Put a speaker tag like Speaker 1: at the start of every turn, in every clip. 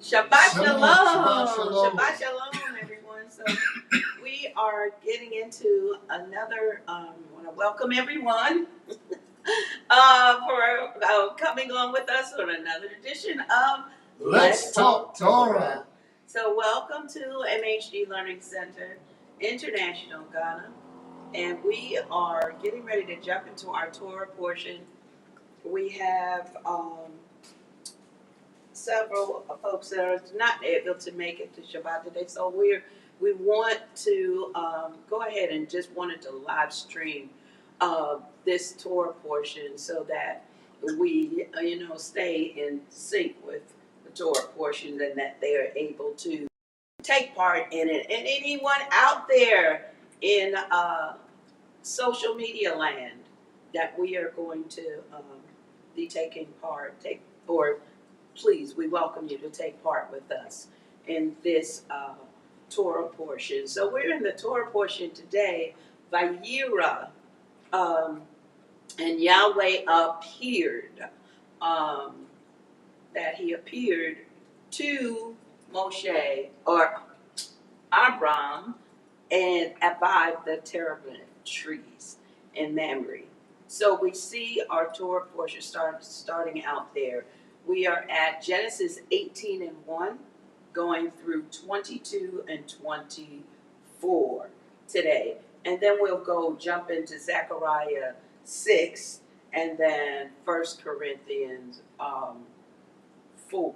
Speaker 1: Shabbat
Speaker 2: Shalom.
Speaker 1: shalom. Shabbat shalom, everyone. So we are getting into another, I want to welcome everyone for coming on with us on another edition of
Speaker 2: Let's Talk Torah.
Speaker 1: So welcome to MHG Learning Center, International, Ghana. And we are getting ready to jump into our Torah portion. We have several folks that are not able to make it to Shabbat today, so we want to go ahead and just wanted to live stream this Torah portion so that we stay in sync with the Torah portion and that they are able to take part in it. And anyone out there in social media land that we are going to be taking part, please, we welcome you to take part with us in this Torah portion. So we're in the Torah portion today, Vayira, and Yahweh appeared, that he appeared to Moshe, or Abram, and by the terebinth trees in Mamre. So we see our Torah portion starting out there. We are at Genesis 18 and 1, going through 22 and 24 today. And then we'll jump into Zechariah 6 and then 1 Corinthians 4.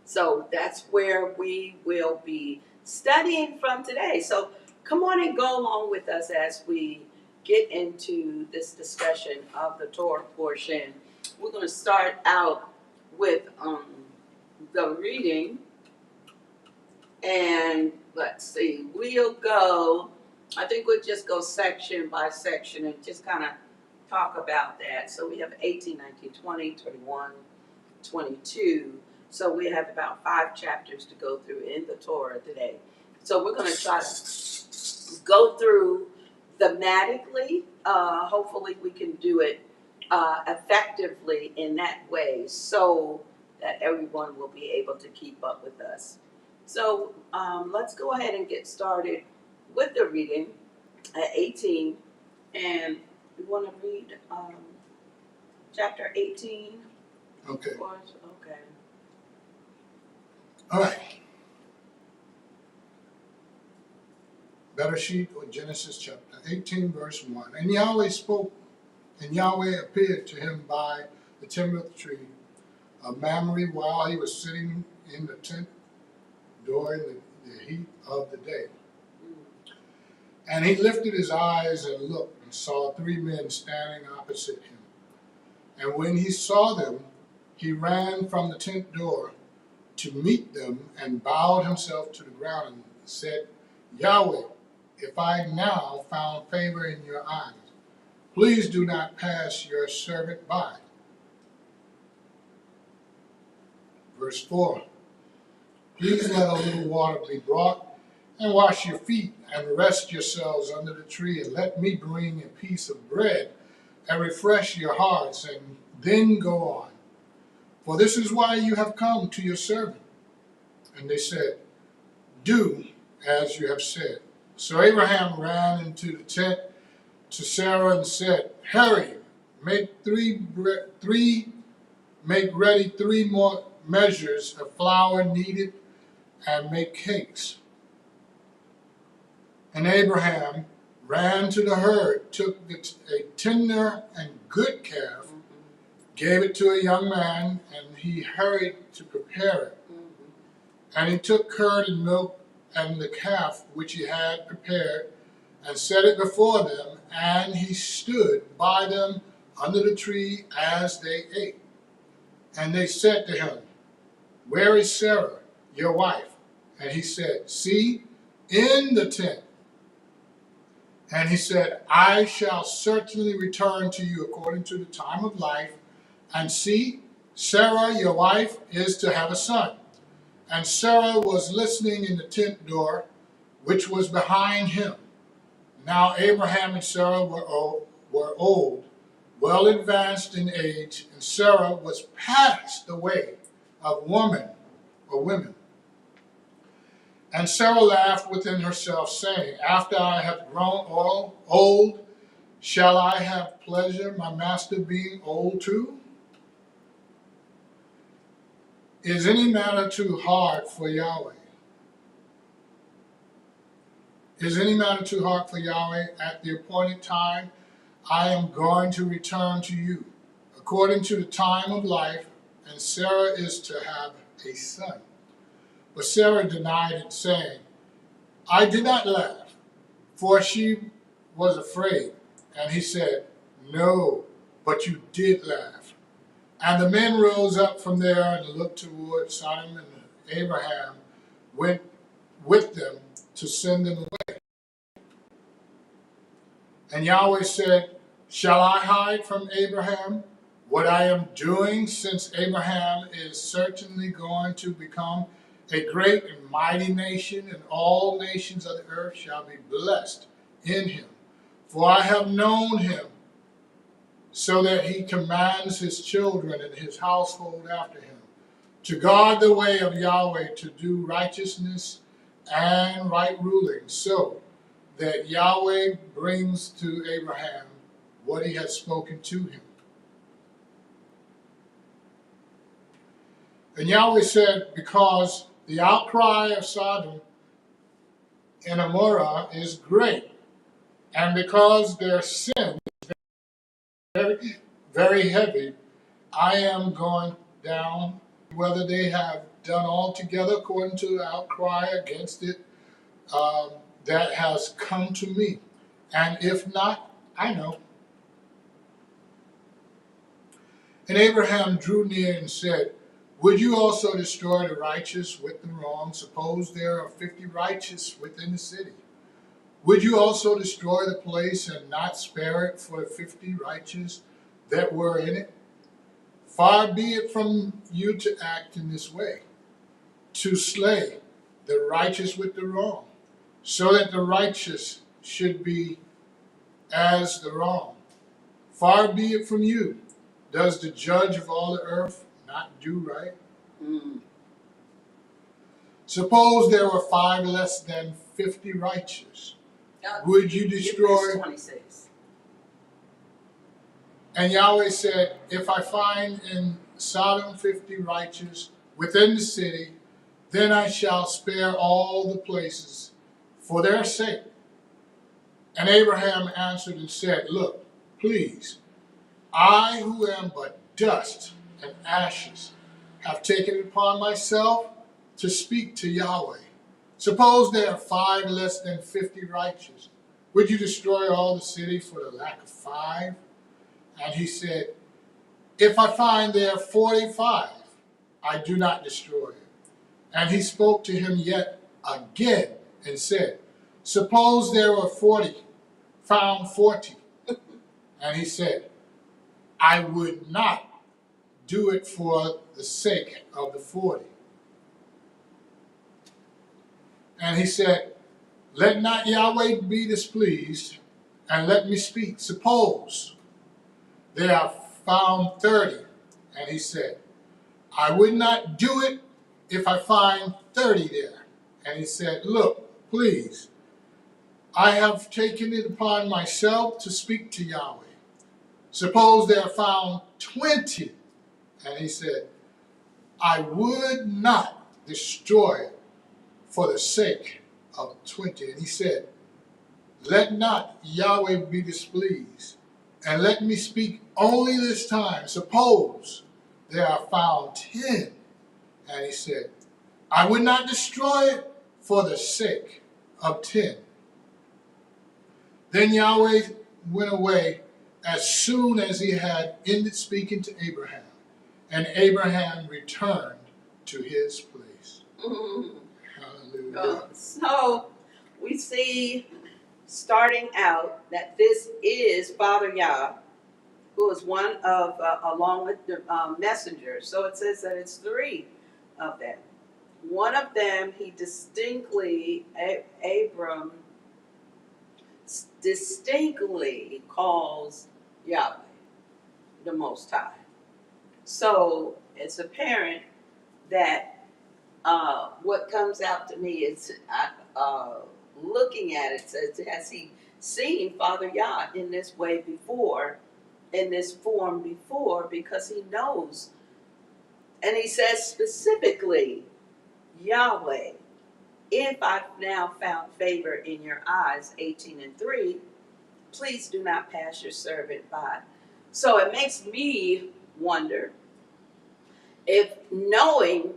Speaker 1: So that's where we will be studying from today. So come on and go along with us as we get into this discussion of the Torah portion. We're going to start out with the reading, and let's see, I think we'll just go section by section and just kind of talk about that. So we have 18, 19, 20, 21, 22. So we have about 5 chapters to go through in the Torah today. So we're going to try to go through thematically. Hopefully we can do it effectively in that way so that everyone will be able to keep up with us. So let's go ahead and get started with the reading at 18. And we want to read chapter 18.
Speaker 2: Okay.
Speaker 1: Okay.
Speaker 2: All right. Bereshit, or Genesis chapter 18, verse 1. And Yahweh spoke, and Yahweh appeared to him by the terebinth tree of Mamre while he was sitting in the tent during the heat of the day. And he lifted his eyes and looked and saw 3 men standing opposite him. And when he saw them, he ran from the tent door to meet them and bowed himself to the ground and said, Yahweh, if I now found favor in your eyes, please do not pass your servant by. Verse 4, please let a little water be brought and wash your feet and rest yourselves under the tree, and let me bring a piece of bread and refresh your hearts, and then go on. For this is why you have come to your servant. And they said, do as you have said. So Abraham ran into the tent to Sarah and said, hurry, make ready 3 more measures of flour needed, and make cakes. And Abraham ran to the herd, took a tender and good calf, gave it to a young man, and he hurried to prepare it. And he took curd and milk and the calf which he had prepared, and set it before them, and he stood by them under the tree as they ate. And they said to him, where is Sarah, your wife? And he said, see, in the tent. And he said, I shall certainly return to you according to the time of life, and see, Sarah, your wife, is to have a son. And Sarah was listening in the tent door, which was behind him. Now Abraham and Sarah were old, well advanced in age, and Sarah was passed away of woman or women. And Sarah laughed within herself, saying, After I have grown old, shall I have pleasure, my master being old too? Is any matter too hard for Yahweh? Is any matter too hard for Yahweh? At the appointed time, I am going to return to you, according to the time of life, and Sarah is to have a son. But Sarah denied it, saying, I did not laugh, for she was afraid. And he said, No, but you did laugh. And the men rose up from there and looked toward Sodom, and Abraham went with them to send them away. And Yahweh said, Shall I hide from Abraham what I am doing, since Abraham is certainly going to become a great and mighty nation, and all nations of the earth shall be blessed in him? For I have known him, so that he commands his children and his household after him, to guard the way of Yahweh, to do righteousness and right ruling, so that Yahweh brings to Abraham what he has spoken to him. And Yahweh said, Because the outcry of Sodom and Gomorrah is great, and because their sin is very, very heavy, I am going down, whether they have done altogether according to the outcry against it that has come to me. And if not, I know. And Abraham drew near and said, Would you also destroy the righteous with the wrong? Suppose there are 50 righteous within the city. Would you also destroy the place and not spare it for the 50 righteous that were in it? Far be it from you to act in this way, to slay the righteous with the wrong, so that the righteous should be as the wrong. Far be it from you. Does the judge of all the earth not do right?
Speaker 1: Mm.
Speaker 2: Suppose there were 5 less than 50 righteous. Would you destroy?
Speaker 1: 26.
Speaker 2: And Yahweh said, If I find in Sodom 50 righteous within the city, then I shall spare all the places for their sake. And Abraham answered and said, Look, please, I who am but dust and ashes have taken it upon myself to speak to Yahweh. Suppose there are 5 less than 50 righteous. Would you destroy all the city for the lack of 5? And he said, If I find there 45, I do not destroy it. And he spoke to him yet again and said, Suppose there were 40, found 40. And he said, I would not do it for the sake of the 40. And he said, Let not Yahweh be displeased, and let me speak. Suppose there are found 30. And he said, I would not do it if I find 30 there. And he said, Look, please, I have taken it upon myself to speak to Yahweh. Suppose there are found 20. And he said, I would not destroy it for the sake of 20. And he said, Let not Yahweh be displeased, and let me speak only this time. Suppose there are found 10. And he said, I would not destroy it for the sake of 10. Then Yahweh went away as soon as he had ended speaking to Abraham, and Abraham returned to his place.
Speaker 1: Mm.
Speaker 2: Hallelujah.
Speaker 1: So we see starting out that this is Father Yah, who is one of, along with the messengers. So it says that it's 3 of them. One of them, he distinctly, Abram distinctly calls Yahweh, the Most High. So it's apparent that what comes out to me is looking at it says, has he seen Father Yah in this way before, in this form before? Because he knows. And he says specifically, Yahweh, if I've now found favor in your eyes, 18:3, please do not pass your servant by. So it makes me wonder if, knowing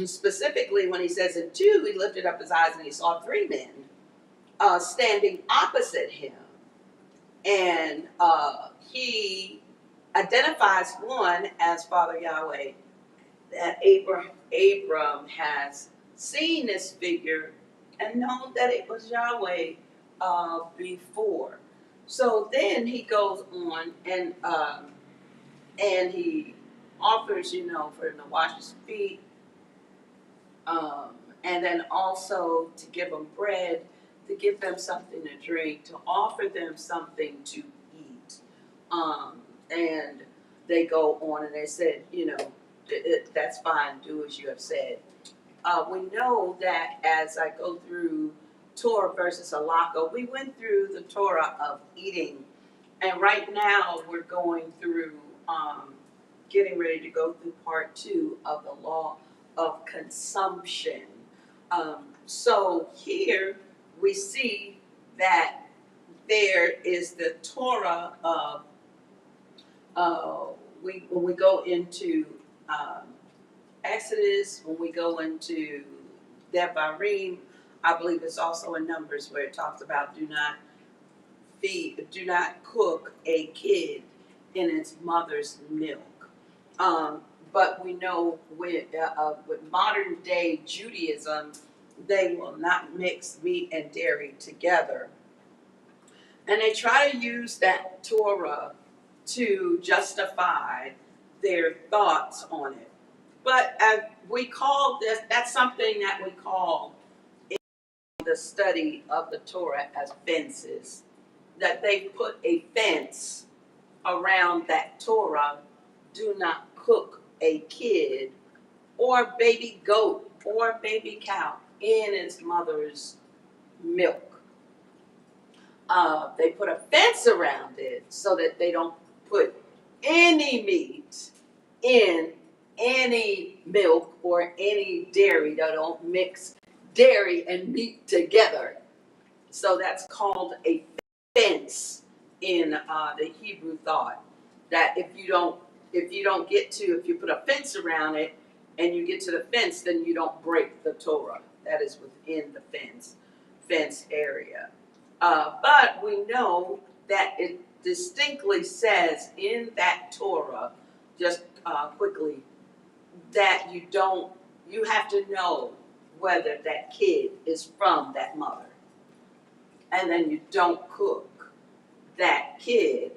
Speaker 1: specifically when he says in 2, he lifted up his eyes and he saw 3 men standing opposite him. And he identifies one as Father Yahweh, that Abram has seen this figure and known that it was Yahweh before. So then he goes on and he offers, for him to wash his feet, and then also to give them bread, to give them something to drink, to offer them something to eat. And they go on and they said, that's fine, do as you have said. We know that as I go through Torah versus Halakha, we went through the Torah of eating, and right now we're going through, getting ready to go through part 2 of the law of consumption. So here we see that there is the Torah of, when we go into Exodus, when we go into Devarim, I believe it's also in Numbers where it talks about do not cook a kid in its mother's milk. But we know with modern day Judaism, they will not mix meat and dairy together. And they try to use that Torah to justify their thoughts on it. But we call this, that's something that we call in the study of the Torah as fences. That they put a fence around that Torah, do not cook a kid or baby goat or baby cow in its mother's milk. They put a fence around it so that they don't put any meat in any milk or any dairy. They don't mix dairy and meat together. So that's called a fence in the Hebrew thought. That if you put a fence around it and you get to the fence, then you don't break the Torah. That is within the fence area. But we know that it distinctly says in that Torah, just quickly, that you have to know whether that kid is from that mother. And then you don't cook that kid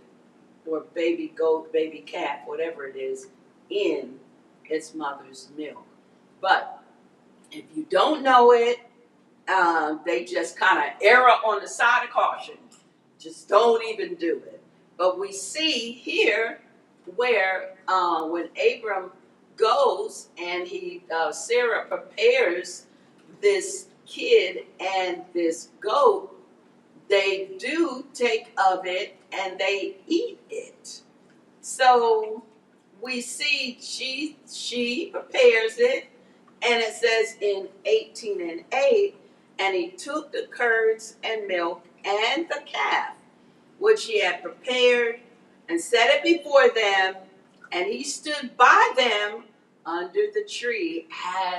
Speaker 1: or baby goat, baby calf, whatever it is, in its mother's milk. But if you don't know it, they just kind of err on the side of caution. Just don't even do it. But we see here where when Abram goes and Sarah prepares this kid and this goat, they do take of it and they eat it. So we see she prepares it, and it says in 18:8, and he took the curds and milk and the calf, which he had prepared, and set it before them, and he stood by them under the tree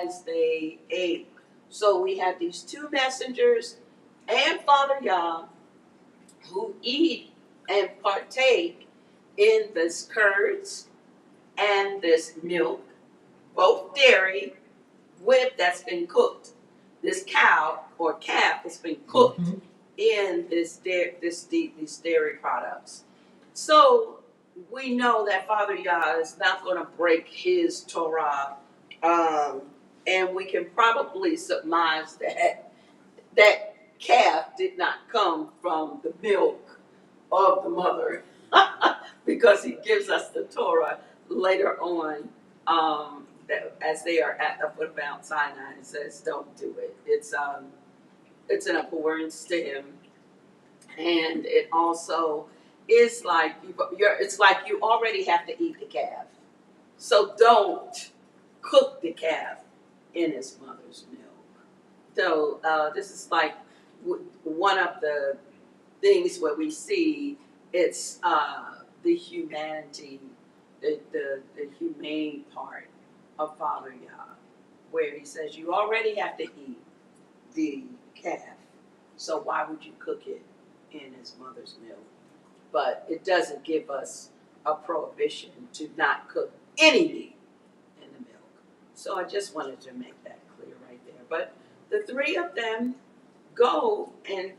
Speaker 1: as they ate. So we have these 2 messengers and Father Yah who eat and partake in this curds and this milk, both dairy, that's been cooked. This cow or calf has been cooked in these dairy products. So we know that Father Yah is not going to break his Torah, and we can probably surmise that calf did not come from the milk of the mother, because he gives us the Torah later on that as they are at the foot of Mount Sinai, it says, "Don't do it." It's an abhorrence to him, and it also is like it's like you already have to eat the calf, so don't cook the calf in his mother's milk. So this is like one of the things where we see it's the humanity, the humane part of Father Yah, where he says you already have to eat the calf, so why would you cook it in his mother's milk? But it doesn't give us a prohibition to not cook any meat in the milk. So I just wanted to make that clear right there. But the three of them go and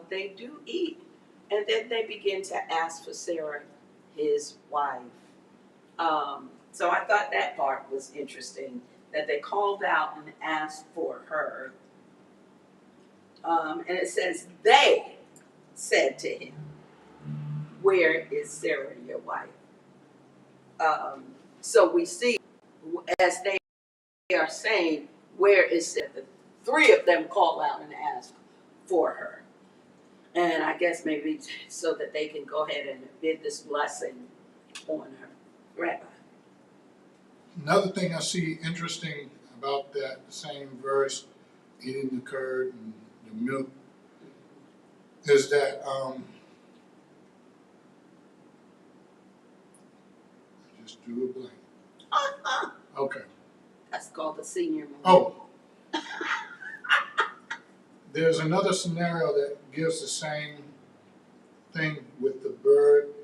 Speaker 1: they do eat, and then they begin to ask for Sarah, his wife. So I thought that part was interesting, that they called out and asked for her. And it says, they said to him, "Where is Sarah, your wife?" So we see, as they are saying, "Where is Sarah?" The three of them call out and ask for her. And I guess maybe so that they can go ahead and bid this blessing on her. Rabbi.
Speaker 2: Another thing I see interesting about that same verse, eating the curd and the milk, is that I just drew a blank. Okay.
Speaker 1: That's called the senior moment.
Speaker 2: Oh. There's another scenario that gives the same thing with the bird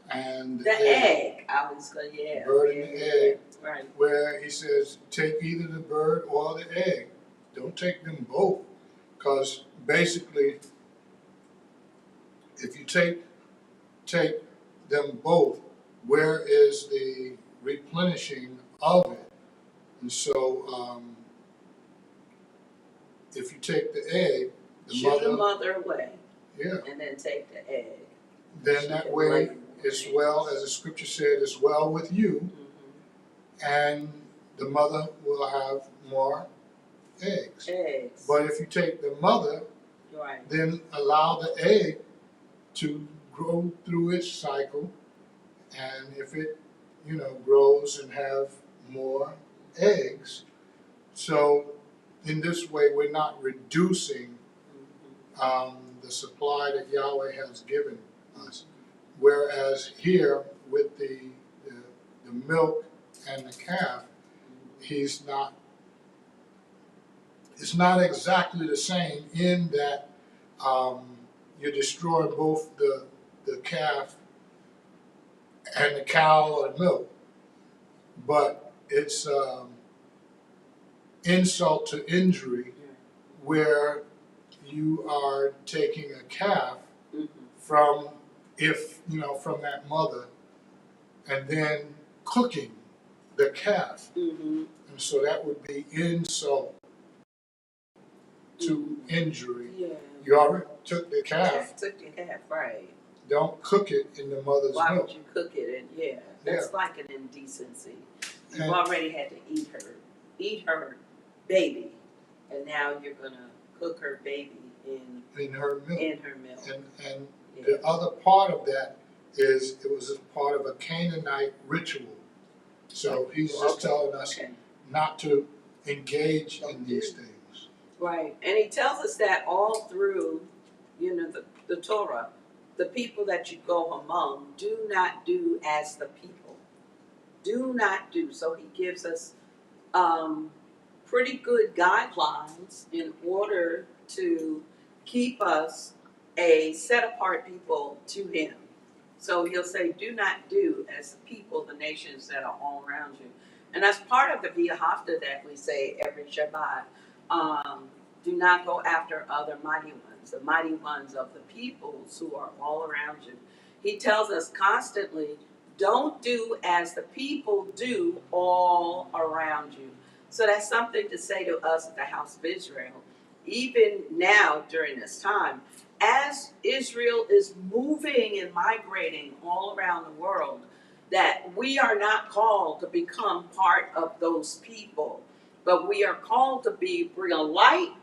Speaker 2: and
Speaker 1: the egg. I was going, yeah.
Speaker 2: Bird and the egg.
Speaker 1: Right.
Speaker 2: Where he says, take either the bird or the egg. Don't take them both. Because basically, if you take them both, where is the replenishing of it? And so, if you take the egg,
Speaker 1: the mother away.
Speaker 2: Yeah.
Speaker 1: And then take the egg.
Speaker 2: Then that way, as well as the scripture said, as well with you, and the mother will have more eggs. But if you take the mother,
Speaker 1: right,
Speaker 2: then allow the egg to grow through its cycle, and if it, grows and have more eggs, so in this way we're not reducing the supply that Yahweh has given us. Whereas here with the milk and the calf, it's not exactly the same in that you're destroying both the calf and the cow or the milk, but it's insult to injury where you are taking a calf from that mother and then cooking the calf. And so that would be insult to injury.
Speaker 1: Yeah.
Speaker 2: You already took the calf.
Speaker 1: Took the calf, right.
Speaker 2: Don't cook it in the mother's
Speaker 1: Why
Speaker 2: milk.
Speaker 1: would you cook it? And that's like an indecency. You've already had to eat her baby, and now you're gonna cook her baby in her milk.
Speaker 2: And the other part of that is it was a part of a Canaanite ritual. So he's just telling us not to engage in these things.
Speaker 1: Right, and he tells us that all through, the Torah. The people that you go among, do not do as the people. Do not do. So he gives us pretty good guidelines in order to keep us a set-apart people to him. So he'll say, do not do as the people, the nations that are all around you. And that's part of the V'ahavta that we say every Shabbat. Do not go after other mighty ones, the mighty ones of the peoples who are all around you. He tells us constantly, don't do as the people do all around you. So that's something to say to us at the house of Israel, even now during this time. As Israel is moving and migrating all around the world, that we are not called to become part of those people, but we are called to be bring a light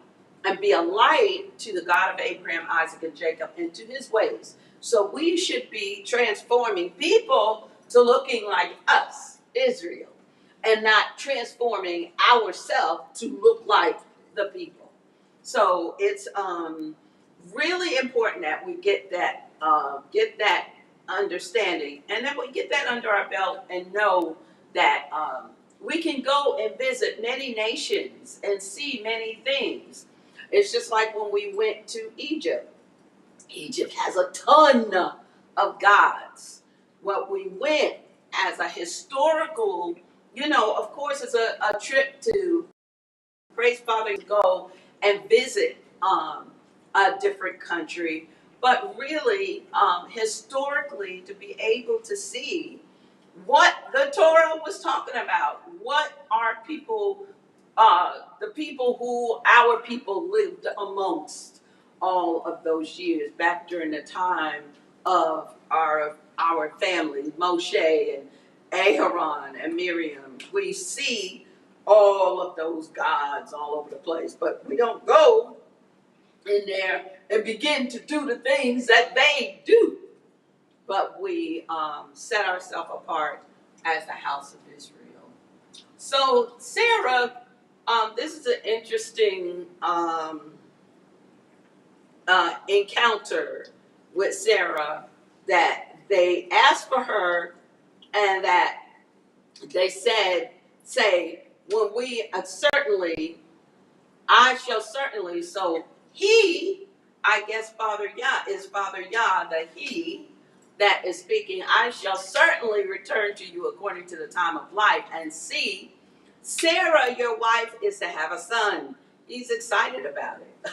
Speaker 1: and be a light to the God of Abraham, Isaac, and Jacob, and to his ways. So we should be transforming people to looking like us, Israel, and not transforming ourselves to look like the people. So it's really important that we get that understanding, and then we get that under our belt and know that we can go and visit many nations and see many things. It's just like when we went to Egypt. Egypt has a ton of gods. Well, we went as a historical, of course, it's a trip to praise Father, go and visit a different country, but really, historically, to be able to see what the Torah was talking about, what our people, the people who our people lived amongst all of those years back during the time of our families, Moshe and Aaron and Miriam. We see all of those gods all over the place, but we don't go in there and begin to do the things that they do. But we set ourselves apart as the house of Israel. So Sarah, this is an interesting encounter with Sarah, that they asked for her, and that they say, when we certainly, I shall certainly. So he, I guess Father Yah is Father Yah, the he that is speaking. I shall certainly return to you according to the time of life. And see, Sarah, your wife, is to have a son. He's excited about it.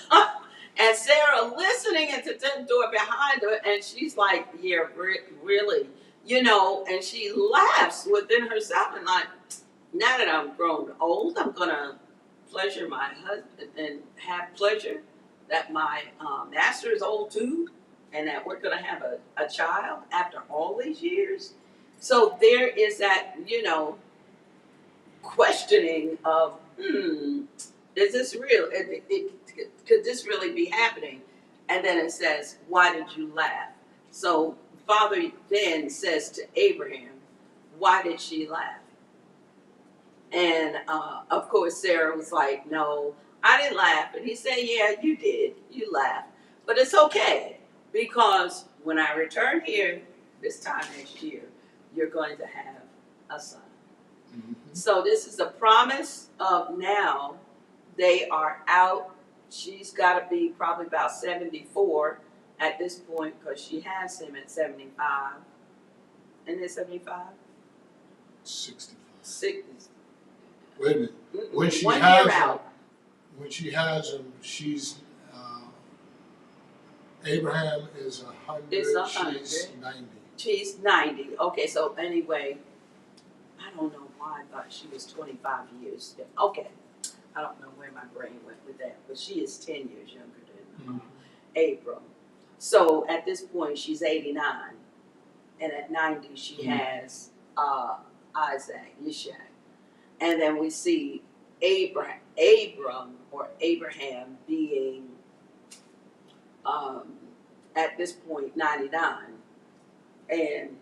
Speaker 1: And Sarah listening at the tent door behind her, and she's like, yeah, really, and she laughs within herself and like, now that I'm grown old, I'm going to pleasure my husband and have pleasure that my master is old too, and that we're going to have a child after all these years. So there is that, questioning of, is this real? Could this really be happening? And then it says, why did you laugh? So Father then says to Abraham, why did she laugh? And of course, Sarah was like, no, I didn't laugh. And he said, yeah, you did. You laughed. But it's okay, because when I return here this time next year, you're going to have a son. Mm-hmm. So this is a promise of now. They are out. She's got to be probably about 74 at this point, because she has him at 75. Isn't it 75?
Speaker 2: 65.
Speaker 1: 60.
Speaker 2: Wait a minute. When she
Speaker 1: 1
Speaker 2: has
Speaker 1: year
Speaker 2: him,
Speaker 1: out.
Speaker 2: when she has him, she's Abraham is 100.
Speaker 1: It's 100.
Speaker 2: She's 90.
Speaker 1: She's 90. Okay, so anyway, I don't know why I thought she was 25 years. Okay, I don't know where my brain went with that, but she is 10 years younger than Abram. So at this point, she's 89, and at 90, she has Isaac, Yishak. And then we see Abram or Abraham being, at this point, 99. And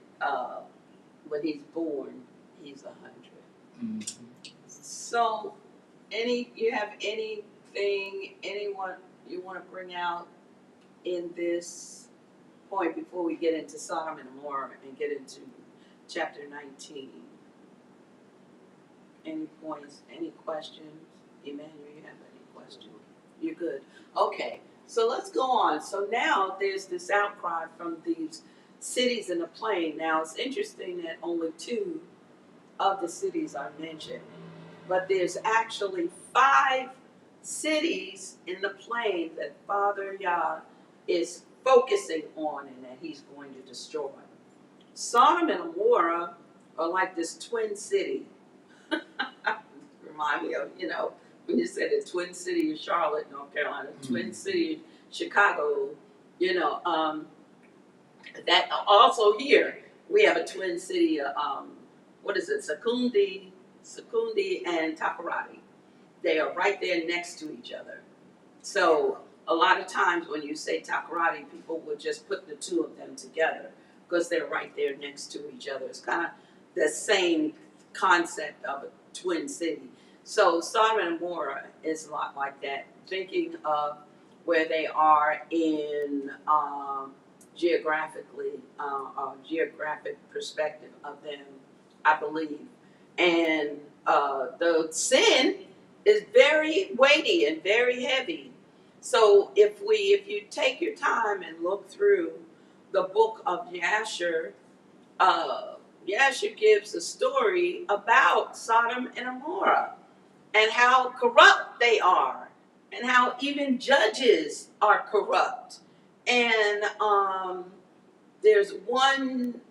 Speaker 1: when he's born, he's 100. Mm-hmm. So, you have anything, anyone you want to bring out in this point before we get into Sodom and Gomorrah and get into chapter 19? Any points, any questions? Emmanuel, you have any questions? You're good. Okay, so let's go on. So now there's this outcry from these cities in the plain. Now it's interesting that only 2 of the cities are mentioned, but there's actually 5 cities in the plain that Father Yah is focusing on and that he's going to destroy. Sodom and Gomorrah are like this twin city. Remind me of, when you said the twin city of Charlotte, North Carolina, twin city of Chicago, that also here, we have a twin city, what is it, Secundi and Takoradi. They are right there next to each other. So a lot of times when you say Takoradi, people would just put the two of them together because they're right there next to each other. It's kind of the same concept of a twin city. So Sodom and Gomorrah is a lot like that. Thinking of where they are in geographically, geographic perspective of them, I believe. And the sin is very weighty and very heavy. So if you take your time and look through the book of Yasher, Yasher gives a story about Sodom and Gomorrah and how corrupt they are, and how even judges are corrupt. And there's one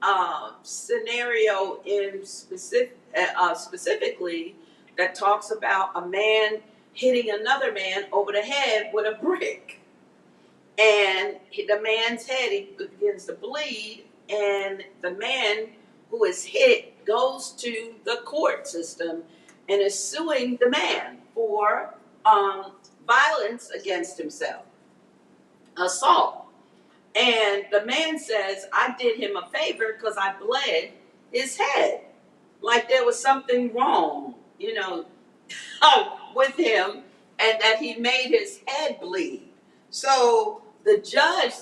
Speaker 1: scenario in specifically that talks about a man hitting another man over the head with a brick. And the man's head, he begins to bleed, and the man who is hit goes to the court system and is suing the man for violence against himself, assault. And the man says, I did him a favor because I bled his head. Like there was something wrong, with him, and that he made his head bleed. So the judge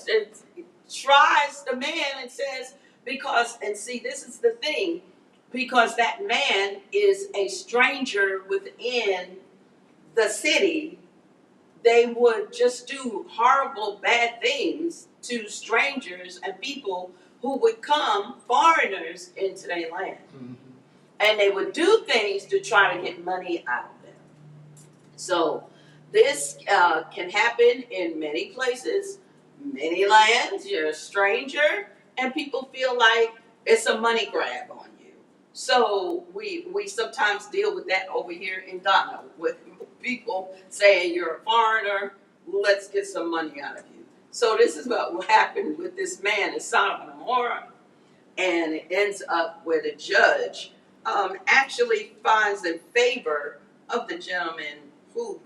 Speaker 1: tries the man and says, this is the thing, because that man is a stranger within the city, they would just do horrible, bad things to strangers and people who would come, foreigners, into their land. Mm-hmm. And they would do things to try to get money out of them. So this can happen in many places, many lands. You're a stranger, and people feel like it's a money grab on you. So we sometimes deal with that over here in Ghana with people saying you're a foreigner, let's get some money out of you. So this is what happened with this man in Sodom and Gomorrah, and it ends up where the judge actually finds in favor of the gentleman who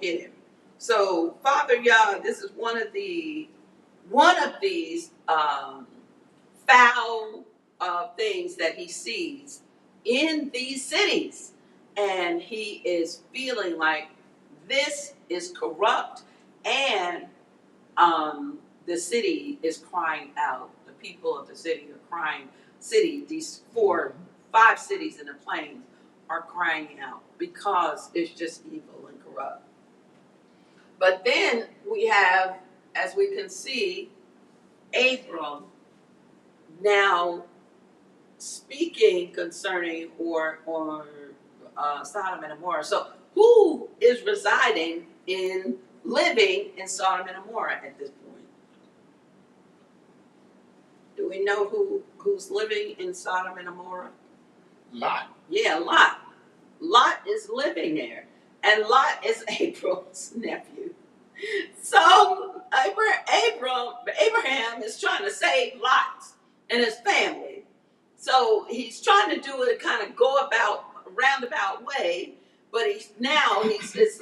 Speaker 1: hit him. So Father Yah, this is one of these foul things that he sees in these cities, and he is feeling like this is corrupt, and the city is crying out. The people of the city are crying. These 5 cities in the plains are crying out because it's just evil and corrupt. But then we have, as we can see, Abram now speaking concerning or Sodom and Gomorrah. So who is living in Sodom and Gomorrah at this point? Do we know who's living in Sodom and Gomorrah?
Speaker 2: Lot.
Speaker 1: Yeah, Lot. Lot is living there. And Lot is Abram's nephew. So Abraham is trying to save Lot and his family. So he's trying to do it kind of go about a roundabout way, but it's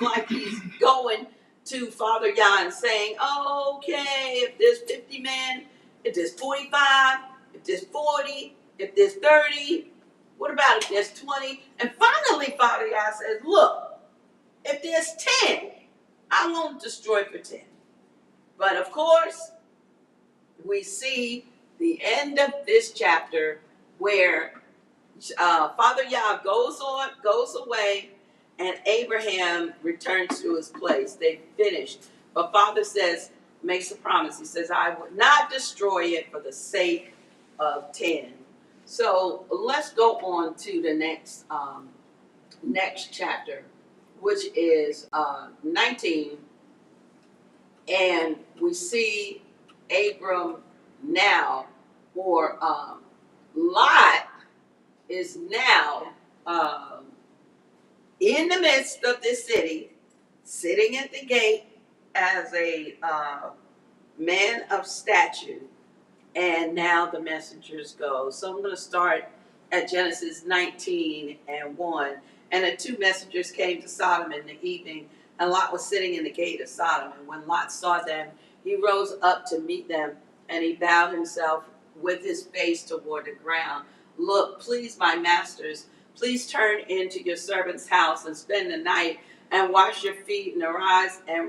Speaker 1: like he's going to Father Yah and saying, okay, if there's 50 men, if there's 45, if there's 40, if there's 30, what about if there's 20? And finally, Father Yah says, look, if there's 10, I won't destroy for 10. But of course, we see the end of this chapter where Father Yah goes away, and Abraham returns to his place. They finished. But Father makes a promise. He says, I would not destroy it for the sake of 10. So let's go on to the next chapter, which is 19. And we see Abram now, or Lot is now in the midst of this city, sitting at the gate as a man of stature, And now the messengers go. So I'm going to start at Genesis 19:1. And the two messengers came to Sodom in the evening, and Lot was sitting in the gate of Sodom. And when Lot saw them, he rose up to meet them, and he bowed himself with his face toward the ground. Look, please, my masters, please turn into your servant's house and spend the night and wash your feet and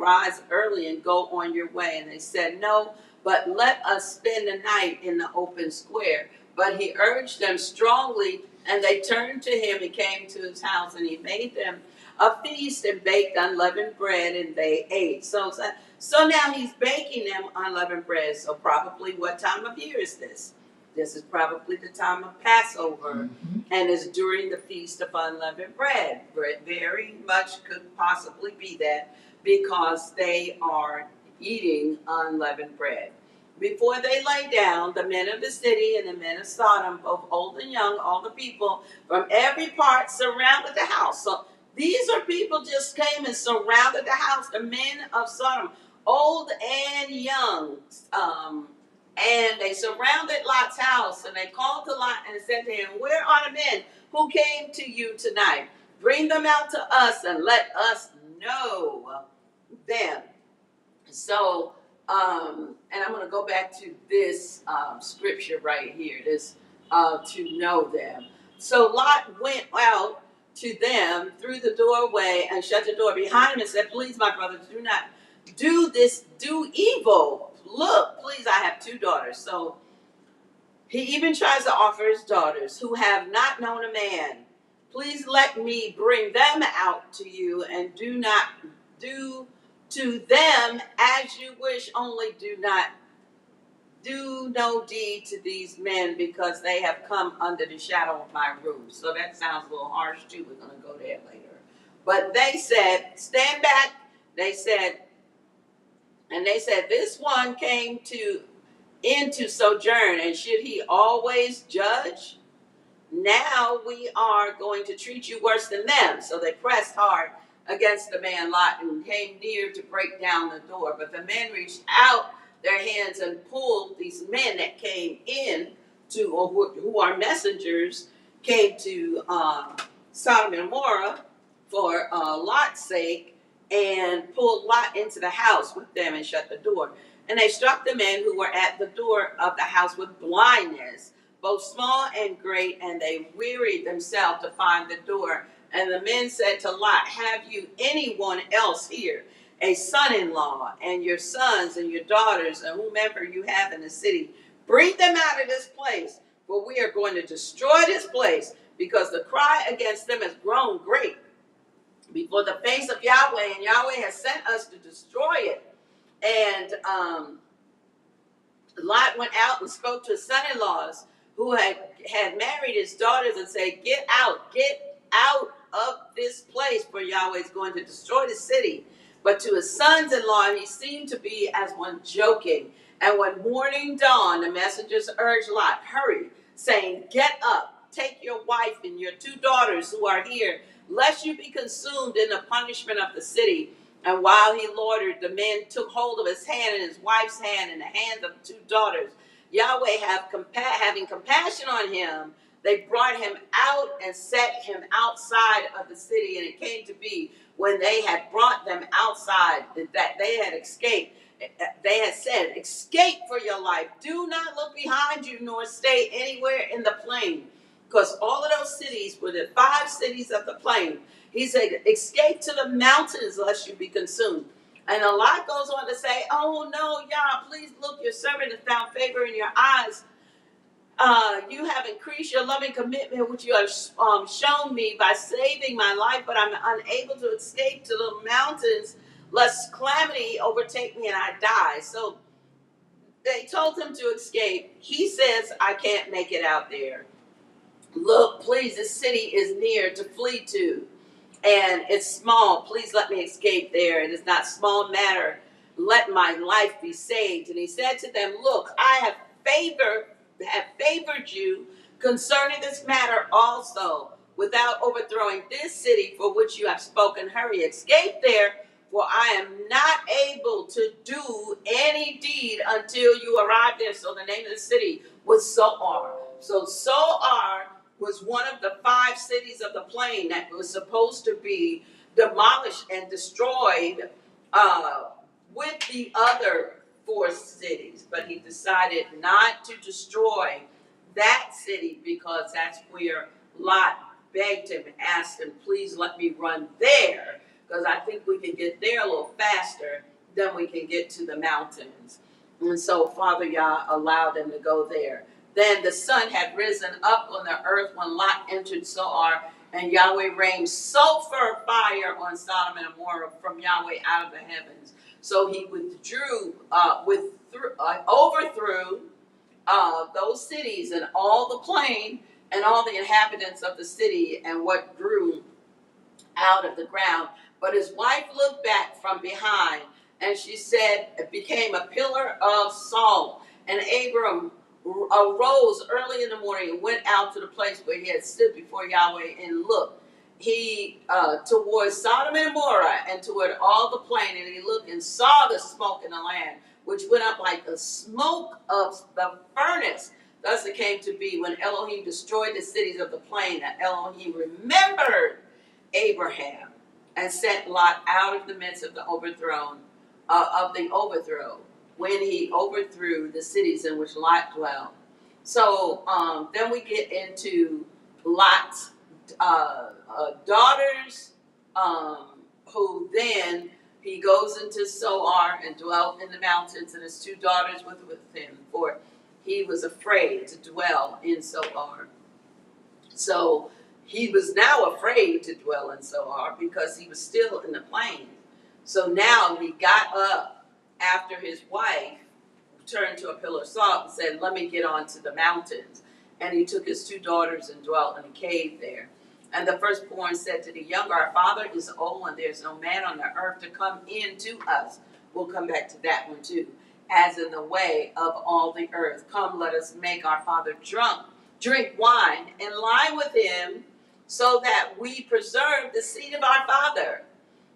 Speaker 1: rise early and go on your way. And they said, no, but let us spend the night in the open square. But he urged them strongly, and they turned to him and came to his house, and he made them a feast and baked unleavened bread, and they ate. So now he's baking them unleavened bread. So probably what time of year is this? This is probably the time of Passover, and it's during the Feast of Unleavened Bread. Very much could possibly be that, because they are eating unleavened bread. Before they lay down, the men of the city and the men of Sodom, both old and young, all the people from every part surrounded the house. So these are people just came and surrounded the house, the men of Sodom, old and young. And they surrounded Lot's house, and they called to Lot and said to him, where are the men who came to you tonight? Bring them out to us and let us know them. So, and I'm going to go back to this scripture right here, this to know them. So Lot went out to them through the doorway and shut the door behind him and said, please, my brothers, do not do this, do evil. Look, please, I have two daughters. So he even tries to offer his daughters who have not known a man. Please let me bring them out to you, and do not do to them as you wish, only do no deed to these men, because they have come under the shadow of my roof. So that sounds a little harsh too. We're going to go there later. But they said, stand back. They said, this one came into sojourn, and should he always judge? Now we are going to treat you worse than them. So they pressed hard against the man Lot and came near to break down the door. But the men reached out their hands and pulled these men that came in to, or who are messengers, came to Sodom and Gomorrah for Lot's sake, and pulled Lot into the house with them and shut the door. And they struck the men who were at the door of the house with blindness, both small and great, and they wearied themselves to find the door. And the men said to Lot, have you anyone else here, a son-in-law, and your sons and your daughters, and whomever you have in the city? Bring them out of this place, for we are going to destroy this place, because the cry against them has grown great before the face of Yahweh, and Yahweh has sent us to destroy it. And Lot went out and spoke to his son-in-laws who had married his daughters and said, get out of this place, for Yahweh is going to destroy the city. But to his sons-in-law, he seemed to be as one joking. And when morning dawned, the messengers urged Lot, hurry, saying, get up, take your wife and your two daughters who are here, lest you be consumed in the punishment of the city. And while he loitered, the men took hold of his hand and his wife's hand and the hands of the two daughters. Yahweh having compassion on him, they brought him out and set him outside of the city. And it came to be, when they had brought them outside, that they had escaped. They had said, escape for your life. Do not look behind you, nor stay anywhere in the plain. Because all of those cities were the 5 cities of the plain. He said, escape to the mountains lest you be consumed. And a lot goes on to say, oh no, Yah, please look, your servant has found favor in your eyes. You have increased your loving commitment, which you have shown me by saving my life, but I'm unable to escape to the mountains lest calamity overtake me and I die. So they told him to escape. He says, I can't make it out there. Look, please, this city is near to flee to, and it's small. Please let me escape there. It is not small matter. Let my life be saved. And he said to them, look, I have favored you concerning this matter also, without overthrowing this city for which you have spoken. Hurry, escape there, for I am not able to do any deed until you arrive there. So the name of the city was Zoar. So Zoar was one of the 5 cities of the plain that was supposed to be demolished and destroyed with the other 4 cities. But he decided not to destroy that city because that's where Lot begged him and asked him, please let me run there, because I think we can get there a little faster than we can get to the mountains. And so Father Yah allowed them to go there. Then the sun had risen up on the earth when Lot entered Zoar, and Yahweh rained sulfur fire on Sodom and Gomorrah from Yahweh out of the heavens. So he overthrew those cities and all the plain and all the inhabitants of the city and what grew out of the ground. But his wife looked back from behind, and she said, it became a pillar of salt. And Abram arose early in the morning and went out to the place where he had stood before Yahweh and looked. He towards Sodom and Gomorrah and toward all the plain, and he looked and saw the smoke in the land, which went up like the smoke of the furnace. Thus it came to be when Elohim destroyed the cities of the plain that Elohim remembered Abraham and sent Lot out of the midst of the overthrow, when he overthrew the cities in which Lot dwelled. So then we get into Lot's daughters, who then he goes into Zoar and dwelt in the mountains, and his 2 daughters with him, for he was afraid to dwell in Zoar. So he was now afraid to dwell in Zoar because he was still in the plains. So now he got up after his wife turned to a pillar of salt and said, let me get on to the mountains. And he took his 2 daughters and dwelt in a cave there. And the firstborn said to the younger, our father is old and there's no man on the earth to come in to us. We'll come back to that one too. As in the way of all the earth. Come, let us make our father drink wine and lie with him, so that we preserve the seed of our father.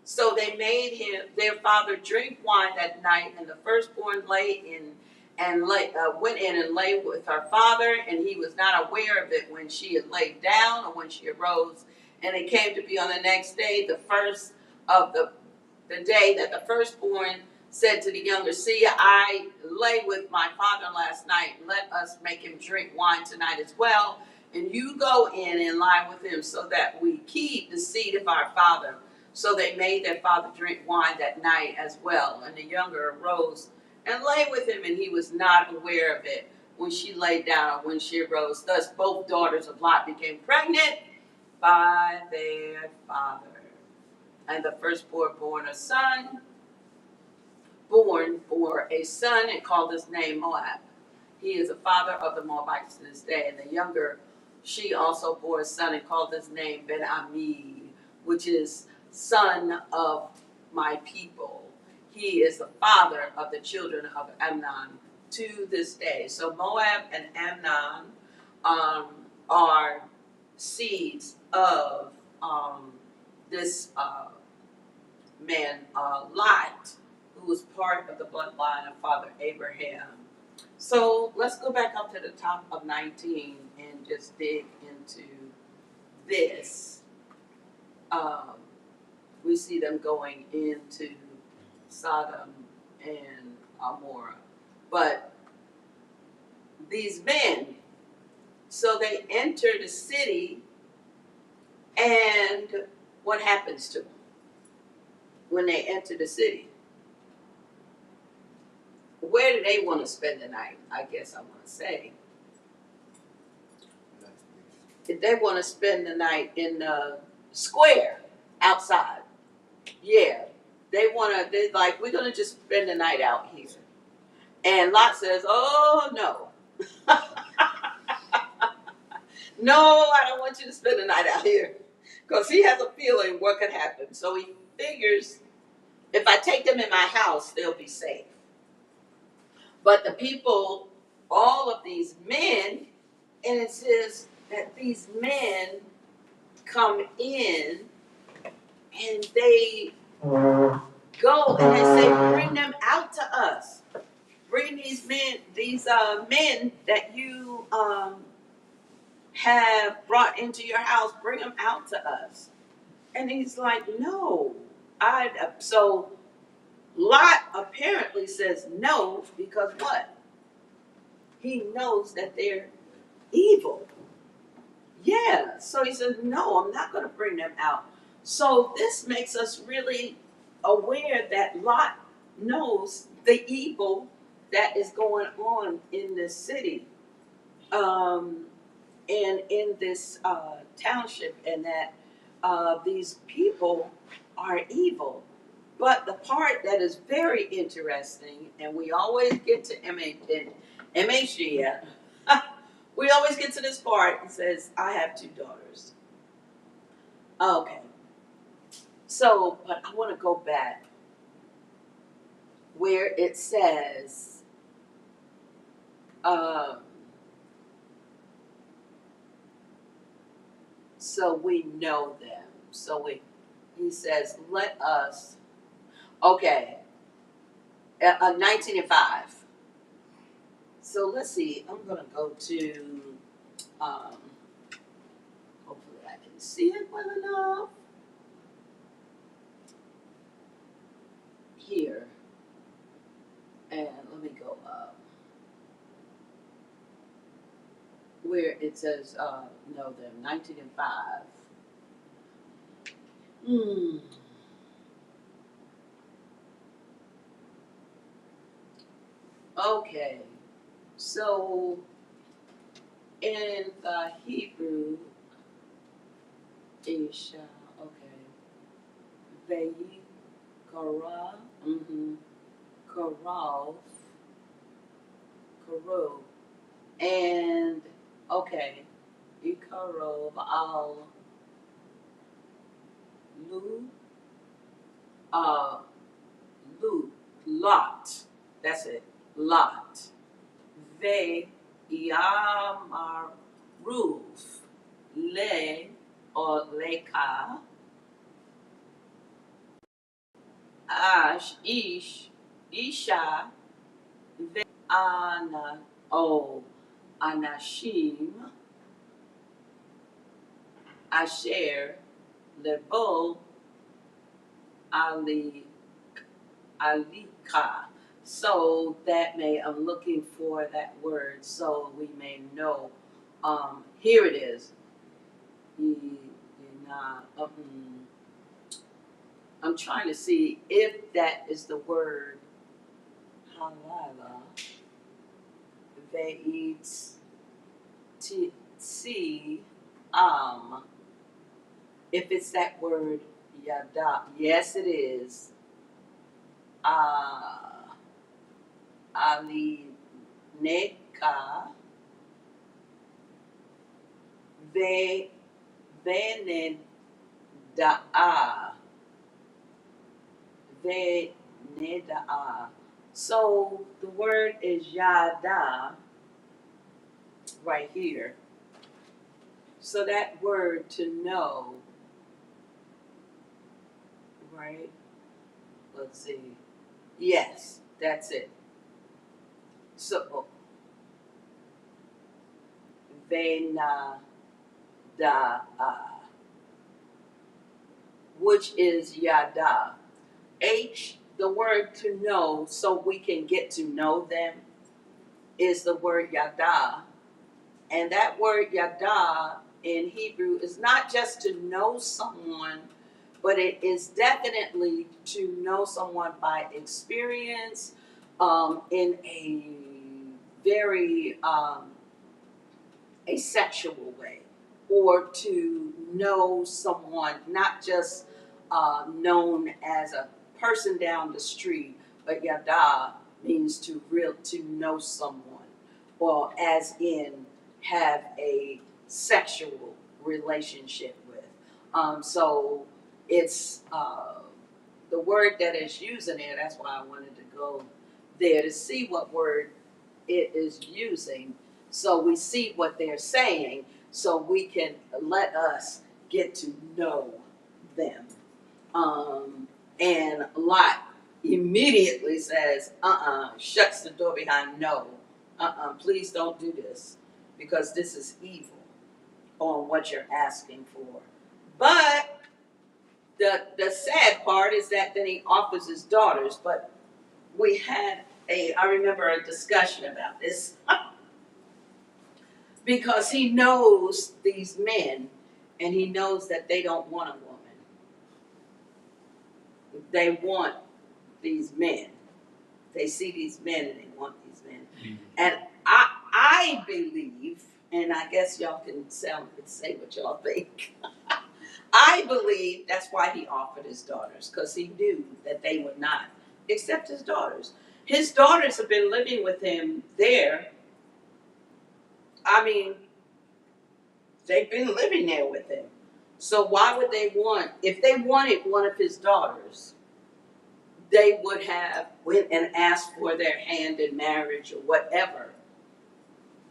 Speaker 1: So they made their father drink wine that night, and the firstborn went in and lay with her father, and he was not aware of it when she had laid down or when she arose. And it came to be on the next day, the first of the day, that the firstborn said to the younger, see, I lay with my father last night. Let us make him drink wine tonight as well. And you go in and lie with him, so that we keep the seed of our father. So they made their father drink wine that night as well. And the younger arose and lay with him, and he was not aware of it when she lay down or when she arose. Thus both daughters of Lot became pregnant by their father. And the firstborn bore a son, and called his name Moab. He is the father of the Moabites to this day. And the younger, she also bore a son and called his name Ben-Ami, which is son of my people. He is the father of the children of Amnon to this day. So Moab and Amnon are seeds of this man Lot, who was part of the bloodline of Father Abraham. So let's go back up to the top of 19 and just dig into this. We see them going into Sodom and Gomorrah. But these men, so they enter the city, and what happens to them when they enter the city? Where do they want to spend the night? I guess I want to say. If they want to spend the night in the square outside. Yeah. They're like, we're going to just spend the night out here. And Lot says, oh, no. No, I don't want you to spend the night out here. Because he has a feeling what could happen. So he figures, if I take them in my house, they'll be safe. But the people, all of these men, and it says that these men come in and they go and they say, bring them out to us. Bring these men that you have brought into your house, bring them out to us. And he's like, no. So Lot apparently says no because what? He knows that they're evil. Yeah. So he says, no, I'm not going to bring them out. So this makes us really aware that Lot knows the evil that is going on in this city, and in this township, and that these people are evil. But the part that is very interesting, and we always get to MHG, we always get to this part. It says, I have 2 daughters. Okay. So, but I want to go back where it says, so we know them. He says, let us, okay, 19 and 5. So let's see, I'm going to go to, hopefully I can see it well enough. Here. And let me go up. Where it says, know them, 19 and 5. Okay. So in the Hebrew, Isha, okay. Vayikara, Karav, Karu, and okay, Ikarov al Lu, Lot. That's it, Lot. Ve Yamaruf, Le or Leka, Ish, Isha, Ve Anashim, Asher, Lebo, Alika. So I'm looking for that word so we may know. Here it is. I'm trying to see if that is the word halala. Ve'it si if it's that word yada. Yes, it is. Ali neka ve venedaa. Venedaa. So the word is yada right here. So that word to know, right? Let's see. Yes, that's it. So Venadaa, which is yada. The word to know, so we can get to know them, is the word yada. And that word yada in Hebrew is not just to know someone, but it is definitely to know someone by experience, in a very asexual way, or to know someone not just known as a person down the street, but yada means to know someone, or as in have a sexual relationship with. So it's the word that is using there. That's why I wanted to go there to see what word it is using, so we see what they're saying, so we can let us get to know them. And Lot immediately says, shuts the door behind, no, please don't do this, because this is evil on what you're asking for. But the sad part is that then he offers his daughters. But we had I remember a discussion about this because he knows these men and he knows that they don't want a woman. They want these men. They see these men and they want these men. Mm-hmm. And I believe, and I guess y'all can say what y'all think. I believe that's why he offered his daughters, because he knew that they would not accept his daughters. His daughters have been living with him there. I mean, they've been living there with him. So why would they want, if they wanted one of his daughters, they would have went and asked for their hand in marriage or whatever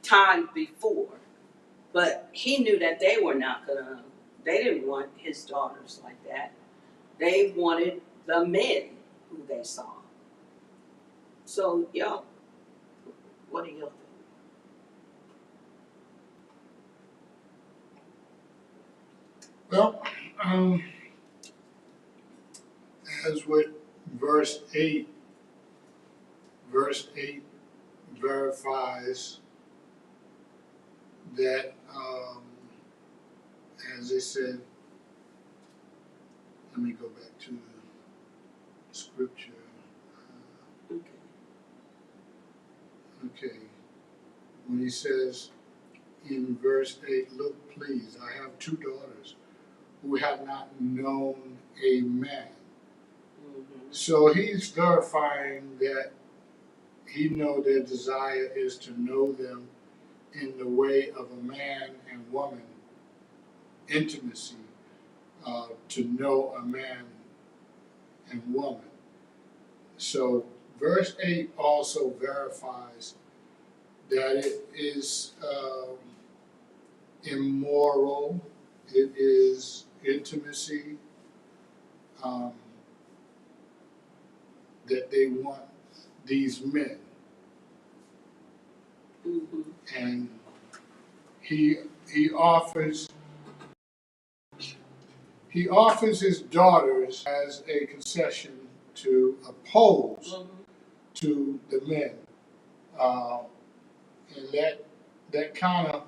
Speaker 1: time before. But he knew that they were not they didn't want his daughters like that. They wanted the men who they saw. So y'all, what do y'all think?
Speaker 2: Well, as with verse 8 verifies that, as they said, let me go back to the scripture. Okay. When he says in verse 8, look, please, I have 2 daughters who have not known a man. Mm-hmm. So he's verifying that he knows their desire is to know them in the way of a man and woman intimacy, to know a man and woman. So verse 8 also verifies that it is immoral, it is intimacy, that they want these men. Mm-hmm. And he offers his daughters as a concession to oppose mm-hmm. to the men, and that kind of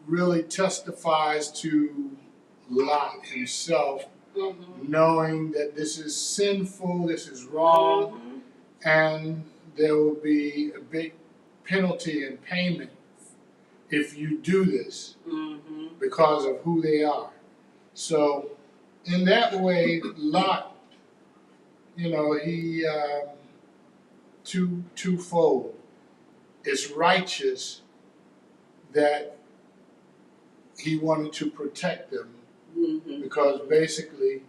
Speaker 2: really testifies to Lot himself, mm-hmm. knowing that this is sinful, this is wrong, mm-hmm. and there will be a big penalty and payment if you do this, mm-hmm. because of who they are. So in that way, Lot, he twofold. It's righteous that he wanted to protect them, mm-hmm. because basically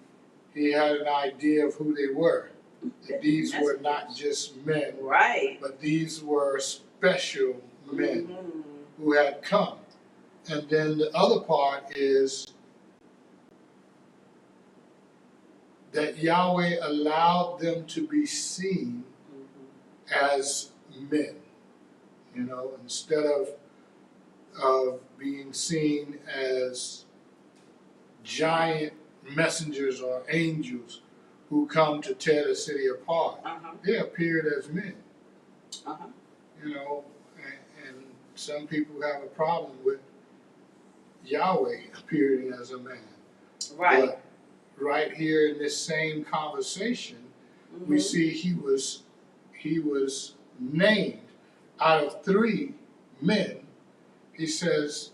Speaker 2: he had an idea of who they were. That these were not just men, right? But these were special men, mm-hmm. who had come. And then the other part is that Yahweh allowed them to be seen, mm-hmm. as men, instead of being seen as giant messengers or angels who come to tear the city apart. Uh-huh. They appeared as men. Uh-huh. And some people have a problem with Yahweh appearing as a man. Right. But right here in this same conversation, mm-hmm. we see he was named out of 3 men. He says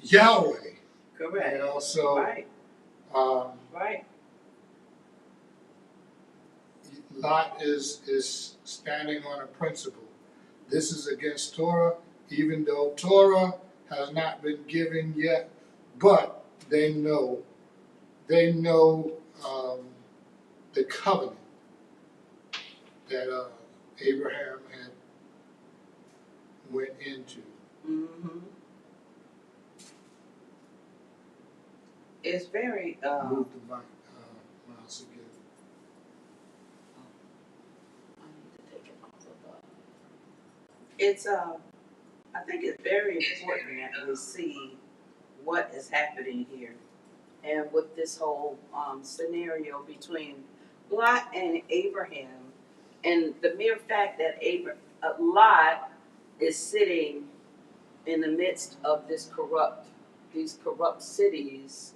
Speaker 2: Yahweh. Correct. So right. Right. Lot is standing on a principle. This is against Torah, even though Torah has not been given yet, but they know the covenant that Abraham had went into. Mm-hmm.
Speaker 1: It's very.
Speaker 2: Move the mic, mouse again.
Speaker 1: it's I think it's very important that we see what is happening here, and with this whole scenario between Lot and Abraham, and the mere fact that Lot is sitting in the midst of these corrupt cities.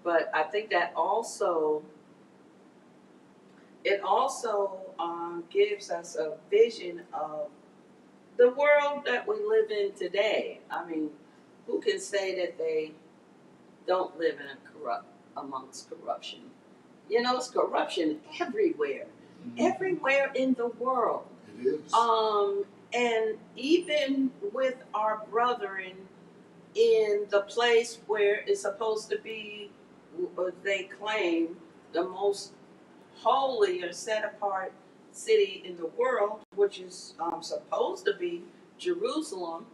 Speaker 1: But I think that it also gives us a vision of the world that we live in today. I mean, who can say that they don't live in amongst corruption? You know, it's corruption everywhere, everywhere in the world.
Speaker 2: It is.
Speaker 1: And even with our brethren in the place where it's supposed to be, they claim, the most holy or set apart city in the world, which is supposed to be Jerusalem,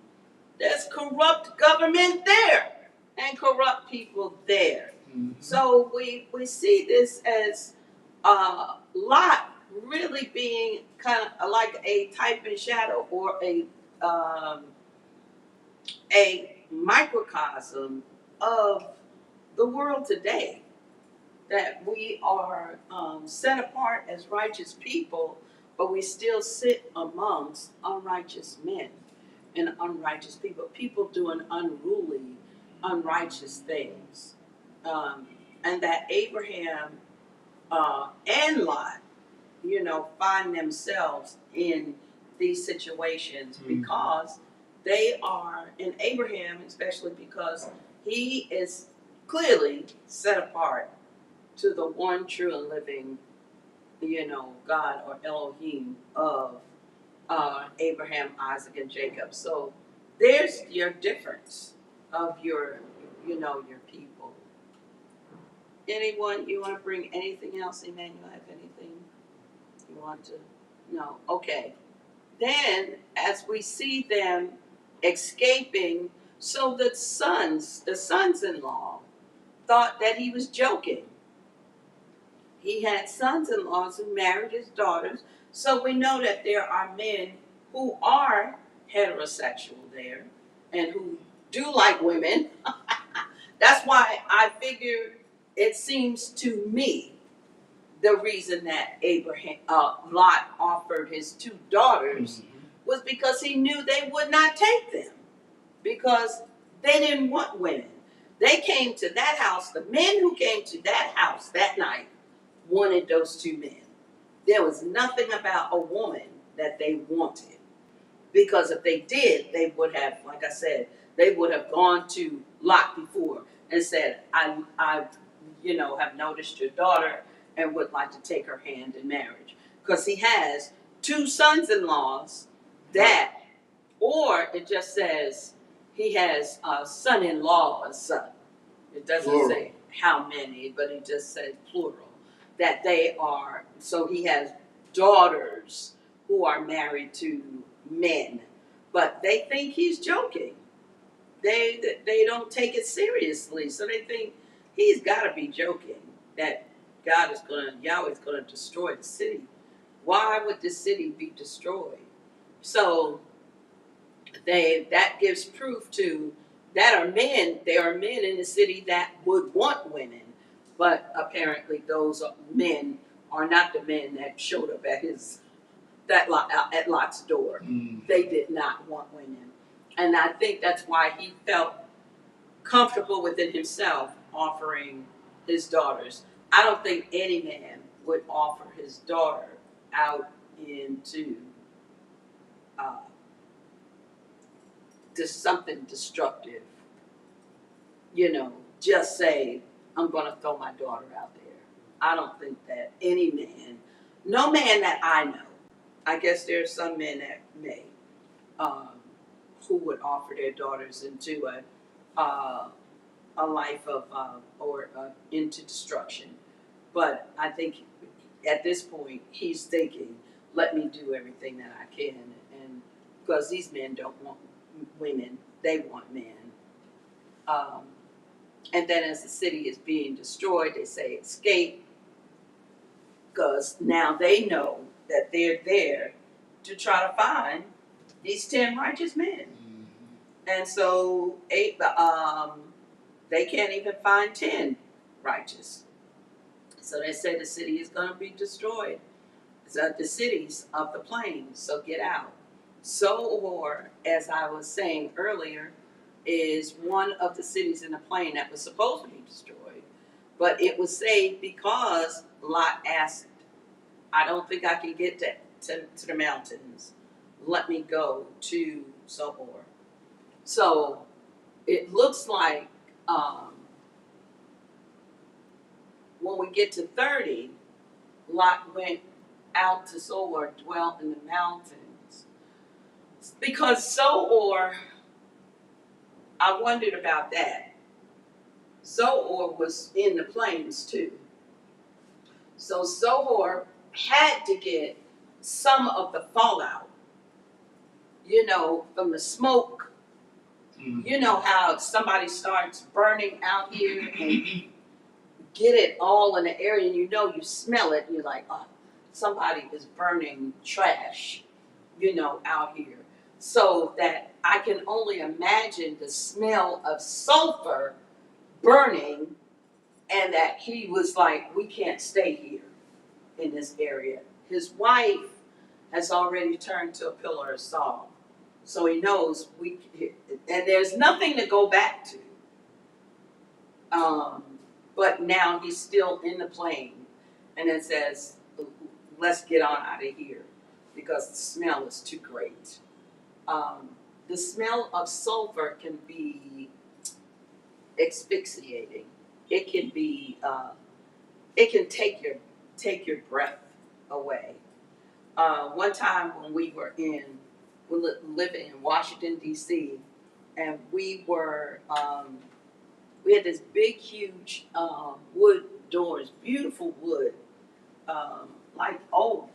Speaker 1: there's corrupt government there and corrupt people there.
Speaker 2: Mhm.
Speaker 1: So we see this as Lot really being kind of like a type and shadow, or a microcosm of the world today. That we are set apart as righteous people, but we still sit amongst unrighteous men and unrighteous people, people doing unruly, unrighteous things. And that Abraham and Lot, find themselves in these situations because they are, in Abraham especially, because he is clearly set apart to the one true and living, God or Elohim of Abraham, Isaac, and Jacob. So there's your difference of your people. Anyone, you want to bring anything else, Emmanuel? Have anything you want to? No. Okay. Then, as we see them escaping, so the sons-in-law, thought that he was joking. He had sons-in-laws who married his daughters, so we know that there are men who are heterosexual there and who do like women. That's why I figure it seems to me the reason that Lot offered his two daughters was because he knew they would not take them, because they didn't want women. They came to that house, the men who came to that house that night wanted those two men. There was nothing about a woman that they wanted. Because if they did, they would have, like I said, they would have gone to Lot before and said, I have noticed your daughter and would like to take her hand in marriage. Because he has two sons-in-laws that, or it just says he has a son-in-law, a son. It doesn't
Speaker 2: Plural.
Speaker 1: say how many, but it just says plural. That they are, so he has daughters who are married to men, but they think he's joking. They don't take it seriously, so they think he's got to be joking that Yahweh's going to destroy the city. Why would the city be destroyed? So that gives proof to that are men. There are men in the city that would want women, but apparently those men are not the men that showed up at Lot's door. They did not want women, and I think that's why he felt comfortable within himself offering his daughters. I don't think any man would offer his daughter out into something destructive. Just say, I'm going to throw my daughter out there. I don't think that any man, no man that I know, I guess there are some men that may, who would offer their daughters into a life of, into destruction. But I think at this point, he's thinking, let me do everything that I can. And because these men don't want women, they want men. And then as the city is being destroyed, they say escape, because now they know that they're there to try to find these 10 righteous men.
Speaker 2: Mhm.
Speaker 1: And so they can't even find 10 righteous. So they say the city is going to be destroyed. So the cities of the plains, so get out. Zoar, as I was saying earlier, is one of the cities in the plain that was supposed to be destroyed, but it was saved because Lot asked, I don't think I can get to the mountains. Let me go to Zoar. So it looks like when we get to 30, Lot went out to Zoar, dwelt in the mountains. Because Zoar, I wondered about that. Zoar was in the plains too. So Zoar had to get some of the fallout, from the smoke.
Speaker 2: Mhm.
Speaker 1: You know how somebody starts burning out here and get it all in the area and you smell it and you're like, oh, somebody is burning trash, out here. So that I can only imagine the smell of sulfur burning, and that he was like, we can't stay here in this area. His wife has already turned to a pillar of salt. So he knows and there's nothing to go back to. But now he's still in the plane, and it says, let's get on out of here because the smell is too great. The smell of sulfur can be asphyxiating. It can be, it can take your breath away. One time when we were living in Washington D.C., and we had this big, huge wood doors, beautiful wood, like old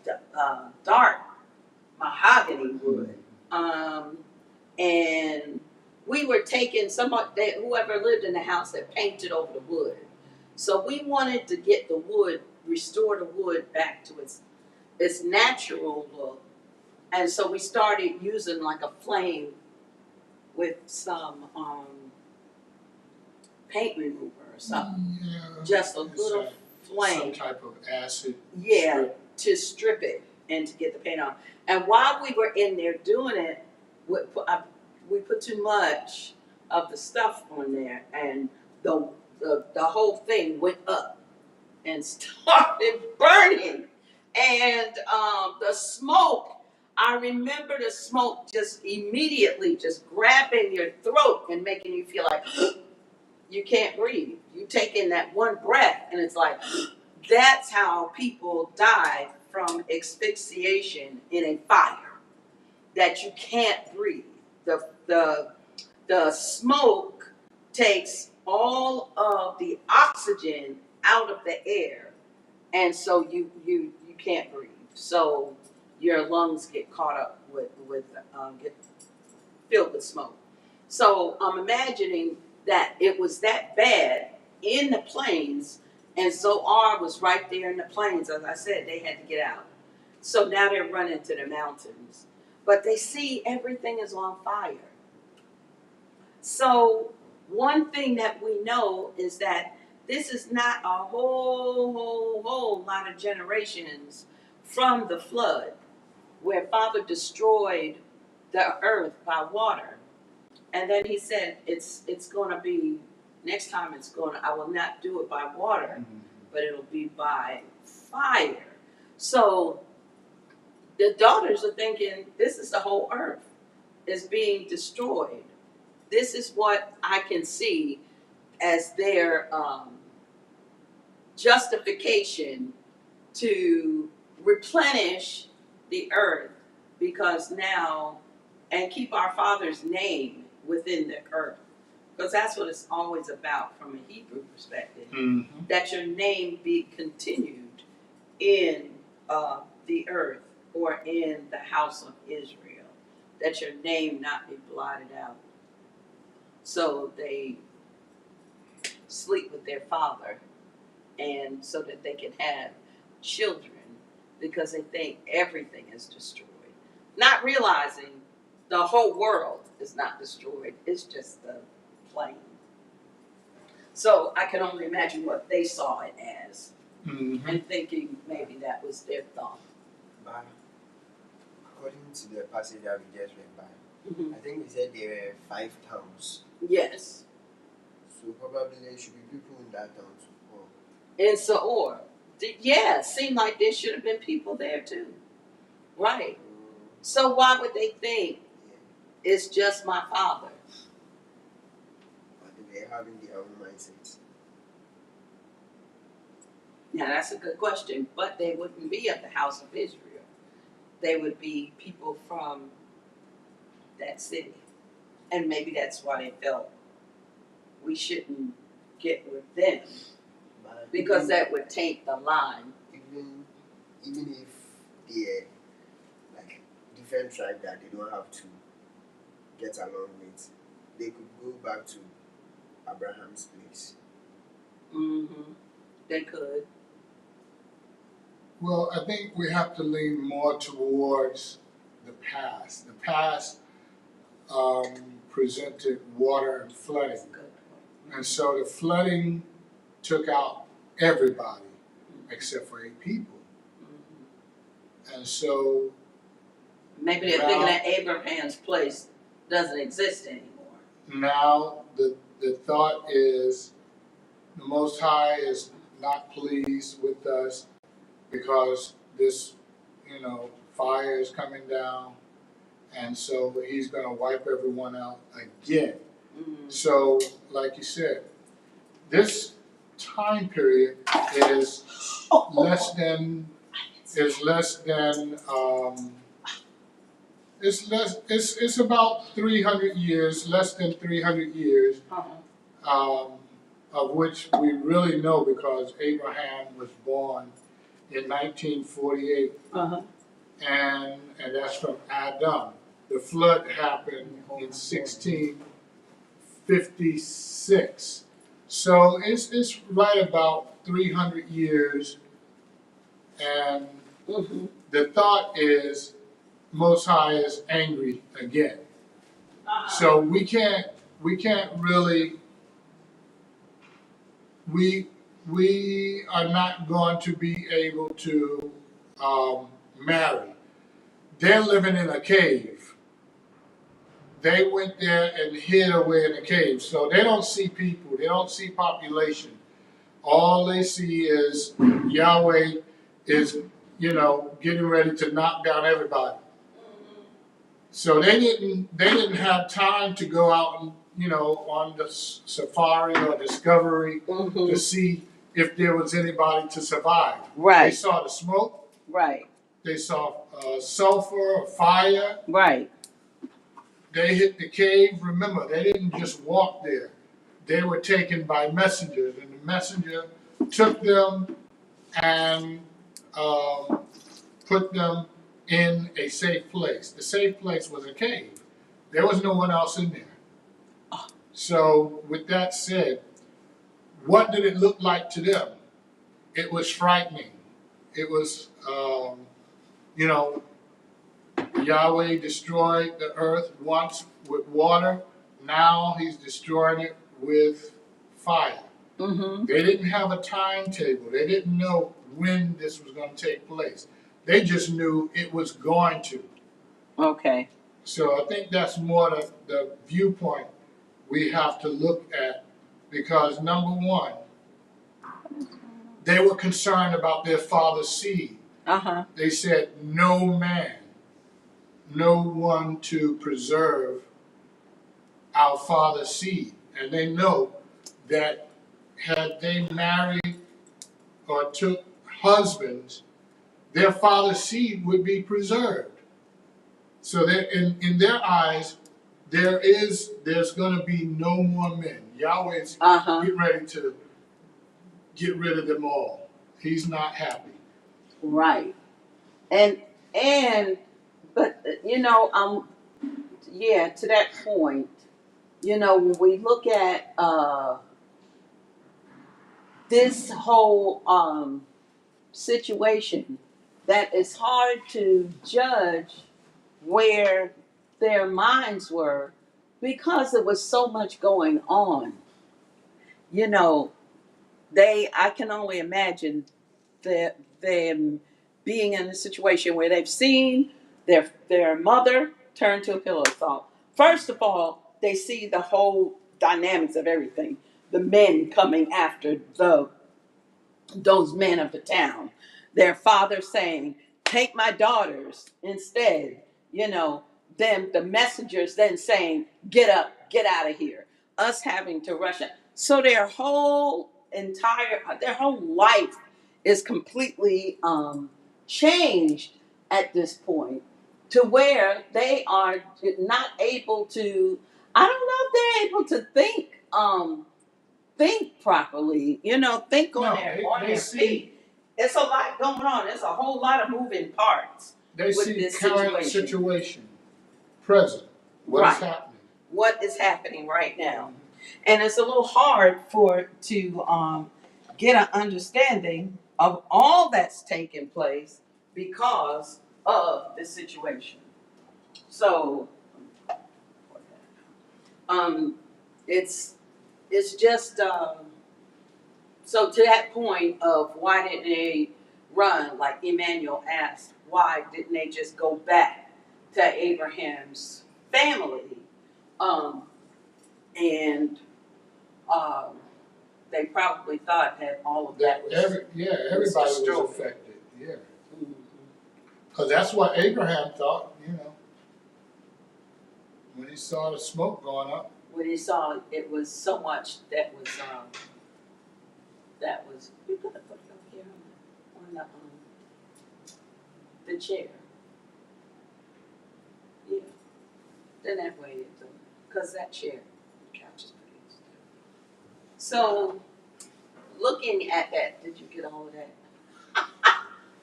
Speaker 1: dark mahogany wood, and we were taking whoever lived in the house had painted over the wood. So we wanted to get the wood, restore the wood back to its natural look. And so we started using like a flame with some paint remover or something.
Speaker 2: Yeah,
Speaker 1: Just a
Speaker 2: it's
Speaker 1: little
Speaker 2: some
Speaker 1: flame.
Speaker 2: type of acid.
Speaker 1: Yeah,
Speaker 2: strip.
Speaker 1: to strip it and to get the paint on. And while we were in there doing it, we put too much of the stuff on there, and the whole thing went up and started burning. And the smoke, I remember the smoke just immediately just grabbing your throat and making you feel like you can't breathe. You take in that one breath, and it's like, that's how people die from asphyxiation in a fire. That you can't breathe. The smoke takes all of the oxygen out of the air, and so you can't breathe. So your lungs get caught up get filled with smoke. So I'm imagining that it was that bad in the plains, and Zoar was right there in the plains. As I said, they had to get out. So now they're running to the mountains. But they see everything is on fire. So one thing that we know is that this is not a whole lot of generations from the flood, where Father destroyed the earth by water. And then he said, it's going to be, next time I will not do it by water, but it'll be by fire. So the daughters are thinking, this is the whole earth is being destroyed. This is what I can see as their justification to replenish the earth, because now, and keep our Father's name within the earth. Because that's what it's always about from a Hebrew perspective.
Speaker 2: Mm-hmm.
Speaker 1: That your name be continued in the earth or in the house of Israel. That your name not be blotted out. So they sleep with their father, and so that they can have children, because they think everything is destroyed. Not realizing The whole world is not destroyed. It's just the plane. So I can only imagine what they saw it as, and thinking maybe that was their thought.
Speaker 3: But according to the passage that we just read by,
Speaker 1: Mm-hmm.
Speaker 3: I think we said there were 5 towns.
Speaker 1: Yes.
Speaker 3: So probably there should be people in that town too. Or
Speaker 1: In Saor. Yeah, it seemed like there should have been people there too. Right. So why would they think it's just my father?
Speaker 3: but they were having their own mindsets.
Speaker 1: Now that's a good question, but they wouldn't be of the house of Israel. They would be people from that city. And maybe that's why they felt we shouldn't get with them,
Speaker 3: But
Speaker 1: because that would taint the line.
Speaker 3: even if they're like different tribe that they don't have to get along with, they could go back to Abraham's place.
Speaker 1: Mm-hmm. They could.
Speaker 2: Well, I think we have to lean more towards the past. The past presented water and flooding.
Speaker 1: That's a good point.
Speaker 2: And so the flooding took out everybody except for 8 people.
Speaker 1: Mm-hmm.
Speaker 2: And so
Speaker 1: Maybe they're thinking that Abraham's place doesn't exist anymore.
Speaker 2: now the thought is the Most High is not pleased with us because this, fire is coming down. And so he's going to wipe everyone out again.
Speaker 1: Mm-hmm.
Speaker 2: So, like you said, this time period is less than it's about 300 years, less than 300 years, of which we really know because Abraham was born in 1948,
Speaker 1: Uh-huh.
Speaker 2: and that's from Adam. The flood happened in 1656. So it's right about 300 years, and
Speaker 1: Mm-hmm.
Speaker 2: the thought is Most High is angry again.
Speaker 1: Uh-huh.
Speaker 2: So we can't really we are not going to be able to marry. They're living in a cave. They went there and hid away in a cave. So they don't see people. They don't see population. All they see is Yahweh is, getting ready to knock down everybody. So they didn't have time to go out and, on the safari or discovery
Speaker 1: Mm-hmm.
Speaker 2: to see if there was anybody to survive. They
Speaker 1: Right.
Speaker 2: saw the smoke.
Speaker 1: Right.
Speaker 2: They saw sulfur or fire.
Speaker 1: Right.
Speaker 2: They hit the cave. Remember, they didn't just walk there. They were taken by messengers, and the messenger took them and put them in a safe place. The safe place was a cave. There was no one else in there. So, with that said, what did it look like to them? It was frightening. It was, Yahweh destroyed the earth once with water. Now he's destroying it with fire.
Speaker 1: Mm-hmm.
Speaker 2: They didn't have a timetable. They didn't know when this was going to take place. They just knew it was going to.
Speaker 1: Okay.
Speaker 2: So I think that's more the viewpoint we have to look at, because number one, they were concerned about their father's seed.
Speaker 1: Uh-huh.
Speaker 2: They said, no man, no one to preserve our father's seed. And they know that had they married or took husbands, their father's seed would be preserved. So that in their eyes, there's going to be no more men. Yahweh's
Speaker 1: Uh-huh.
Speaker 2: getting ready to get rid of them all. He's not happy.
Speaker 1: Right. But to that point, when we look at this whole situation, that it's hard to judge where their minds were, because there was so much going on. You know, I can only imagine them being in a situation where they've seen their mother turn to a pillow of salt. First of all, they see the whole dynamics of everything. The men coming after those men of the town. Their father saying, "Take my daughters instead." You know, then the messengers then saying, "Get up, get out of here." Us having to rush it. So their whole life is completely changed at this point, to where they are not able to. I don't know if they're able to think properly, think on
Speaker 2: No,
Speaker 1: their feet. It's a lot going on. There's a whole lot of moving parts
Speaker 2: they
Speaker 1: with
Speaker 2: see
Speaker 1: this
Speaker 2: current
Speaker 1: situation.
Speaker 2: situation, present, what is
Speaker 1: Right.
Speaker 2: happening.
Speaker 1: What is happening right now. And it's a little hard to get an understanding of all that's taking place because of the situation. So um, it's just so to that point of why didn't they run, like Emmanuel asked, why didn't they just go back to Abraham's family? Um, and they probably thought that all of that was
Speaker 2: Everybody was
Speaker 1: destroyed.
Speaker 2: affected. Yeah,
Speaker 1: Mhm.
Speaker 2: because that's what Abraham thought. When he saw the smoke going up.
Speaker 1: When he saw it was so much that was you gotta put it up here on the chair. Yeah. Then that way because that chair, the couch is pretty stiff. So looking at that, did you get all of that?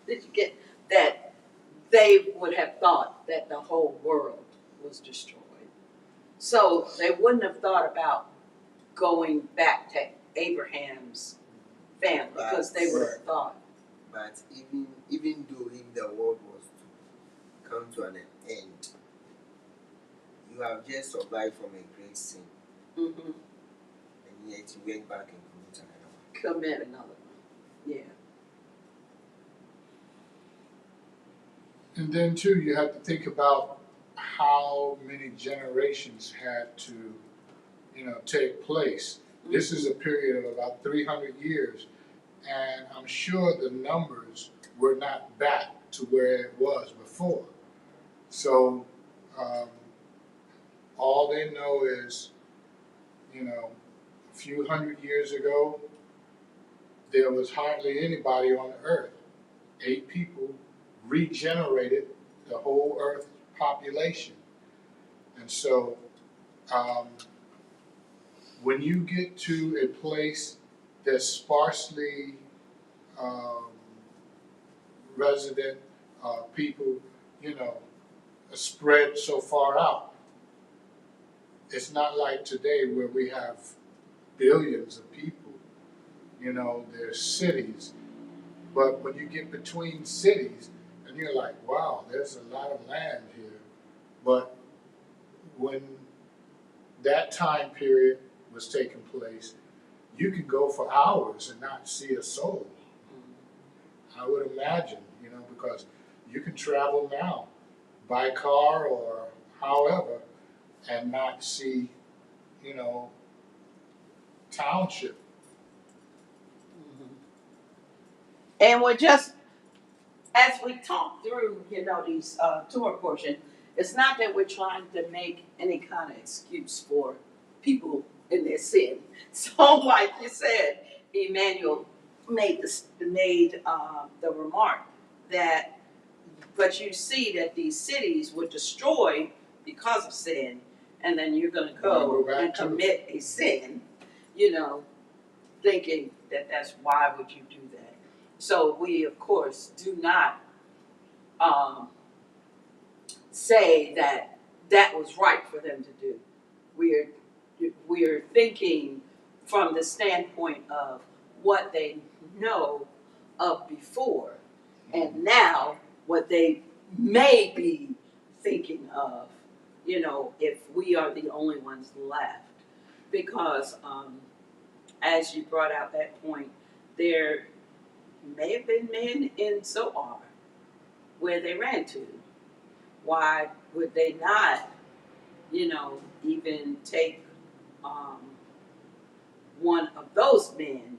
Speaker 1: Did you get that they would have thought that the whole world was destroyed? So they wouldn't have thought about going back to Abraham's family because they would have thought.
Speaker 3: But even though if the world was to come to an end, you have just survived from a great sin,
Speaker 1: Mm-hmm.
Speaker 3: and yet you went back and committed another
Speaker 1: Commit another one. Yeah.
Speaker 2: And then too, you have to think about how many generations had to, take place. This is a period of about 300 years, and I'm sure the numbers were not back to where it was before. So all they know is, a few hundred years ago, there was hardly anybody on the earth. 8 people regenerated the whole earth population. And so when you get to a place that's sparsely um, resident people, spread so far out, it's not like today where we have billions of people. There's cities, but when you get between cities, and you're like, wow, there's a lot of land here. But when that time period was taking place, you could go for hours and not see a soul. I would imagine, because you can travel now by car or however and not see, township.
Speaker 1: Mm-hmm. And we're just as we talk through, these tour portion, it's not that we're trying to make any kind of excuse for people in their sin. So, like you said, Emmanuel made the remark that, but you see that these cities were destroyed because of sin, and then you're going to go and commit a sin, thinking that that's why would you do that. So we, of course, do not say that that was right for them to do. We're thinking from the standpoint of what they know of before, and now what they may be thinking of you know, if we are the only ones left. Because as you brought out that point, there may have been men in Zoar where they ran to. Why would they not, you know, even take um, one of those men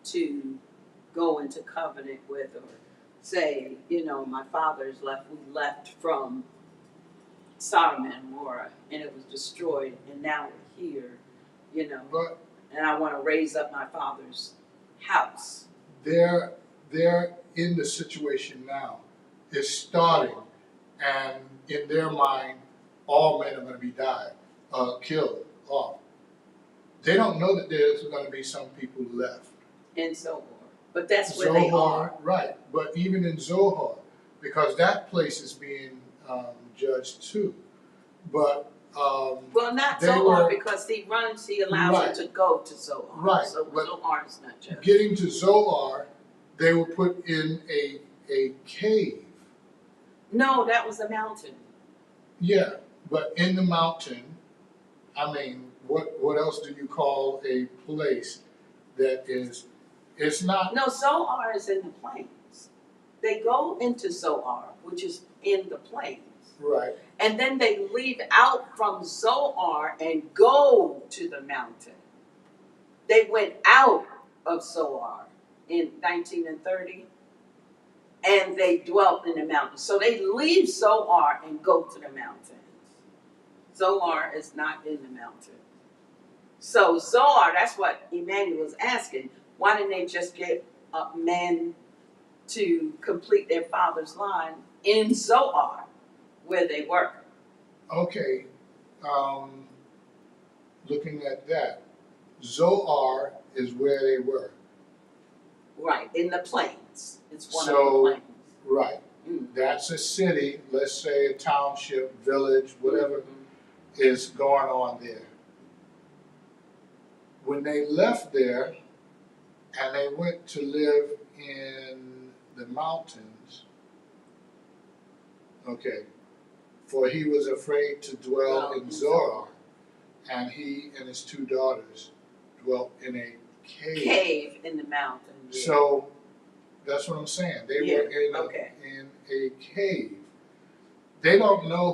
Speaker 1: to go into covenant with, or say, you know, my father's left, we left from Sodom and Gomorrah and it was destroyed and now we're here, you know,
Speaker 2: But
Speaker 1: and I want to raise up my father's house.
Speaker 2: they're in the situation now. It's starting, and in their mind, all men are going to be killed off. They don't know that there's going to be some people left.
Speaker 1: In Zoar. But that's where they are.
Speaker 2: Right, but even in Zohar, because that place is being judged too. But
Speaker 1: Well, not
Speaker 2: they
Speaker 1: Zoar
Speaker 2: were-
Speaker 1: because he allows
Speaker 2: Right.
Speaker 1: him to go to Zoar.
Speaker 2: Right,
Speaker 1: So
Speaker 2: but
Speaker 1: Zoar is not judged.
Speaker 2: getting to Zohar, they were put in a cave.
Speaker 1: No, that was a mountain.
Speaker 2: Yeah, but in the mountain, I mean, what else do you call a place that is? It's not
Speaker 1: No, Zoar is in the plains. They go into Zoar, which is in the plains.
Speaker 2: right.
Speaker 1: And then they leave out from Zoar and go to the mountain. They went out of Zoar in 19 and 30, and they dwelt in the mountains. So they leave Zoar and go to the mountains. Zoar is not in the mountains. So Zoar, that's what Emmanuel was asking. Why didn't they just get men to complete their father's line in Zoar, where they were?
Speaker 2: Okay, looking at that, Zoar is where they were.
Speaker 1: Right, in the plains. It's one of
Speaker 2: So-
Speaker 1: the plains.
Speaker 2: Right.
Speaker 1: Mm.
Speaker 2: That's a city, let's say a township, village, whatever
Speaker 1: Mhm.
Speaker 2: is going on there. When they left there and they went to live in the mountains, okay, for he was afraid to dwell in Zoar, and he and his two daughters dwelt in a
Speaker 1: Cave in the mountain. Yeah.
Speaker 2: So that's what I'm saying. They
Speaker 1: Yeah,
Speaker 2: were in
Speaker 1: okay.
Speaker 2: in a cave. They don't know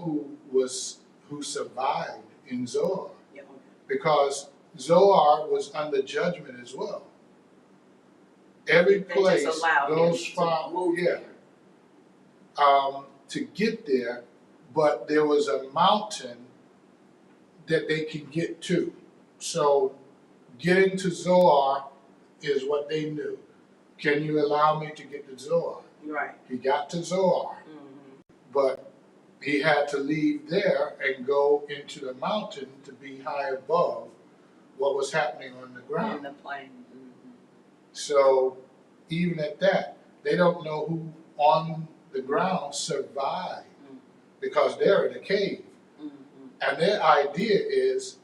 Speaker 2: who survived in Zoar,
Speaker 1: Yeah, okay.
Speaker 2: because Zoar was under judgment as well. Every
Speaker 1: They
Speaker 2: place
Speaker 1: just allowed him
Speaker 2: those
Speaker 1: to move there.
Speaker 2: to get there, but there was a mountain that they could get to. So getting to Zoar is what they knew. Can you allow me to get to Zoar?
Speaker 1: Right.
Speaker 2: He got to Zoar,
Speaker 1: Mm-hmm.
Speaker 2: but he had to leave there and go into the mountain to be high above what was happening on the
Speaker 1: In
Speaker 2: ground.
Speaker 1: the plain. Mm-hmm.
Speaker 2: So even at that, they don't know who on the ground survived because they're in a cave.
Speaker 1: Mm-hmm.
Speaker 2: And their idea is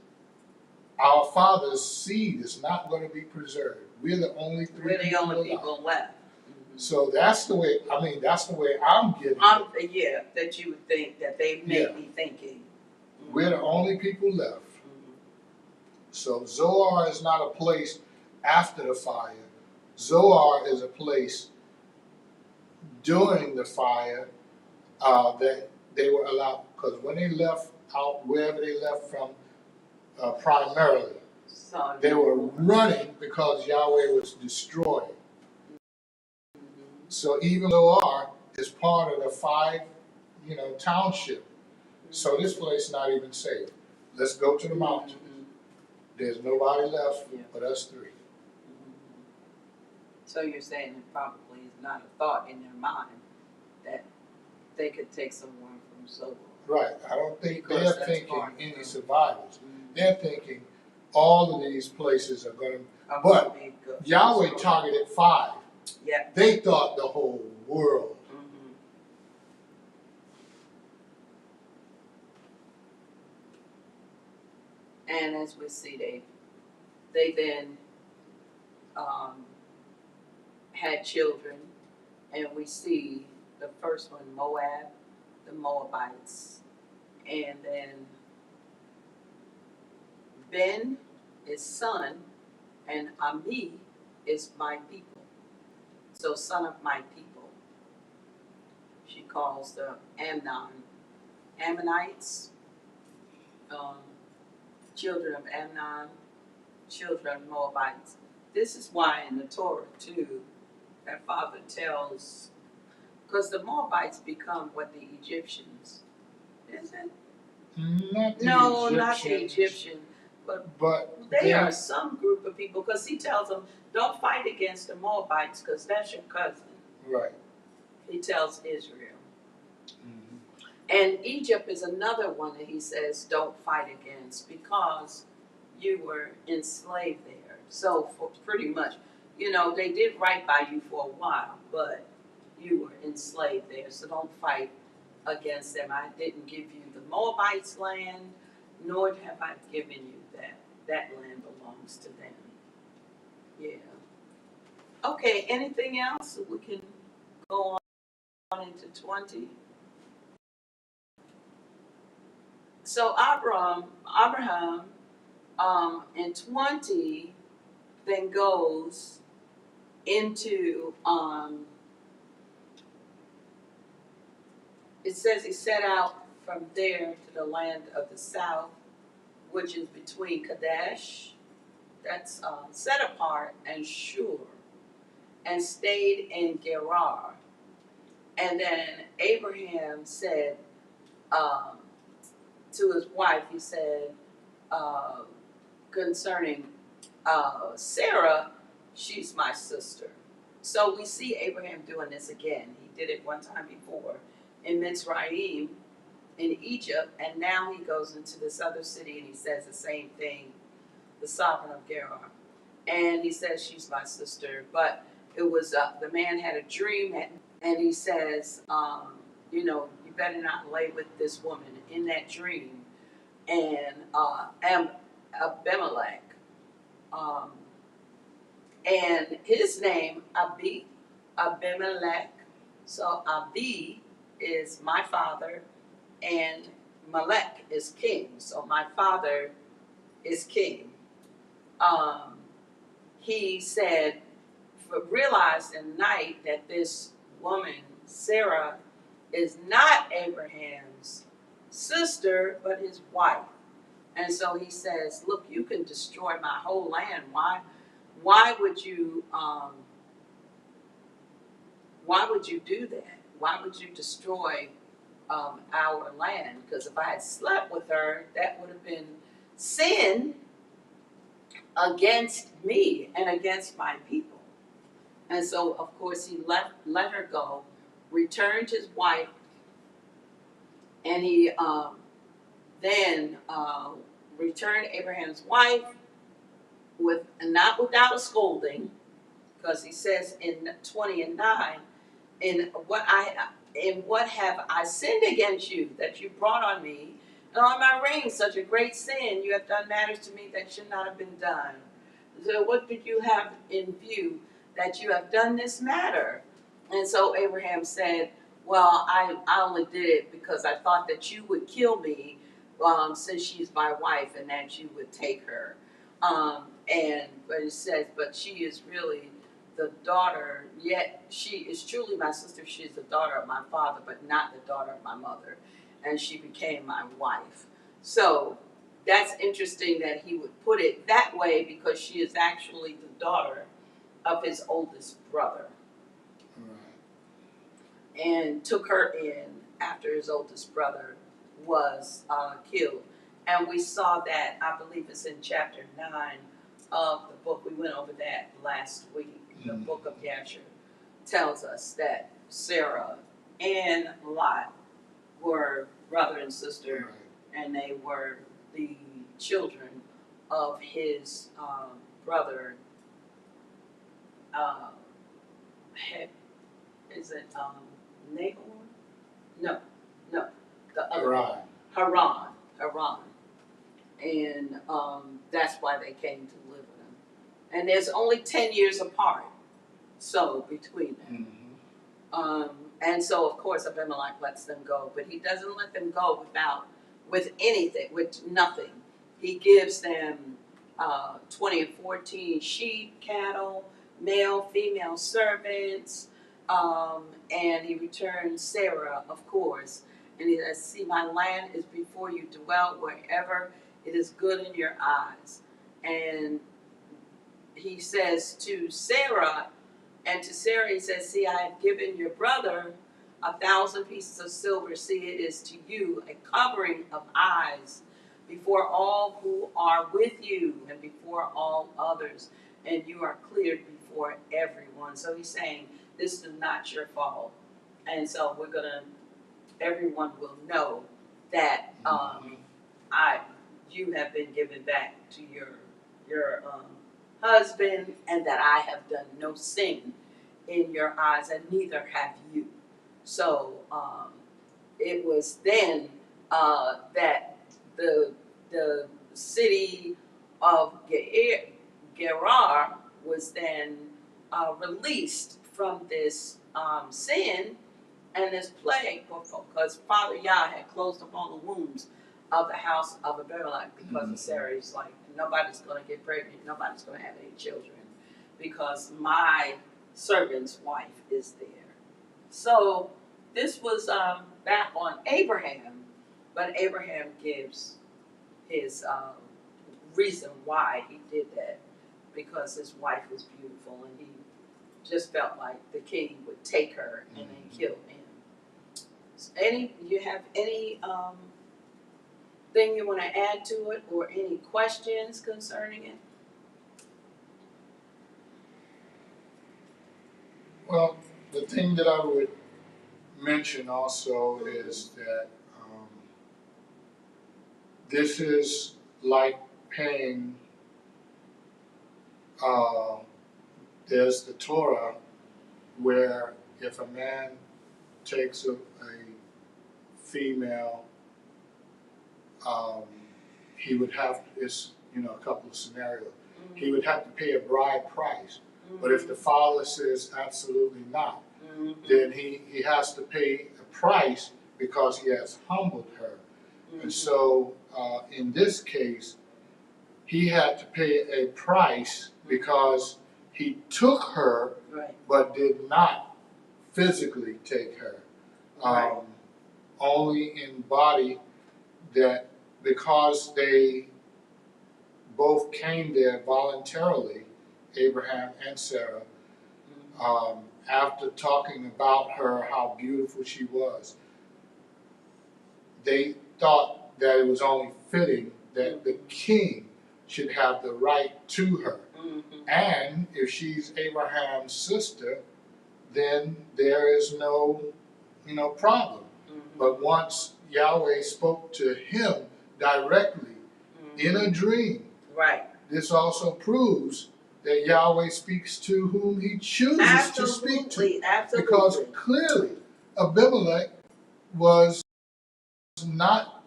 Speaker 2: our father's seed is not going to be preserved. We're the only three
Speaker 1: We're the
Speaker 2: people
Speaker 1: only
Speaker 2: alive.
Speaker 1: people left. Mm-hmm.
Speaker 2: So that's the way, that's the way I'm getting it.
Speaker 1: Yeah, that you would think that they may
Speaker 2: Yeah.
Speaker 1: be thinking.
Speaker 2: We're the only people left.
Speaker 1: Mhm.
Speaker 2: So Zoar is not a place after the fire. Zoar is a place during the fire that they were allowed, because when they left out, wherever they left from primarily,
Speaker 1: So
Speaker 2: they were running because Yahweh was destroying. So even Zoar is part of the five, township. So this place not even safe. Let's go to the mountain.
Speaker 1: Mhm.
Speaker 2: There's nobody left
Speaker 1: Yeah.
Speaker 2: but us three.
Speaker 1: So you're saying it probably is not a thought in their mind that they could take someone from Zoar.
Speaker 2: Right. I don't think
Speaker 1: Because
Speaker 2: they're
Speaker 1: that's
Speaker 2: thinking
Speaker 1: part of
Speaker 2: any
Speaker 1: it.
Speaker 2: survivors. They're thinking all of these places are going to.
Speaker 1: I'm
Speaker 2: But
Speaker 1: gonna be good.
Speaker 2: Yahweh targeted 5.
Speaker 1: Yeah.
Speaker 2: They thought the whole world.
Speaker 1: Mhm. And as we see, they then had children, and we see the first one, Moab, the Moabites, And then Ben is son, and Ami is my people. So son of my people. She calls the Ammonites, um, children of Ammon, children of Moabites. This is why in the Torah too, that father tells, because the Moabites become what the Egyptians, is it?
Speaker 2: Not the
Speaker 1: No, not the
Speaker 2: Egyptians,
Speaker 1: Egyptian, but
Speaker 2: but
Speaker 1: they are some group of people, because he tells them, don't fight against the Moabites, because that's your cousin.
Speaker 2: right.
Speaker 1: He tells Israel.
Speaker 2: Mhm.
Speaker 1: And Egypt is another one that he says, don't fight against, because you were enslaved there. So for pretty much, they did right by you for a while, but you were enslaved there. So don't fight against them. I didn't give you the Moabites' land, nor have I given you that. That land belongs to them. Yeah. Okay, anything else? We can go on into 20. So Abraham, in 20, then goes into, it says he set out from there to the land of the south, which is between Kadesh, that's set apart, and Shur, and stayed in Gerar. And then Abraham said um, to his wife, he said, uh, concerning Sarah, she's my sister. So we see Abraham doing this again. He did it one time before in Mitzrayim, in Egypt, and now he goes into this other city and he says the same thing, the sovereign of Gerar. And he says, she's my sister. But it was, the man had a dream, and he says, you better not lay with this woman in that dream. And Abimelech, and his name, Abimelech. So Abi is my father, and Melech is king. So my father is king. He said, realized in the night that this woman, Sarah, is not Abraham's sister, but his wife. And so he says, look, you can destroy my whole land. Why would you do that? Why would you destroy our land? Because if I had slept with her, that would have been sin against me and against my people. And so, of course, he let her go, returned his wife, and he then returned Abraham's wife not without a scolding, because he says in 20 and 9, in what have I sinned against you, that you brought on me and on my reign such a great sin? You have done matters to me that should not have been done. So what did you have in view that you have done this matter? And so Abraham said, well, I only did it because I thought that you would kill me, since she's my wife, and that you would take her. But it says, but she is really the daughter, yet she is truly my sister. She is the daughter of my father, but not the daughter of my mother. And she became my wife. So that's interesting that he would put it that way, because she is actually the daughter of his oldest brother.
Speaker 2: Right.
Speaker 1: And took her in after his oldest brother was killed. And we saw that, I believe it's in chapter 9 of the book. We went over that last week. The book of Yasher tells us that Sarah and Lot were brother and sister,
Speaker 2: Right.
Speaker 1: and they were the children of his brother. Is it Nahor? No, the other. Haran. And that's why they came to live with him. And there's only 10 years apart, so between them.
Speaker 2: Mm-hmm.
Speaker 1: And so, of course, Abimelech lets them go, but he doesn't let them go without with anything, with nothing. He gives them 20 and 14 sheep, cattle, male, female servants, and he returns Sarah, of course. And he says, see, my land is before you, dwell wherever it is good in your eyes. And he says to Sarah, he says, see, I have given your brother 1,000 pieces of silver. See, it is to you a covering of eyes before all who are with you and before all others, and you are cleared before everyone. So he's saying, this is not your fault. And so everyone will know that you have been given back to your husband, and that I have done no sin in your eyes, and neither have you. So it was then that the city of Gerar was then released from this sin and this plague, because Father Yah had closed up all the wombs of the house of Abimelech because of Sarah. He's like, nobody's going to get pregnant, nobody's going to have any children, because my servant's wife is there. So this was back on Abraham, but Abraham gives his reason why he did that, because his wife was beautiful, and he just felt like the king would take her and then kill him. You have any thing you want to add to it, or any questions concerning it?
Speaker 2: Well, the thing that I would mention also is that this is like paying, there's the Torah where if a man takes a female, he would have, it's, a couple of scenarios. Mm-hmm. He would have to pay a bride price. Mm-hmm. But if the father says absolutely not, then he has to pay a price because he has humbled her. And so in this case, he had to pay a price because he took her, but did not physically take her. Only in body, that because they both came there voluntarily, Abraham and Sarah, after talking about her, how beautiful she was, they thought that it was only fitting that the king should have the right to her. Mm-hmm. And if she's Abraham's sister, then there is no, problem. Mm-hmm. But once Yahweh spoke to him directly in a dream, this also proves that Yahweh speaks to whom he chooses to speak to. Absolutely. Because clearly Abimelech was not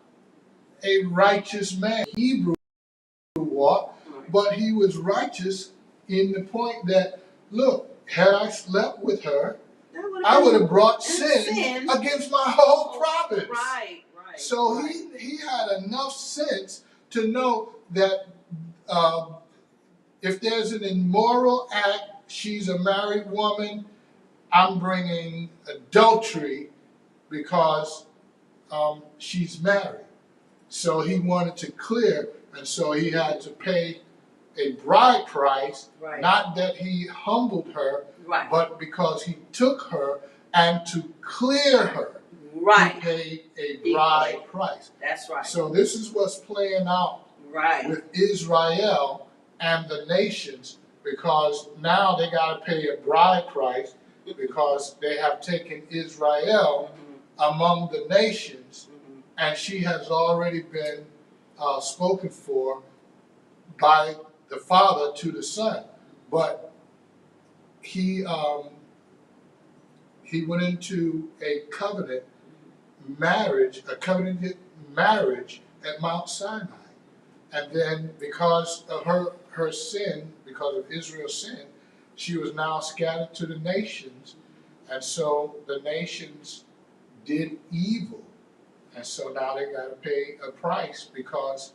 Speaker 2: a righteous man. Hebrew walk, but he was righteous in the point that, look, had I slept with her, I would have brought sin against my whole province. Right. So he had enough sense to know that if there's an immoral act, she's a married woman, I'm bringing adultery because she's married. So he wanted to clear, and so he had to pay a bride price, not that he humbled her, but because he took her, and to clear her, he paid a bride price. That's right. So this is what's playing out with Israel and the nations, because now they got to pay a bride price because they have taken Israel among the nations, and she has already been spoken for by the father to the son. But he went into a covenanted marriage at Mount Sinai. And then because of her sin, because of Israel's sin, she was now scattered to the nations. And so the nations did evil. And so now they got to pay a price because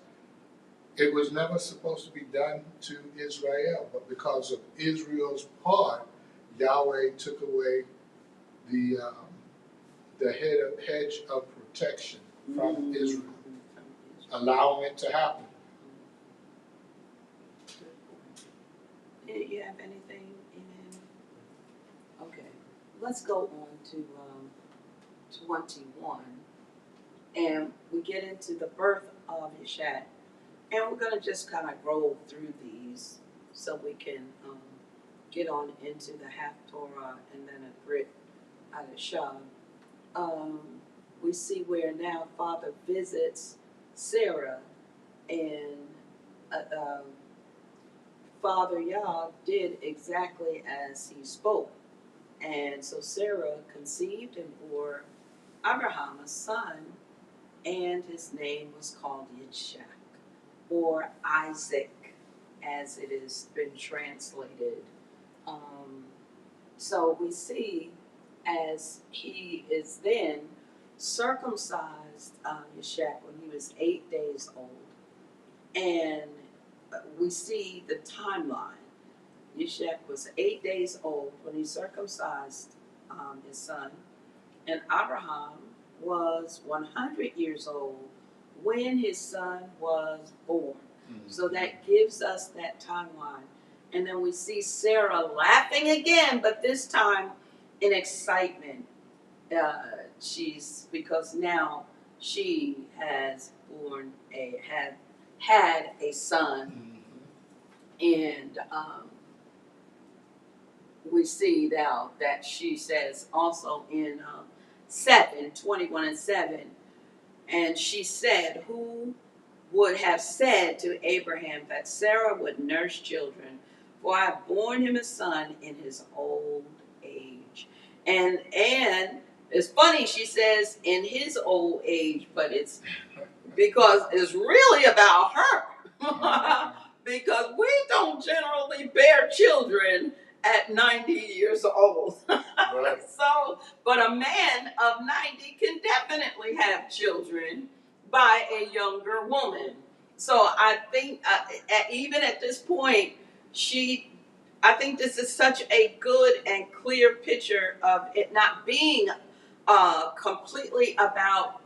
Speaker 2: it was never supposed to be done to Israel, but because of Israel's part, Yahweh took away the hedge of protection from Israel, allowing it to happen.
Speaker 1: You have anything? Okay, let's go on to 21, and we get into the birth of Yeshat, and we're gonna just kind of roll through these so we can get on into the Haftorah and then a Brit Adashah. We see where now Father visits Sarah, and Father Yah did exactly as he spoke. And so Sarah conceived and bore Abraham a son, and his name was called Yitzchak, or Isaac, as it has been translated. So we see as he is then circumcised, Yitzchak, when he was 8 days old, and we see the timeline. Yeshak was 8 days old when he circumcised his son, and Abraham was 100 years old when his son was born. So that gives us that timeline. And then we see Sarah laughing again, but this time in excitement. Because now she has had a son, and we see now that she says also in 21 and 7, and she said, who would have said to Abraham that Sarah would nurse children, for I have borne him a son in his old age. And it's funny, she says in his old age, but it's because it's really about her. Because we don't generally bear children at 90 years old.
Speaker 2: Right.
Speaker 1: So, but a man of 90 can definitely have children by a younger woman. So I think even at this point, I think this is such a good and clear picture of it not being completely about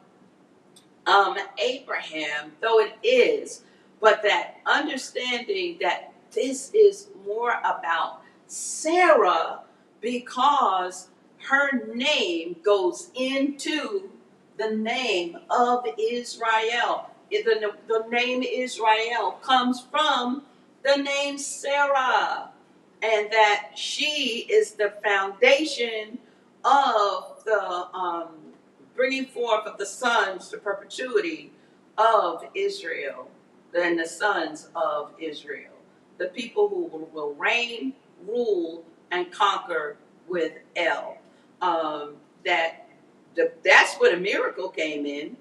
Speaker 1: Abraham, though it is, but that understanding that this is more about Sarah, because her name goes into the name of Israel. The name Israel comes from the name Sarah, and that she is the foundation of the bringing forth of the sons to perpetuity of Israel, and the sons of Israel, the people who will reign, rule, and conquer with El. That's where the miracle came in.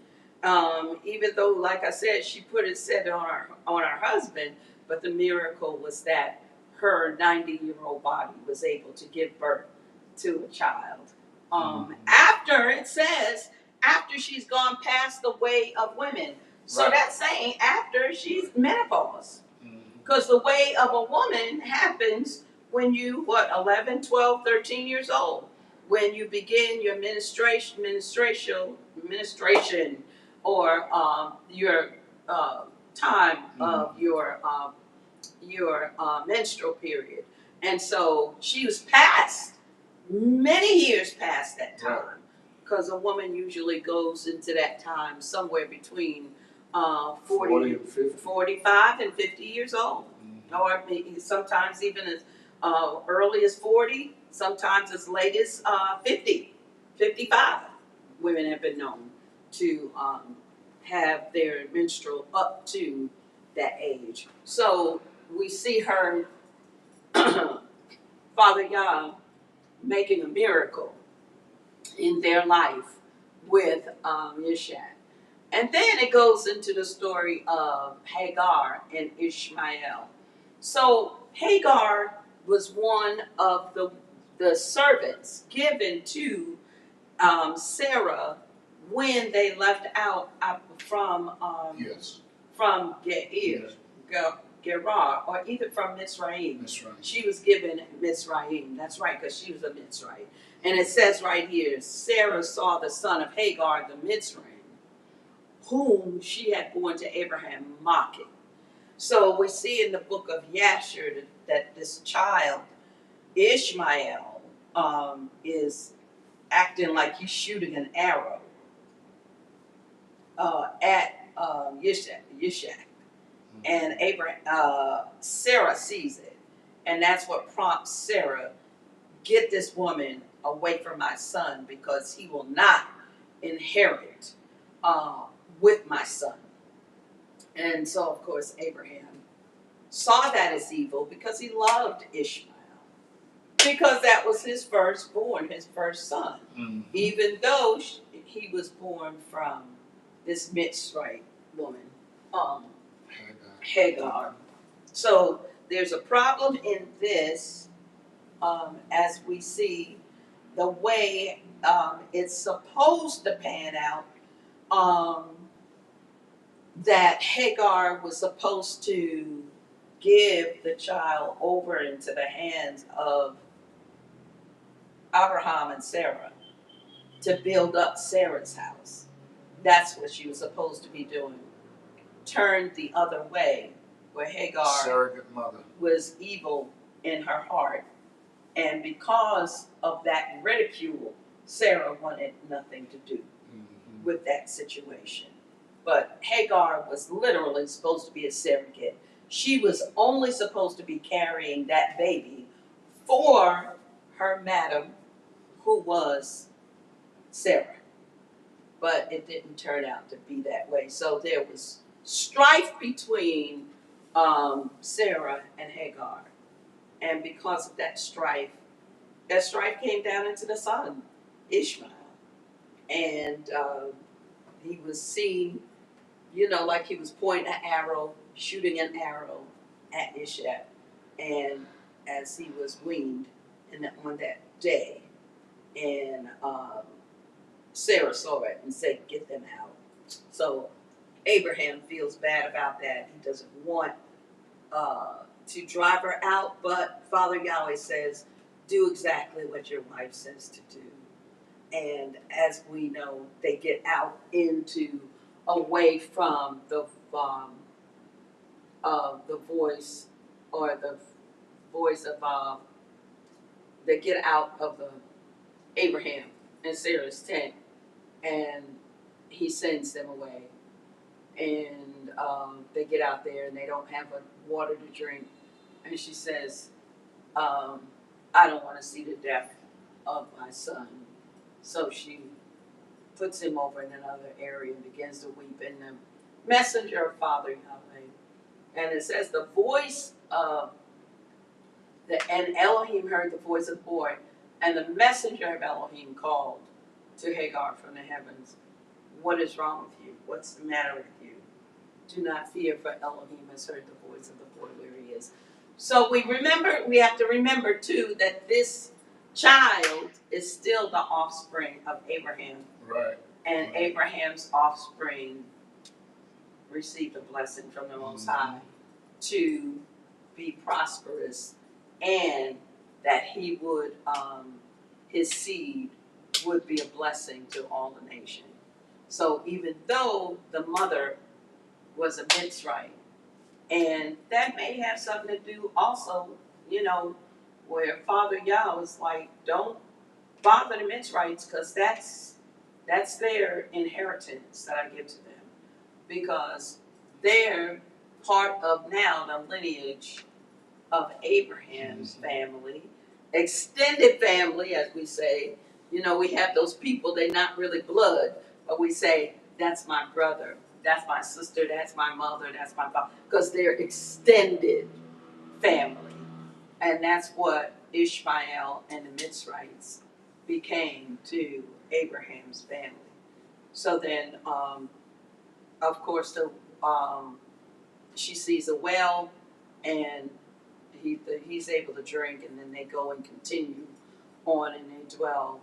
Speaker 1: Even though, like I said, she said on her husband, but the miracle was that her 90-year-old body was able to give birth to a child. After it says, after she's gone past the way of women. So
Speaker 2: Right.
Speaker 1: that's saying after she's menopause. Because the way of a woman happens when you, 11, 12, 13 years old. When you begin your ministration, or your time of your menstrual period. And so she was past, many years past that time, because a woman usually goes into that time somewhere between
Speaker 2: 40 and 50.
Speaker 1: 45 and 50 years old, or maybe sometimes even as early as 40, sometimes as late as 50, 55. Women have been known to have their menstrual up to that age. So we see her, Father Yah, making a miracle in their life with Yeshua. And then it goes into the story of Hagar and Ishmael. So Hagar was one of the servants given to Sarah when they left out from
Speaker 2: Yes.
Speaker 1: from Gerar, or either from Mitzrayim.
Speaker 2: That's right.
Speaker 1: She was given Mitzrayim. That's right, because she was a Mitzrayim. And it says right here, Sarah saw the son of Hagar, the Mitzrayim, whom she had born to Abraham, mocking. So we see in the book of Yashar that this child, Ishmael, is acting like he's shooting an arrow at Yishak. And Sarah sees it. And that's what prompts Sarah, get this woman away from my son, because he will not inherit with my son. And so, of course, Abraham saw that as evil because he loved Ishmael. Because that was his firstborn, his first son.
Speaker 2: Mm-hmm.
Speaker 1: Even though he was born from this Mitzrayim woman, Hagar. So there's a problem in this, as we see the way it's supposed to pan out, that Hagar was supposed to give the child over into the hands of Abraham and Sarah to build up Sarah's house. That's what she was supposed to be doing. Turned the other way, where Hagar
Speaker 2: surrogate mother
Speaker 1: was evil in her heart. And because of that ridicule, Sarah wanted nothing to do with that situation. But Hagar was literally supposed to be a surrogate. She was only supposed to be carrying that baby for her madam, who was Sarah. But it didn't turn out to be that way. So there was strife between Sarah and Hagar. And because of that strife came down into the son, Ishmael. And he was seen, like he was pointing an arrow, shooting an arrow at Ishmael. And as he was weaned on that day, and Sarah saw it and said, get them out. So Abraham feels bad about that. He doesn't want to drive her out, but Father Yahweh says, do exactly what your wife says to do. And as we know, they get out away from the voice, or the voice of, they get out of the Abraham and Sarah's tent, and he sends them away. And they get out there and they don't have water to drink. And she says, I don't want to see the death of my son. So she puts him over in another area and begins to weep. And the messenger of Father Yahweh, and it says the voice of and Elohim heard the voice of the boy, and the messenger of Elohim called to Hagar from the heavens, what is wrong with you? What's the matter with you? Do not fear, for Elohim has heard the voice of the boy where he is. So we have to remember too, that this child is still the offspring of Abraham.
Speaker 2: right
Speaker 1: And
Speaker 2: right.
Speaker 1: Abraham's offspring received a blessing from the Most High to be prosperous, and that he would, his seed would be a blessing to all the nation. So even though the mother was a Mitzrayim, and that may have something to do also, where Father Yah was like, don't bother the Mitzrayites, because that's their inheritance that I give to them. Because they're part of now the lineage of Abraham's family, extended family, as we say. We have those people, they're not really blood, but we say, that's my brother, that's my sister, that's my mother, that's my father, because they're extended family. And that's what Ishmael and the Mitzrayites became to Abraham's family. So then, of course, she sees a well, and he's able to drink, and then they go and continue on, and they dwell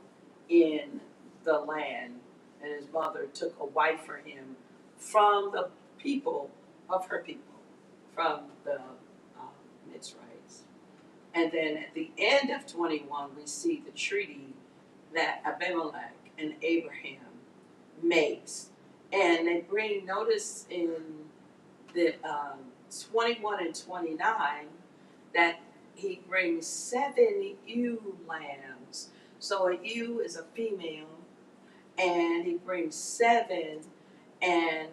Speaker 1: in the land and his mother took a wife for him from the people of her people, from the Mitzrites. And then at the end of 21, we see the treaty that Abimelech and Abraham makes. And they bring notice in the 21 and 29 that he brings 7 ewe lambs. So a ewe is a female, and he brings 7, and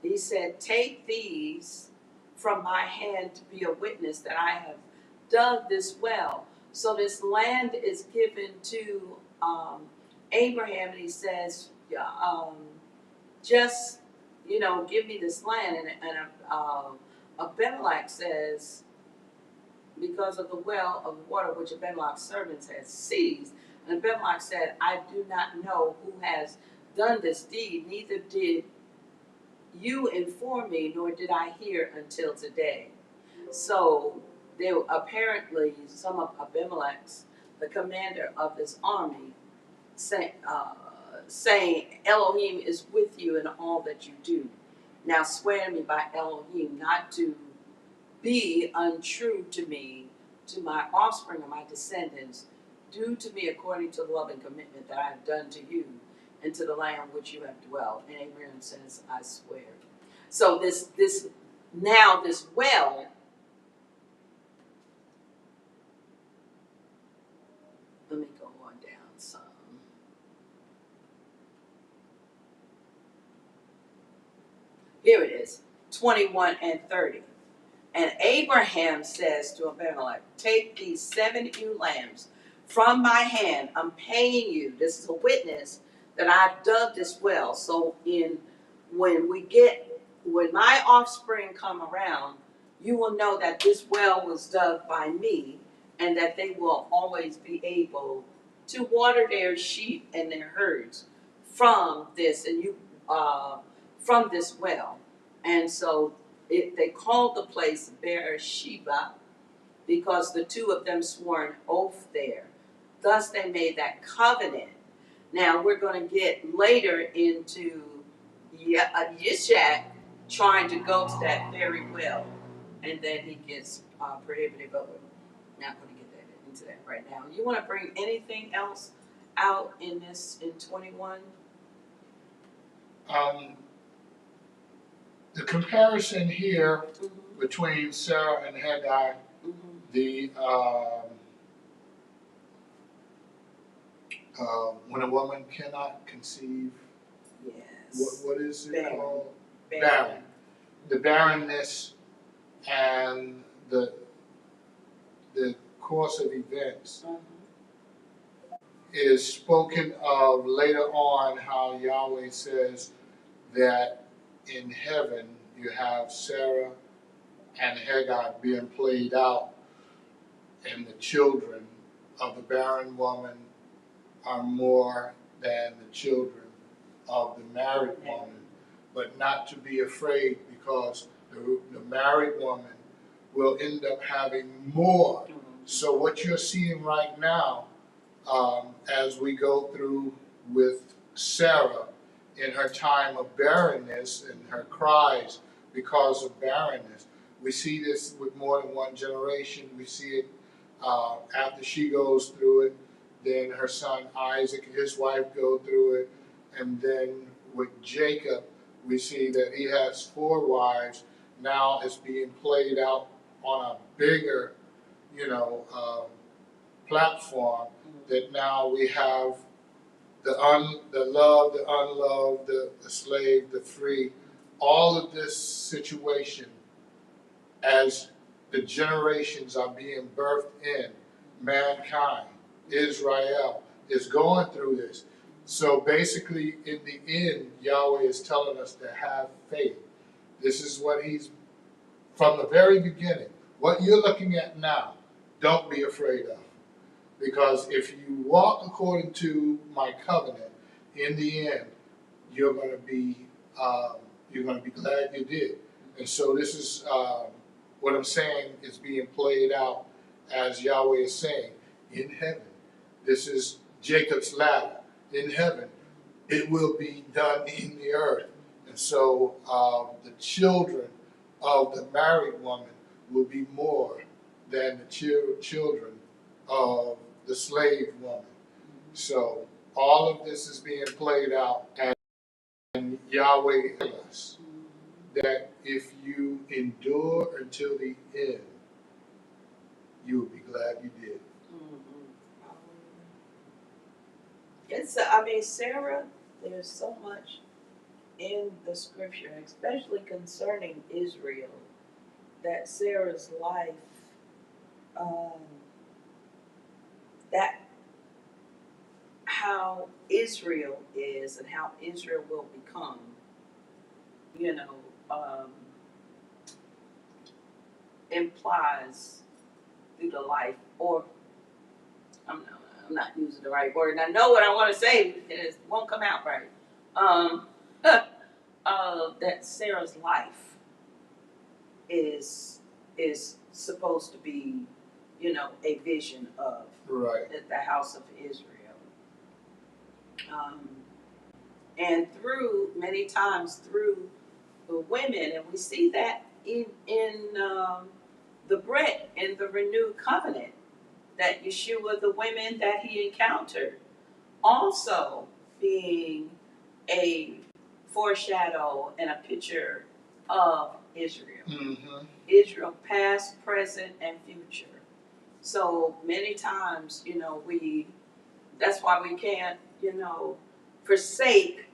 Speaker 1: he said, take these from my hand to be a witness that I have dug this well. So this land is given to Abraham, and he says, just, give me this land. And Abimelech says, because of the well of water which Abimelech's servants had seized. And Abimelech said, I do not know who has done this deed, neither did you inform me, nor did I hear until today. So there apparently some of Abimelech's, the commander of this army, saying Elohim is with you in all that you do. Now swear to me by Elohim not to be untrue to me, to my offspring or my descendants. Do to me according to the love and commitment that I have done to you and to the land which you have dwelt. And Abraham says, I swear. So this well, let me go on down some. Here it is, 21 and 30. And Abraham says to Abimelech, take these 7 ewe lambs from my hand. I'm paying you. This is a witness that I've dug this well. So when my offspring come around, you will know that this well was dug by me, and that they will always be able to water their sheep and their herds from this from this well. And so they called the place Beersheba because the two of them swore an oath there. Thus they made that covenant. Now we're going to get later into Yishak trying to go to that very well, and then he gets prohibited, but we're not going to get into that right now. You want to bring anything else out in 21?
Speaker 2: The comparison here between Sarah and Hagar, the when a woman cannot conceive,
Speaker 1: Yes.
Speaker 2: what is it
Speaker 1: Barren.
Speaker 2: called?
Speaker 1: Barren.
Speaker 2: The barrenness and the course of events is spoken of later on, how Yahweh says that in heaven you have Sarah and Hagar being played out, and the children of the barren woman are more than the children of the married woman, but not to be afraid, because the married woman will end up having more. So what you're seeing right now, as we go through with Sarah in her time of barrenness and her cries because of barrenness, we see this with more than one generation. We see it after she goes through it, then her son Isaac and his wife go through it, and then with Jacob, we see that he has 4 wives. Now it's being played out on a bigger, platform, that now we have the loved, the unloved, the slave, the free, all of this situation as the generations are being birthed in. Mankind, Israel, is going through this. So basically, in the end, Yahweh is telling us to have faith. This is what he's, from the very beginning, what you're looking at now, don't be afraid of. Because if you walk according to my covenant, in the end, you're going to be glad you did. And so this is what I'm saying is being played out as Yahweh is saying in heaven. This is Jacob's ladder in heaven. it will be done in the earth. And so the children of the married woman will be more than the children of the slave woman. So all of this is being played out, and Yahweh tells us that if you endure until the end, you will be glad you did.
Speaker 1: It's, I mean, Sarah, there's so much in the scripture, especially concerning Israel, that Sarah's life, that how Israel is and how Israel will become, you know, implies through the life, or I'm not using the right word, and I know what I want to say, and it won't come out right. That Sarah's life is supposed to be, you know, a vision of
Speaker 2: Right.
Speaker 1: the house of Israel. And through many times through the women, and we see that in the Brit, in the renewed covenant, that Yeshua, the women that he encountered, also being a foreshadow and a picture of Israel.
Speaker 2: Mm-hmm.
Speaker 1: Israel, past, present, and future. So many times, you know, that's why we can't, you know, forsake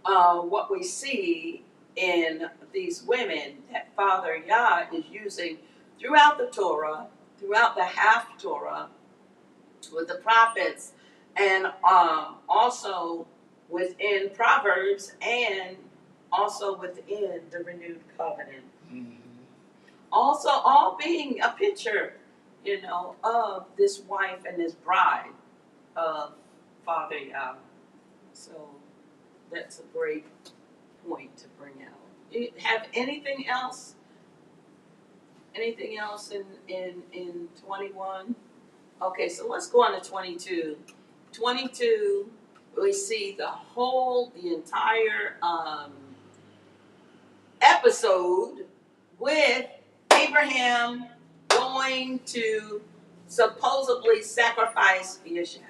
Speaker 1: what we see in these women that Father Yah is using throughout the Torah, throughout the half Torah, with the prophets, and also within Proverbs, and also within the renewed covenant.
Speaker 2: Mm-hmm.
Speaker 1: Also, all being a picture, you know, of this wife and this bride of Father Yah. So that's a great point to bring out. You have anything else? Anything else in 21? Okay, so let's go on to 22. 22, we see the entire episode with Abraham going to supposedly sacrifice Yishak.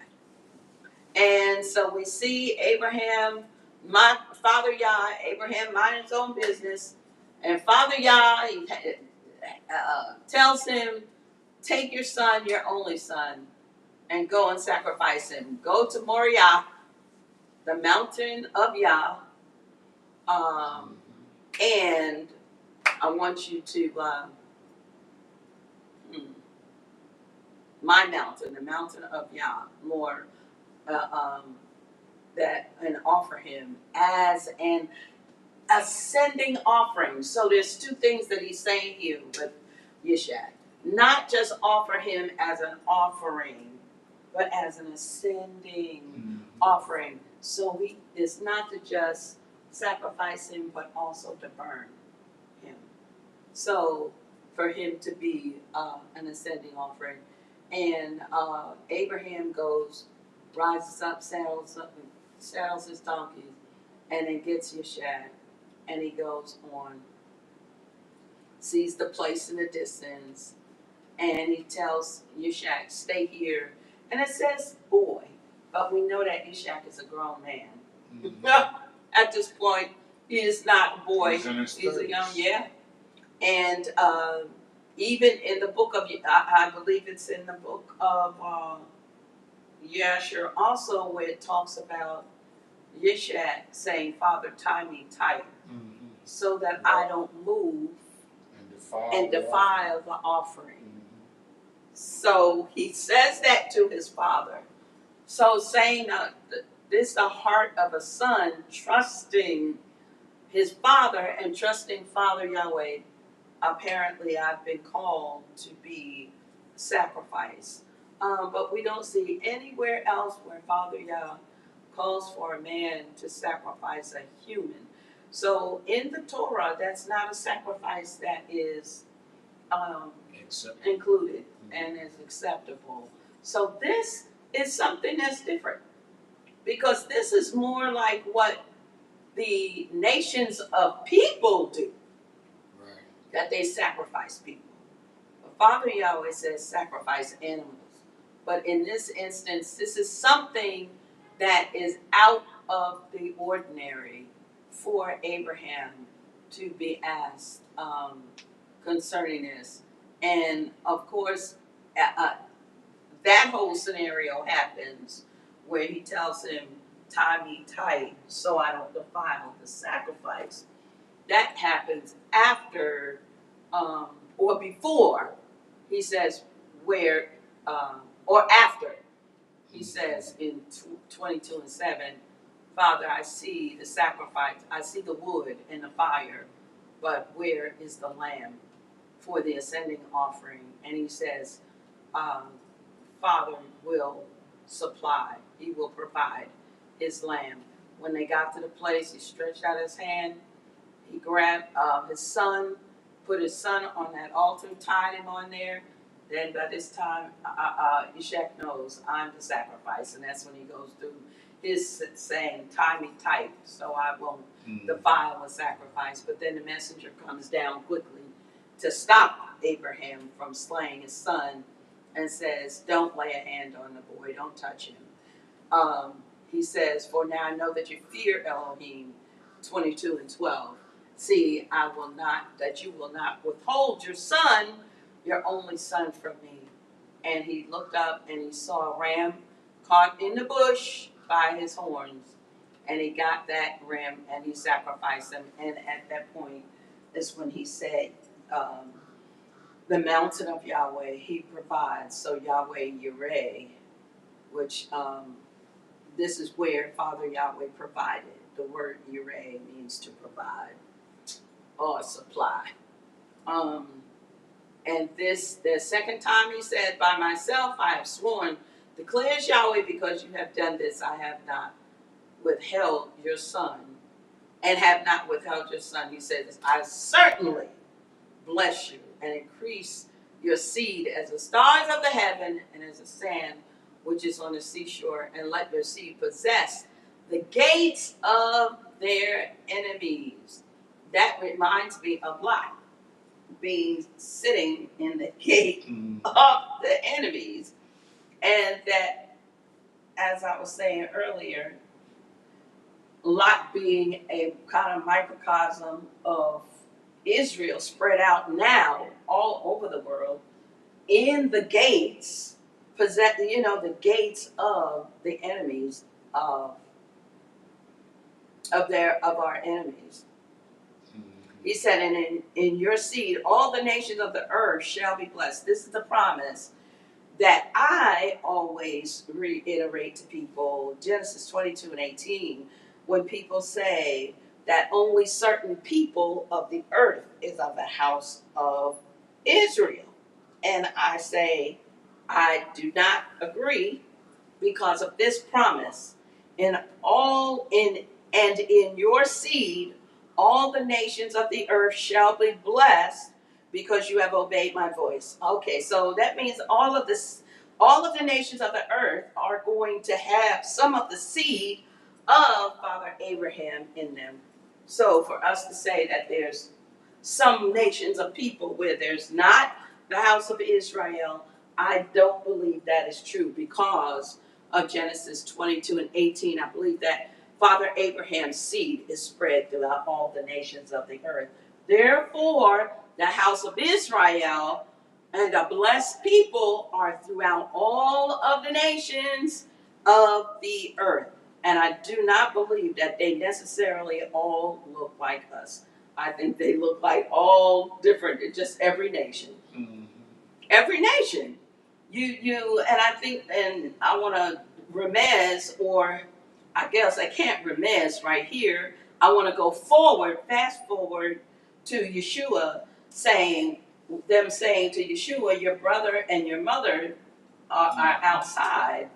Speaker 1: And so we see Abraham, my Father Yah, Abraham minding his own business, and Father Yah tells him, take your son, your only son, and go and sacrifice him. Go to Moriah, the mountain of Yah, and I want you to, my mountain, the mountain of Yah, more, that, and offer him as an ascending offering. So there's two things that he's saying here with Yishak. Not just offer him as an offering, but as an ascending offering. So it's not to just sacrifice him, but also to burn him. So for him to be an ascending offering. And Abraham goes, rises up, saddles his donkeys, and then gets Yishak, and he goes on, sees the place in the distance, and he tells Yishak, stay here. And it says boy, but we know that Yishak is a grown man. Mm-hmm. At this point, he is not a boy. He's a young, And even in the book of, I believe it's in the book of Yashar also, where it talks about Yishak saying, Father, tie me tighter, so that I don't move and defile the offering. So he says that to his father. So saying this is the heart of a son trusting his father and trusting Father Yahweh. Apparently I've been called to be sacrificed. But we don't see anywhere else where Father Yah calls for a man to sacrifice a human. So in the Torah, that's not a sacrifice that is included and is acceptable. So this is something that's different, because this is more like what the nations of people do,
Speaker 2: Right.
Speaker 1: that they sacrifice people. But Father Yahweh says sacrifice animals. But in this instance, this is something that is out of the ordinary for Abraham to be asked concerning this. And of course, that whole scenario happens where he tells him, tie me tight so I don't defile the sacrifice. That happens after or before he says where or after he says in 22:7, Father, I see the sacrifice, I see the wood and the fire, but where is the lamb for the ascending offering? And he says, Father will supply, he will provide his lamb. When they got to the place, he stretched out his hand, he grabbed his son, put his son on that altar, tied him on there. Then by this time, Ishak knows I'm the sacrifice, and that's when he goes through his saying, tie me tight so I won't defile the sacrifice. But then the messenger comes down quickly to stop Abraham from slaying his son and says, don't lay a hand on the boy, don't touch him. He says, for now I know that you fear Elohim, 22:12. See, I will not, that you will not withhold your son, your only son, from me. And he looked up and he saw a ram caught in the bush by his horns. And he got that ram and he sacrificed him. And at that point is when he said, the mountain of Yahweh, he provides. So Yahweh Yireh, which this is where Father Yahweh provided. The word Yireh means to provide or supply. And this, the second time he said, by myself I have sworn, declares Yahweh, because you have done this, I have not withheld your son, and have not withheld your son. He says, I certainly bless you and increase your seed as the stars of the heaven and as the sand which is on the seashore, and let your seed possess the gates of their enemies. That reminds me of Lot being sitting in the gate of the enemies. And that, as I was saying earlier, Lot being a kind of microcosm of Israel spread out now all over the world in the gates, the gates of the enemies of our enemies. He said, and in your seed, all the nations of the earth shall be blessed. This is the promise that I always reiterate to people, Genesis 22:18, when people say that only certain people of the earth is of the house of Israel. And I say, I do not agree, because of this promise. In your seed, all the nations of the earth shall be blessed, because you have obeyed my voice. Okay, so that means all of the nations of the earth are going to have some of the seed of Father Abraham in them. So for us to say that there's some nations of people where there's not the house of Israel, I don't believe that is true, because of Genesis 22:18. I believe that Father Abraham's seed is spread throughout all the nations of the earth. Therefore, the house of Israel and the blessed people are throughout all of the nations of the earth. And I do not believe that they necessarily all look like us. I think they look like all different, just every nation. Mm-hmm. Every nation. And I think, and I want to remez, or I guess I can't remez right here. I want to go forward, fast forward to Yeshua saying to Yeshua, your brother and your mother are outside.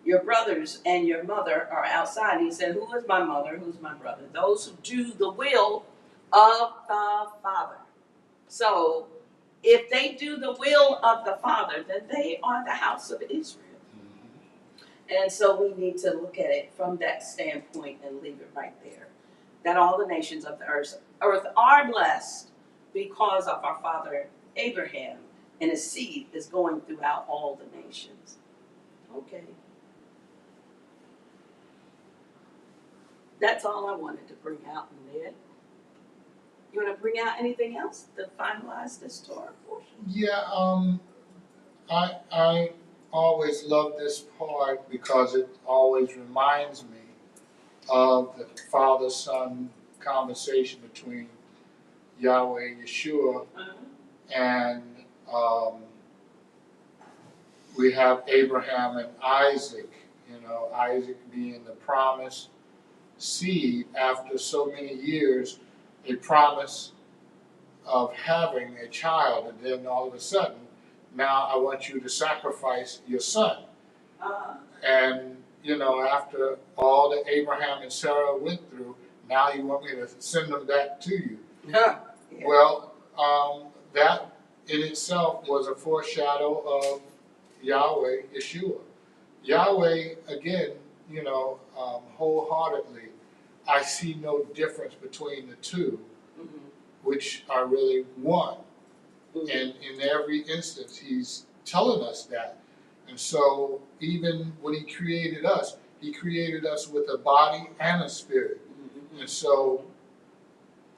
Speaker 1: Your brothers and your mother are outside. He said, who is my mother? Who's my brother? Those who do the will of the Father. So if they do the will of the Father, then they are the house of Israel. And so we need to look at it from that standpoint and leave it right there. That all the nations of the earth are blessed because of our father Abraham, and his seed is going throughout all the nations. Okay. That's all I wanted to bring out in there. You want to bring out anything else to finalize this Torah portion?
Speaker 2: Yeah, I always love this part because it always reminds me of the father-son conversation between Yahweh and Yeshua, and we have Abraham and Isaac. You know, Isaac being the promised seed after so many years, a promise of having a child, and then all of a sudden, now I want you to sacrifice your son. And you know, after all that Abraham and Sarah went through, now you want me to send them back to you.
Speaker 1: Yeah.
Speaker 2: Well, that in itself was a foreshadow of Yahweh, Yeshua. Yahweh, again, you know, wholeheartedly, I see no difference between the two, which are really one. And in every instance, he's telling us that. And so even when he created us with a body and a spirit. And so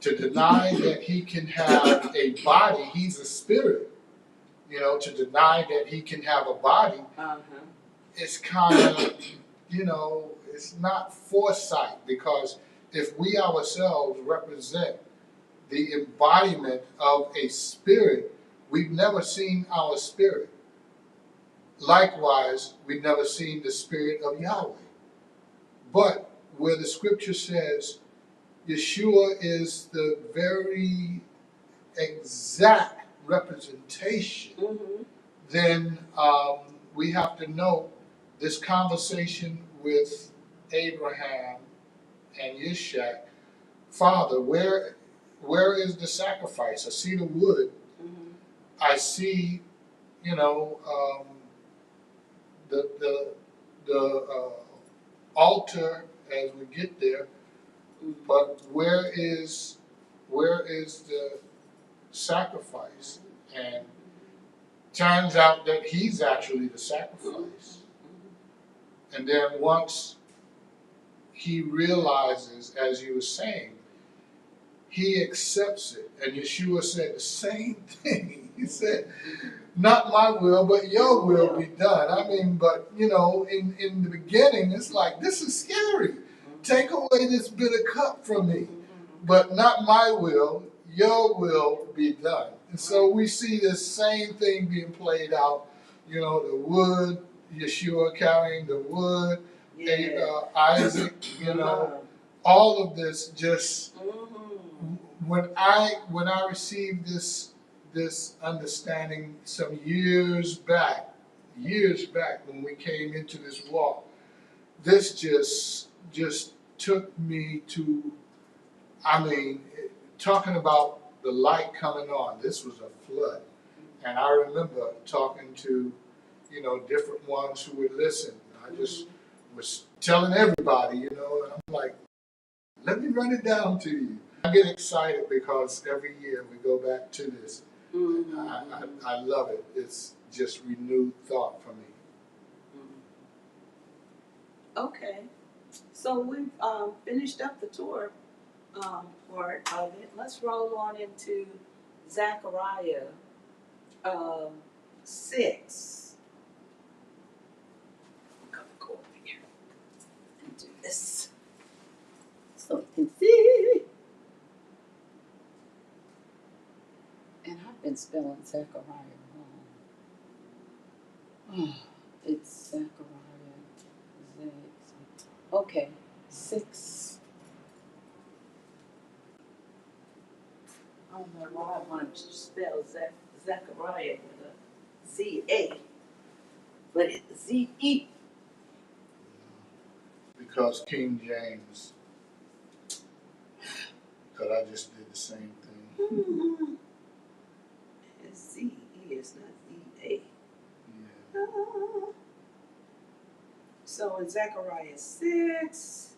Speaker 2: to deny that he can have a body, he's a spirit. You know, to deny that he can have a body, it's kind of, you know, it's not foresight, because if we ourselves represent the embodiment of a spirit, we've never seen our spirit. Likewise, we've never seen the spirit of Yahweh. But where the scripture says Yeshua is the very exact representation, then we have to know this conversation with Abraham and Yishak. Father, where is the sacrifice? I see the wood. I see, you know, the altar as we get there. But where is the sacrifice? And turns out that he's actually the sacrifice. And then once he realizes, as you were saying, he accepts it. And Yeshua said the same thing. He said, not my will, but your will be done. I mean, but, you know, in the beginning, it's like, this is scary. Take away this bitter cup from me. But not my will, your will be done. And so we see this same thing being played out. You know, the wood, Yeshua carrying the wood, Isaac, you know, all of this just, when I received this understanding some years back when we came into this walk, this just took me to, I mean, talking about the light coming on, this was a flood. And I remember talking to, you know, different ones who would listen. I just was telling everybody, you know, and I'm like, let me run it down to you. I get excited because every year we go back to this. I love it. It's just renewed thought for me.
Speaker 1: Okay. So we've finished up the tour part of it. Let's roll on into Zechariah 6. I'm gonna go over here and do this so you can see. And I've been spelling Zechariah wrong. It's Zechariah. Okay, 6. I don't know why I wanted to spell Zechariah with a Z-A, but it's Z-E.
Speaker 2: Because King James, because I just did the same thing.
Speaker 1: It's Z-E, it's not Z-A.
Speaker 2: Yeah.
Speaker 1: So So in Zechariah 6,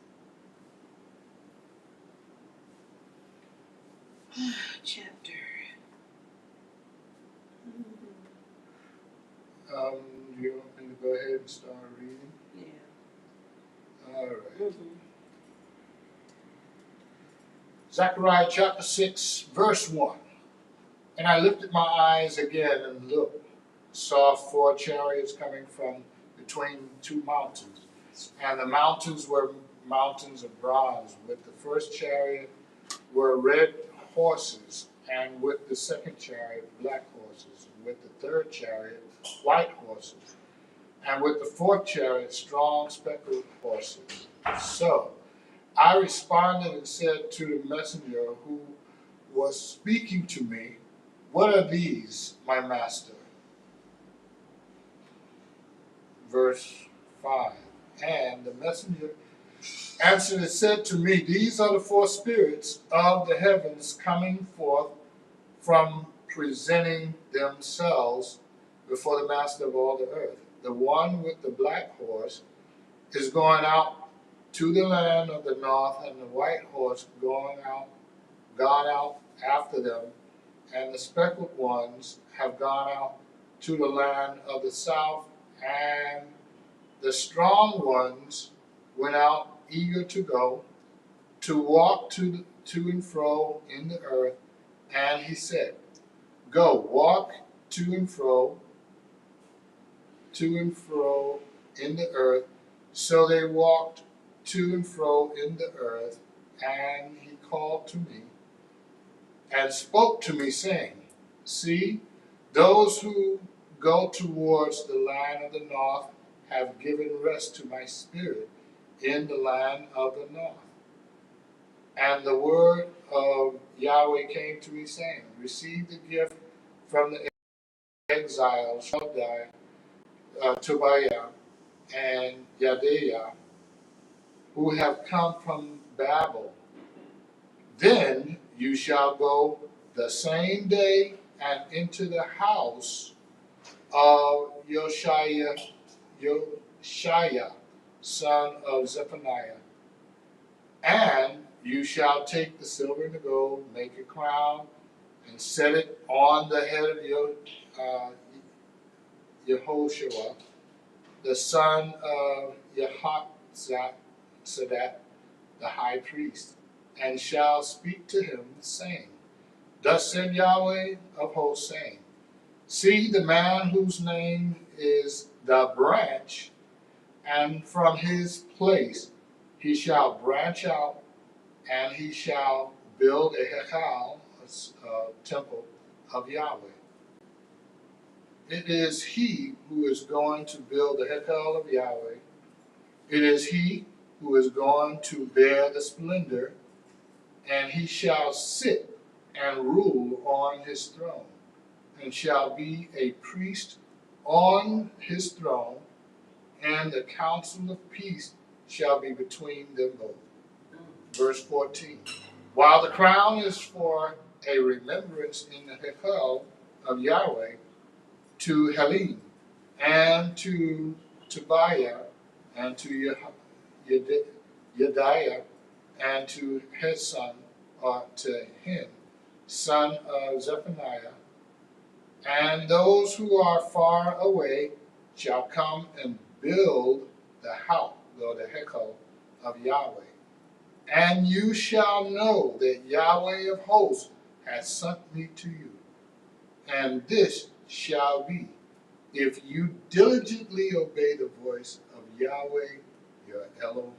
Speaker 1: chapter.
Speaker 2: You want me to go ahead and start reading?
Speaker 1: Yeah.
Speaker 2: All right.
Speaker 1: Mm-hmm.
Speaker 2: Zechariah chapter 6, verse 1. And I lifted my eyes again and looked, saw 4 chariots coming from between 2 mountains. And the mountains were mountains of bronze. With the first chariot were red horses, and with the second chariot black horses, and with the third chariot white horses, and with the fourth chariot strong speckled horses. So I responded and said to the messenger who was speaking to me, "What are these, my master?" Verse 5. And the messenger answered and said to me, "These are the 4 spirits of the heavens coming forth from presenting themselves before the master of all the earth. The one with the black horse is going out to the land of the north, and the white horse gone out after them, and the speckled ones have gone out to the land of the south, and the strong ones went out eager to go, to walk to and fro in the earth. And he said, Go, walk to and fro in the earth. So they walked to and fro in the earth, and he called to me and spoke to me, saying, See, those who go towards the land of the north have given rest to my spirit in the land of the north. And the word of Yahweh came to me, saying, Receive the gift from the exiles, Shaddai, Tobiah, and Yadaiah, who have come from Babel. Then you shall go the same day and into the house of Yoshiah, son of Zephaniah, and you shall take the silver and the gold, make a crown, and set it on the head of Yehoshua, the son of Jehozadak, the high priest, and shall speak to him, saying, Thus said Yahweh of hosts, saying, See the man whose name is the branch, and from his place he shall branch out, and he shall build a hekal, a temple of Yahweh. It is he who is going to build the hekal of Yahweh. It is he who is going to bear the splendor, and he shall sit and rule on his throne, and shall be a priest on his throne, and the counsel of peace shall be between them both. Verse 14. While the crown is for a remembrance in the hekal of Yahweh to Helene, and to Tobiah, and to Yediah, and to his son, or to him, son of Zephaniah, and those who are far away shall come and build the house, or the hekal of Yahweh. And you shall know that Yahweh of hosts has sent me to you. And this shall be, if you diligently obey the voice of Yahweh your Elohim.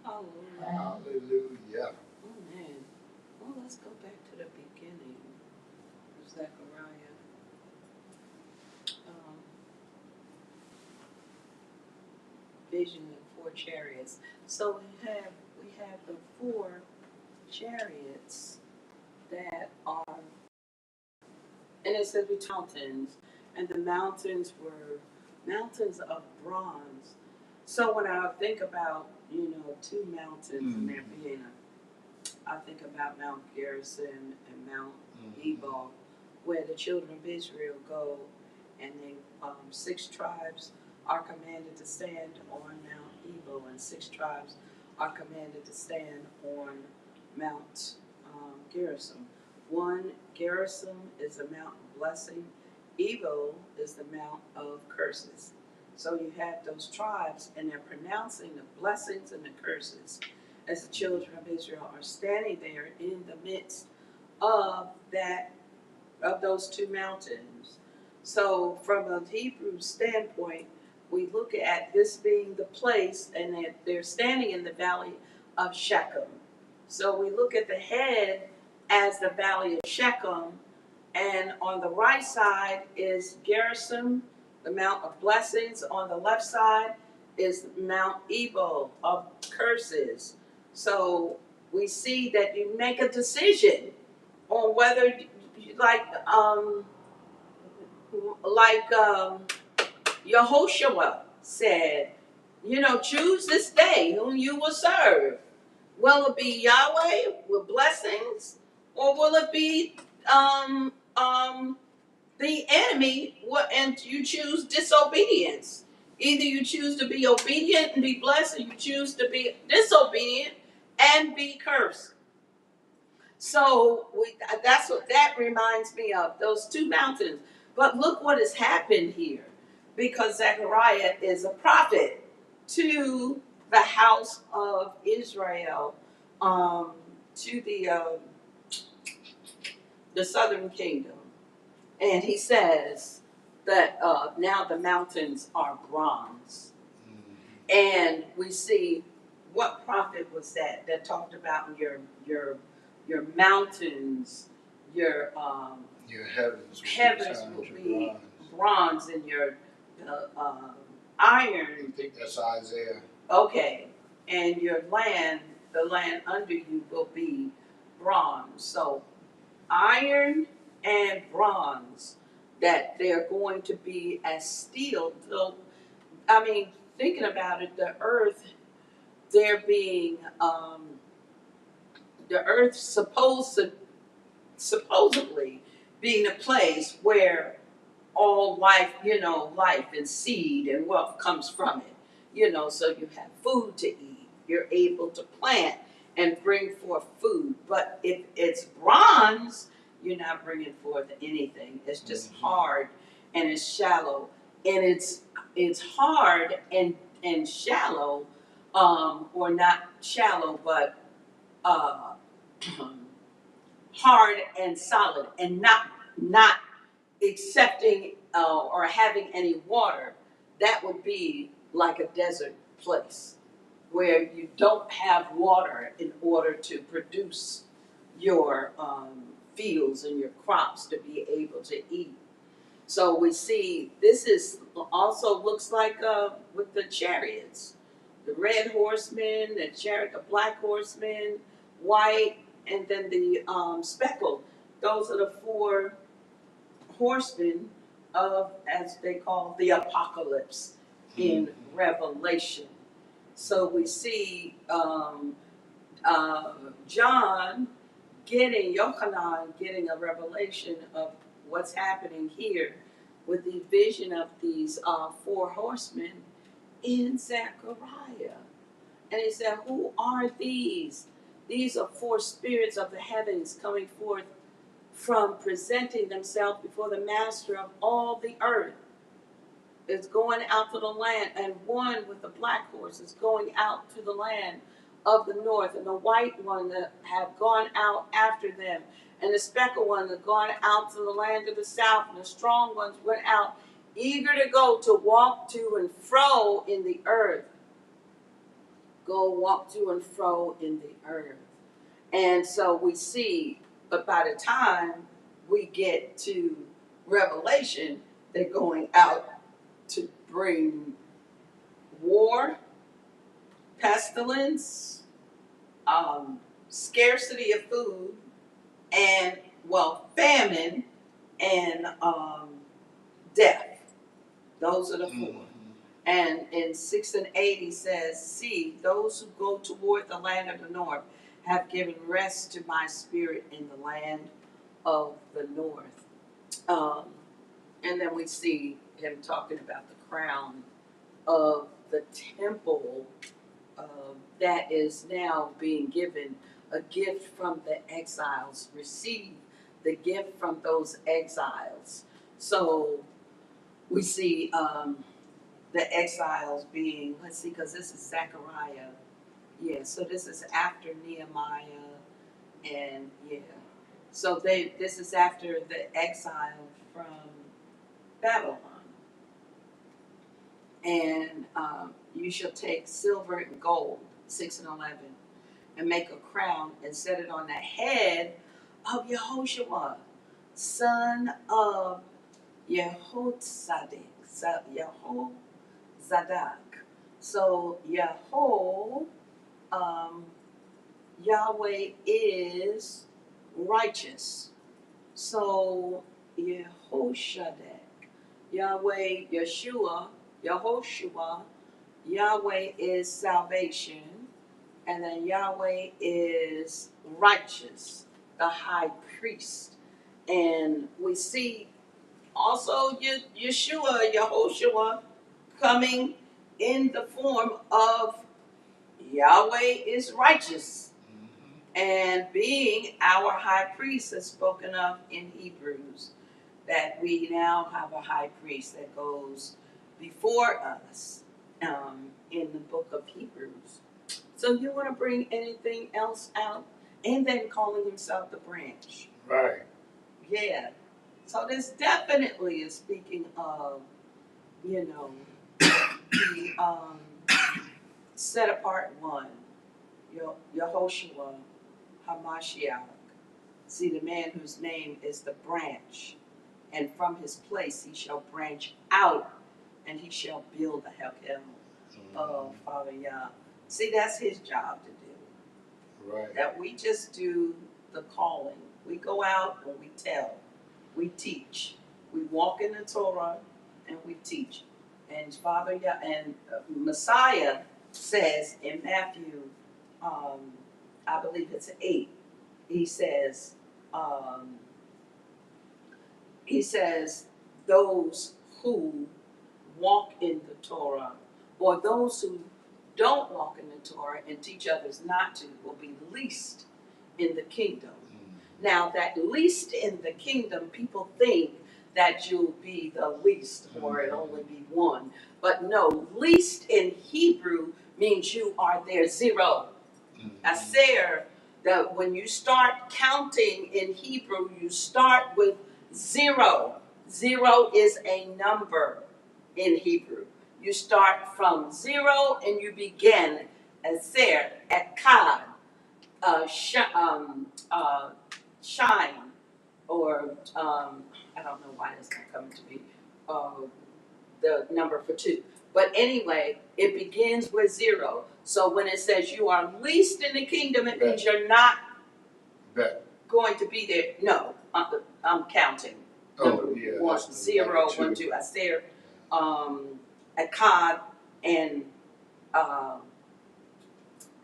Speaker 1: Hallelujah.
Speaker 2: Hallelujah.
Speaker 1: Oh man. Well, let's go back to the beginning of Zechariah. Vision of 4 chariots. So we have the 4 chariots that are, and it says we mountains, and the mountains were mountains of bronze. So when I think about 2 mountains and there being I think about Mount Gerizim and Mount Ebal, where the children of Israel go, and they 6 tribes are commanded to stand on Mount Nebo, and 6 tribes are commanded to stand on Mount Gerizim. One, Gerizim is the mount of blessing. Nebo is the mount of curses. So you have those tribes, and they're pronouncing the blessings and the curses as the children of Israel are standing there in the midst of those 2 mountains. So from a Hebrew standpoint, we look at this being the place, and they're standing in the valley of Shechem. So we look at the head as the valley of Shechem, and on the right side is Gerizim, the Mount of Blessings. On the left side is Mount Ebal of curses. So we see that you make a decision on whether, like Yehoshua said, choose this day whom you will serve. Will it be Yahweh with blessings, or will it be the enemy? And you choose disobedience. Either you choose to be obedient and be blessed, or you choose to be disobedient and be cursed. So that's what that reminds me of, those 2 mountains. But look what has happened here, because Zechariah is a prophet to the house of Israel, to the southern kingdom. And he says that now the mountains are bronze. And we see, what prophet was that talked about your mountains, your heavens will be bronze, and your iron.
Speaker 2: I think that's Isaiah.
Speaker 1: Okay, and your land, the land under you will be bronze. So iron and bronze, that they're going to be as steel. So, I mean, thinking about it, the earth, the earth supposedly being a place where all life, life and seed and wealth comes from it. So you have food to eat. You're able to plant and bring forth food. But if it's bronze, you're not bringing forth anything. It's just hard, and it's shallow, and it's hard and shallow, or not shallow, but hard and solid, and not accepting or having any water. That would be like a desert place where you don't have water in order to produce your fields and your crops to be able to eat. So we see this is also looks like with the chariots, the red horsemen, the chariot, the black horsemen, white, and then the speckled. Those are the 4 horsemen of, as they call, the apocalypse in Revelation. So we see Yochanan getting a revelation of what's happening here with the vision of these 4 horsemen in Zechariah. And he said, who are these? These are 4 spirits of the heavens coming forth from presenting themselves before the master of all the earth. Is going out to the land, and one with the black horse is going out to the land of the north, and the white one that have gone out after them, and the speckled one that gone out to the land of the south, and the strong ones went out, eager to go to walk to and fro in the earth. Go walk to and fro in the earth. And so we see, but by the time we get to Revelation, they're going out to bring war, pestilence, scarcity of food, and, famine, and death. Those are the 4. And in 6 and 8 he says, see, those who go toward the land of the north have given rest to my spirit in the land of the north. And then we see him talking about the crown of the temple that is now being given a gift from the exiles, receive the gift from those exiles. So we see the exiles being, let's see, because this is Zechariah. Yeah, so this is after Nehemiah, and yeah. So this is after the exile from Babylon. And you shall take silver and gold, 6 and 11, and make a crown and set it on the head of Yehoshua, son of Yehozadak. So Yahweh is righteous. So Yehoshadak, Yahweh, Yehoshua, Yahweh is salvation, and then Yahweh is righteous, the high priest. And we see also Yehoshua coming in the form of Yahweh is righteous and being our high priest is spoken of in Hebrews, that we now have a high priest that goes before us in the book of Hebrews. So you want to bring anything else out? And then calling himself the branch.
Speaker 2: Right.
Speaker 1: Yeah. So this definitely is speaking of, the set apart one, Yehoshua HaMashiach. See, the man whose name is the branch, and from his place he shall branch out, and he shall build a Hekel of Father Yah. See, that's his job to do.
Speaker 2: Right.
Speaker 1: That we just do the calling. We go out and we tell. We teach. We walk in the Torah and we teach. And Father Yah and Messiah says in Matthew, I believe it's 8. He says, those who walk in the Torah, or those who don't walk in the Torah and teach others not to, will be least in the kingdom. Now, that least in the kingdom, people think that you'll be the least, or it'll only be one. But no, least in Hebrew means you are there, 0. Aser, that when you start counting in Hebrew, you start with 0. 0 is a number in Hebrew. You start from 0 and you begin Aser, Akkad, shine, or I don't know why it's not coming to me, the number for 2. But anyway, it begins with 0. So when it says you are least in the kingdom, it means you're not going to be there. No, I'm counting.
Speaker 2: Oh, yeah.
Speaker 1: 1, 0, 1, 2. Aser, Akkad, and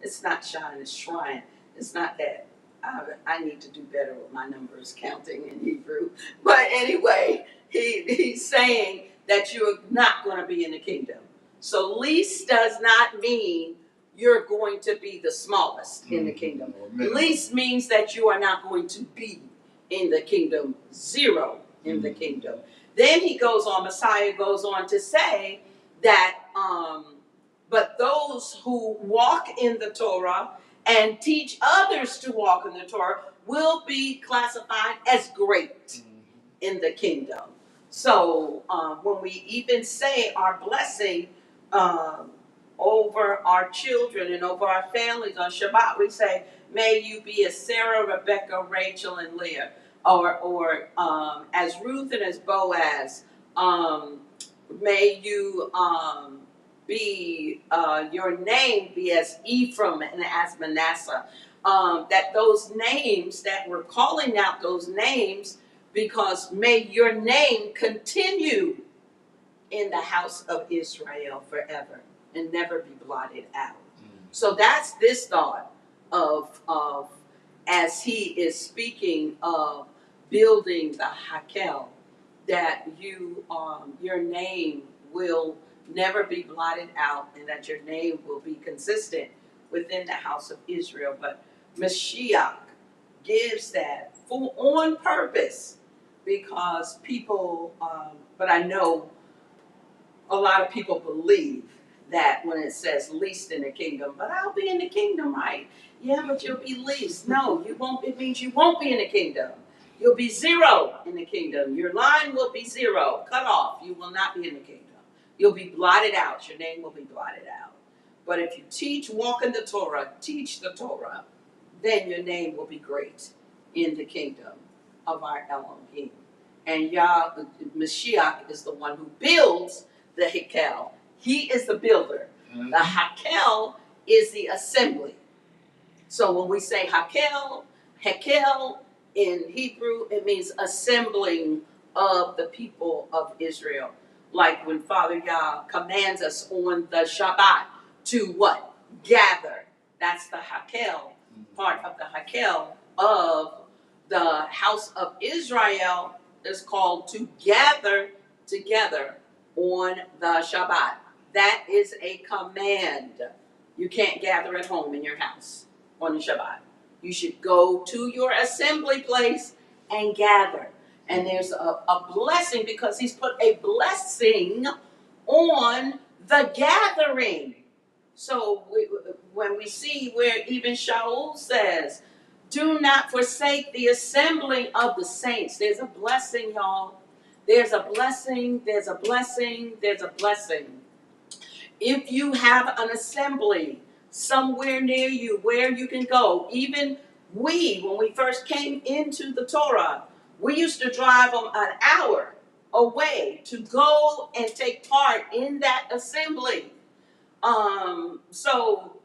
Speaker 1: it's not shine, it's shrine. It's not that. I need to do better with my numbers counting in Hebrew. But anyway, he's saying that you're not going to be in the kingdom. So least does not mean you're going to be the smallest in the kingdom. Least means that you are not going to be in the kingdom, 0 in the kingdom. Then he goes on, Messiah goes on to say that, but those who walk in the Torah and teach others to walk in the Torah will be classified as great in the kingdom. So when we even say our blessing over our children and over our families on Shabbat, we say, may you be as Sarah, Rebecca, Rachel, and Leah, or as Ruth and as Boaz. May you be your name be as Ephraim and as Manasseh. That those names, that we're calling out those names, because may your name continue in the house of Israel forever and never be blotted out. So that's this thought of as he is speaking of building the Hakel, that you your name will never be blotted out, and that your name will be consistent within the house of Israel. But Mashiach gives that for on purpose, because people, but I know a lot of people believe that when it says least in the kingdom, but I'll be in the kingdom, right? Yeah, but you'll be least. No, you won't. It means you won't be in the kingdom. You'll be zero in the kingdom. Your line will be zero, cut off. You will not be in the kingdom. You'll be blotted out. Your name will be blotted out. But if you teach, walk in the Torah, teach the Torah, then your name will be great in the kingdom of our Elohim. And Yah, Mashiach, is the one who builds the Hekel. He is the builder. The Hakel is the assembly. So when we say Hekel in Hebrew, it means assembling of the people of Israel. Like when Father Yah commands us on the Shabbat to what? Gather. That's the Hakel, part of the Hakel of the house of Israel is called to gather together on the Shabbat. That is a command. You can't gather at home in your house on the Shabbat. You should go to your assembly place and gather. And there's a blessing, because he's put a blessing on the gathering. So when we see where even Shaul says, do not forsake the assembling of the saints. There's a blessing, y'all. There's a blessing, there's a blessing, there's a blessing. If you have an assembly somewhere near you where you can go, even when we first came into the Torah, we used to drive an hour away to go and take part in that assembly. So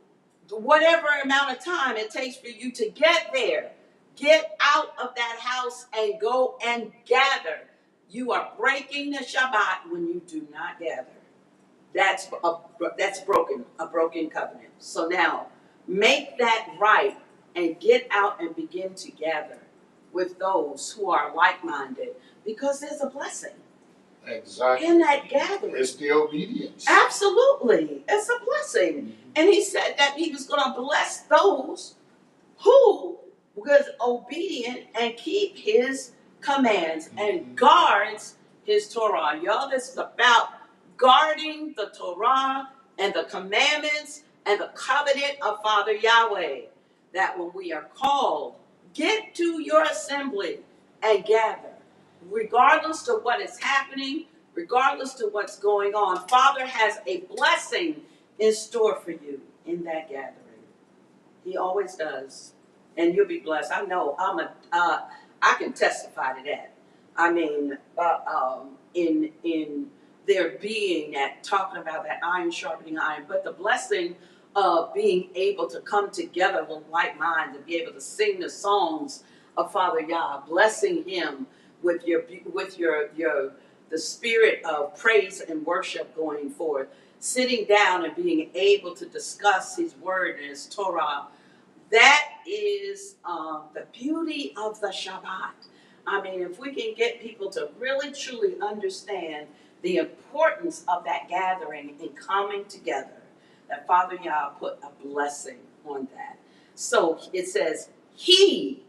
Speaker 1: whatever amount of time it takes for you to get there, get out of that house and go and gather. You are breaking the Shabbat when you do not gather. That's broken, a broken covenant. So now, make that right and get out and begin to gather with those who are like-minded, because there's a blessing.
Speaker 2: Exactly.
Speaker 1: In that gathering.
Speaker 2: It's the obedience.
Speaker 1: Absolutely. It's a blessing. Mm-hmm. And he said that he was going to bless those who was obedient and keep his commands and guards his Torah. Y'all, this is about guarding the Torah and the commandments and the covenant of Father Yahweh. That when we are called, get to your assembly and gather. Regardless to what is happening, regardless to what's going on, Father has a blessing in store for you in that gathering. He always does. And you'll be blessed. I know I can testify to that. I mean, in there being that, talking about that iron sharpening iron, but the blessing of being able to come together with like minds and be able to sing the songs of Father Yah, blessing him with the spirit of praise and worship going forth, sitting down and being able to discuss his word and his Torah. That is the beauty of the Shabbat. I mean, if we can get people to really truly understand the importance of that gathering and coming together, that Father Yah put a blessing on that. So it says, he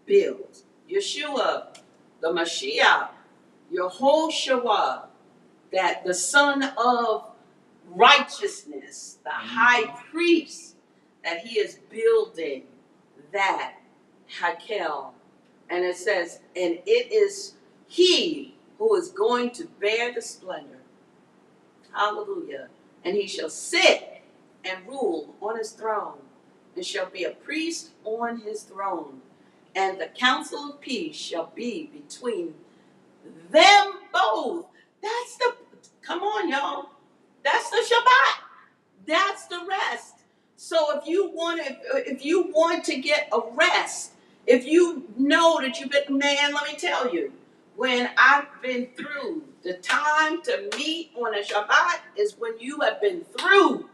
Speaker 1: builds. Yeshua, the Mashiach, Yehoshua, that the son of righteousness, the high priest, that he is building that Hakel. And it says, and it is he who is going to bear the splendor. Hallelujah. And he shall sit and rule on his throne, and shall be a priest on his throne. And the council of peace shall be between them both. Come on, y'all. That's the Shabbat. That's the rest. So if you want to get a rest, if you know that you've been, man, let me tell you, when I've been through, the time to meet on a Shabbat is when you have been through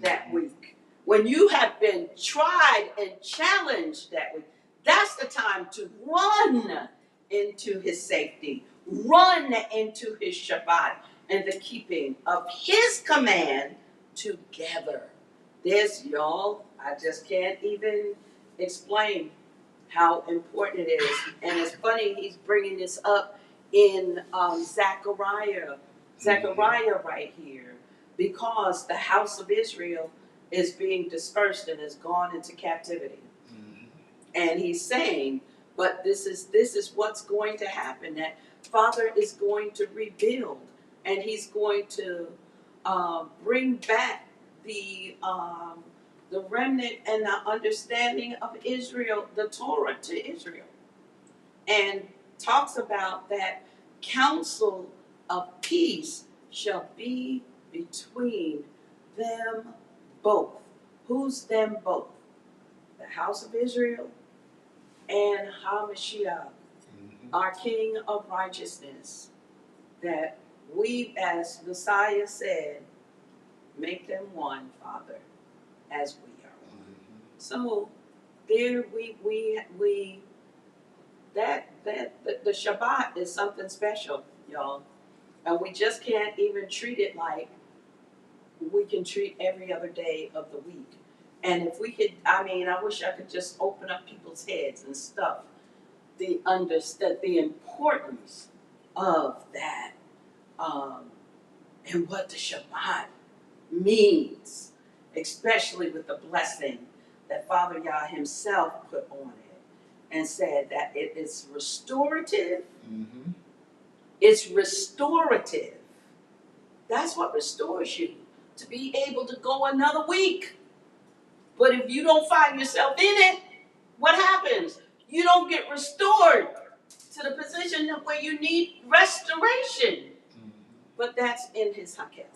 Speaker 1: that week. When you have been tried and challenged that week. That's the time to run into his safety. Run into his Shabbat. and the keeping of his command together. This, y'all, I just can't even explain how important it is. And it's funny, he's bringing this up in Zechariah right here, because the house of Israel is being dispersed and has gone into captivity. And he's saying, but this is what's going to happen, that Father is going to rebuild, and he's going to bring back the remnant and the understanding of Israel, the Torah, to Israel. And talks about that counsel of peace shall be between them both. Who's them both? The house of Israel and HaMashiach, our King of righteousness. That we, as Messiah said, make them one, Father, as we are one. So there we the Shabbat is something special, y'all. And we just can't even treat it like we can treat every other day of the week. And if we could, I wish I could just open up people's heads and stuff, the importance of that, and what the Shabbat means, especially with the blessing that Father Yah himself put on it, and said that it is restorative. It's restorative. That's what restores you, to be able to go another week. But if you don't find yourself in it, what happens? You don't get restored to the position where you need restoration. But that's in his hakel.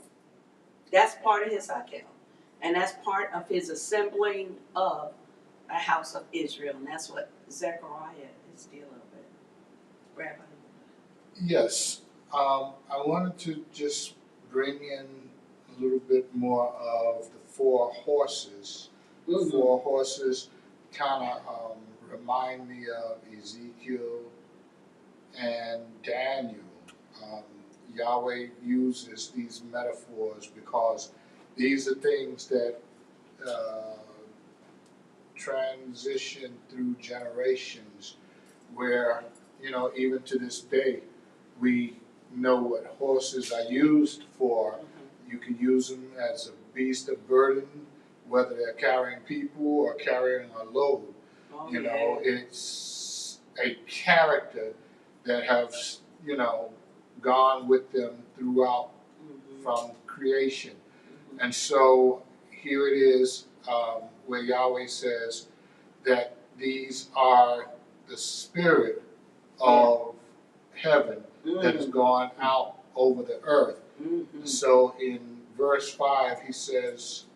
Speaker 1: That's part of his hakel. And that's part of his assembling of a house of Israel. And that's what Zechariah is dealing with. Rabbi?
Speaker 2: Yes, I wanted to just bring in a little bit more of the four horses. The four horses kind of remind me of Ezekiel and Daniel. Yahweh uses these metaphors because these are things that transition through generations, where, even to this day, we know what horses are used for. You can use them as a beast of burden, whether they're carrying people or carrying a load. It's a character that has, gone with them throughout from creation. And so here it is, where Yahweh says that these are the spirit of heaven that has gone out over the earth. So in verse 5 he says,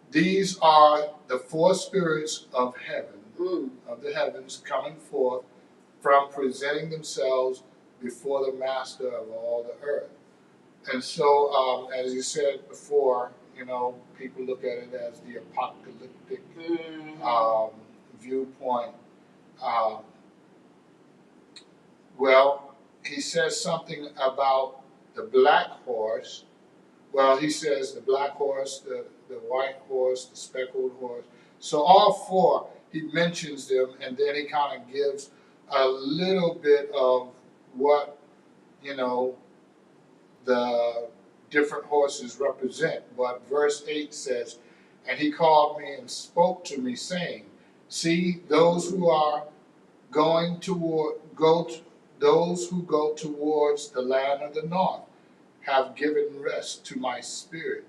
Speaker 2: these are the four spirits of heaven, of the heavens, coming forth from presenting themselves before the master of all the earth. And so, as you said before, people look at it as the apocalyptic viewpoint. Well, he says something about the black horse. Well, he says the black horse, the white horse, the speckled horse. So all four, he mentions them, and then he kind of gives a little bit of what, the different horses represent. But verse 8 says, and he called me and spoke to me, saying, see, those who go towards the land of the north have given rest to my spirit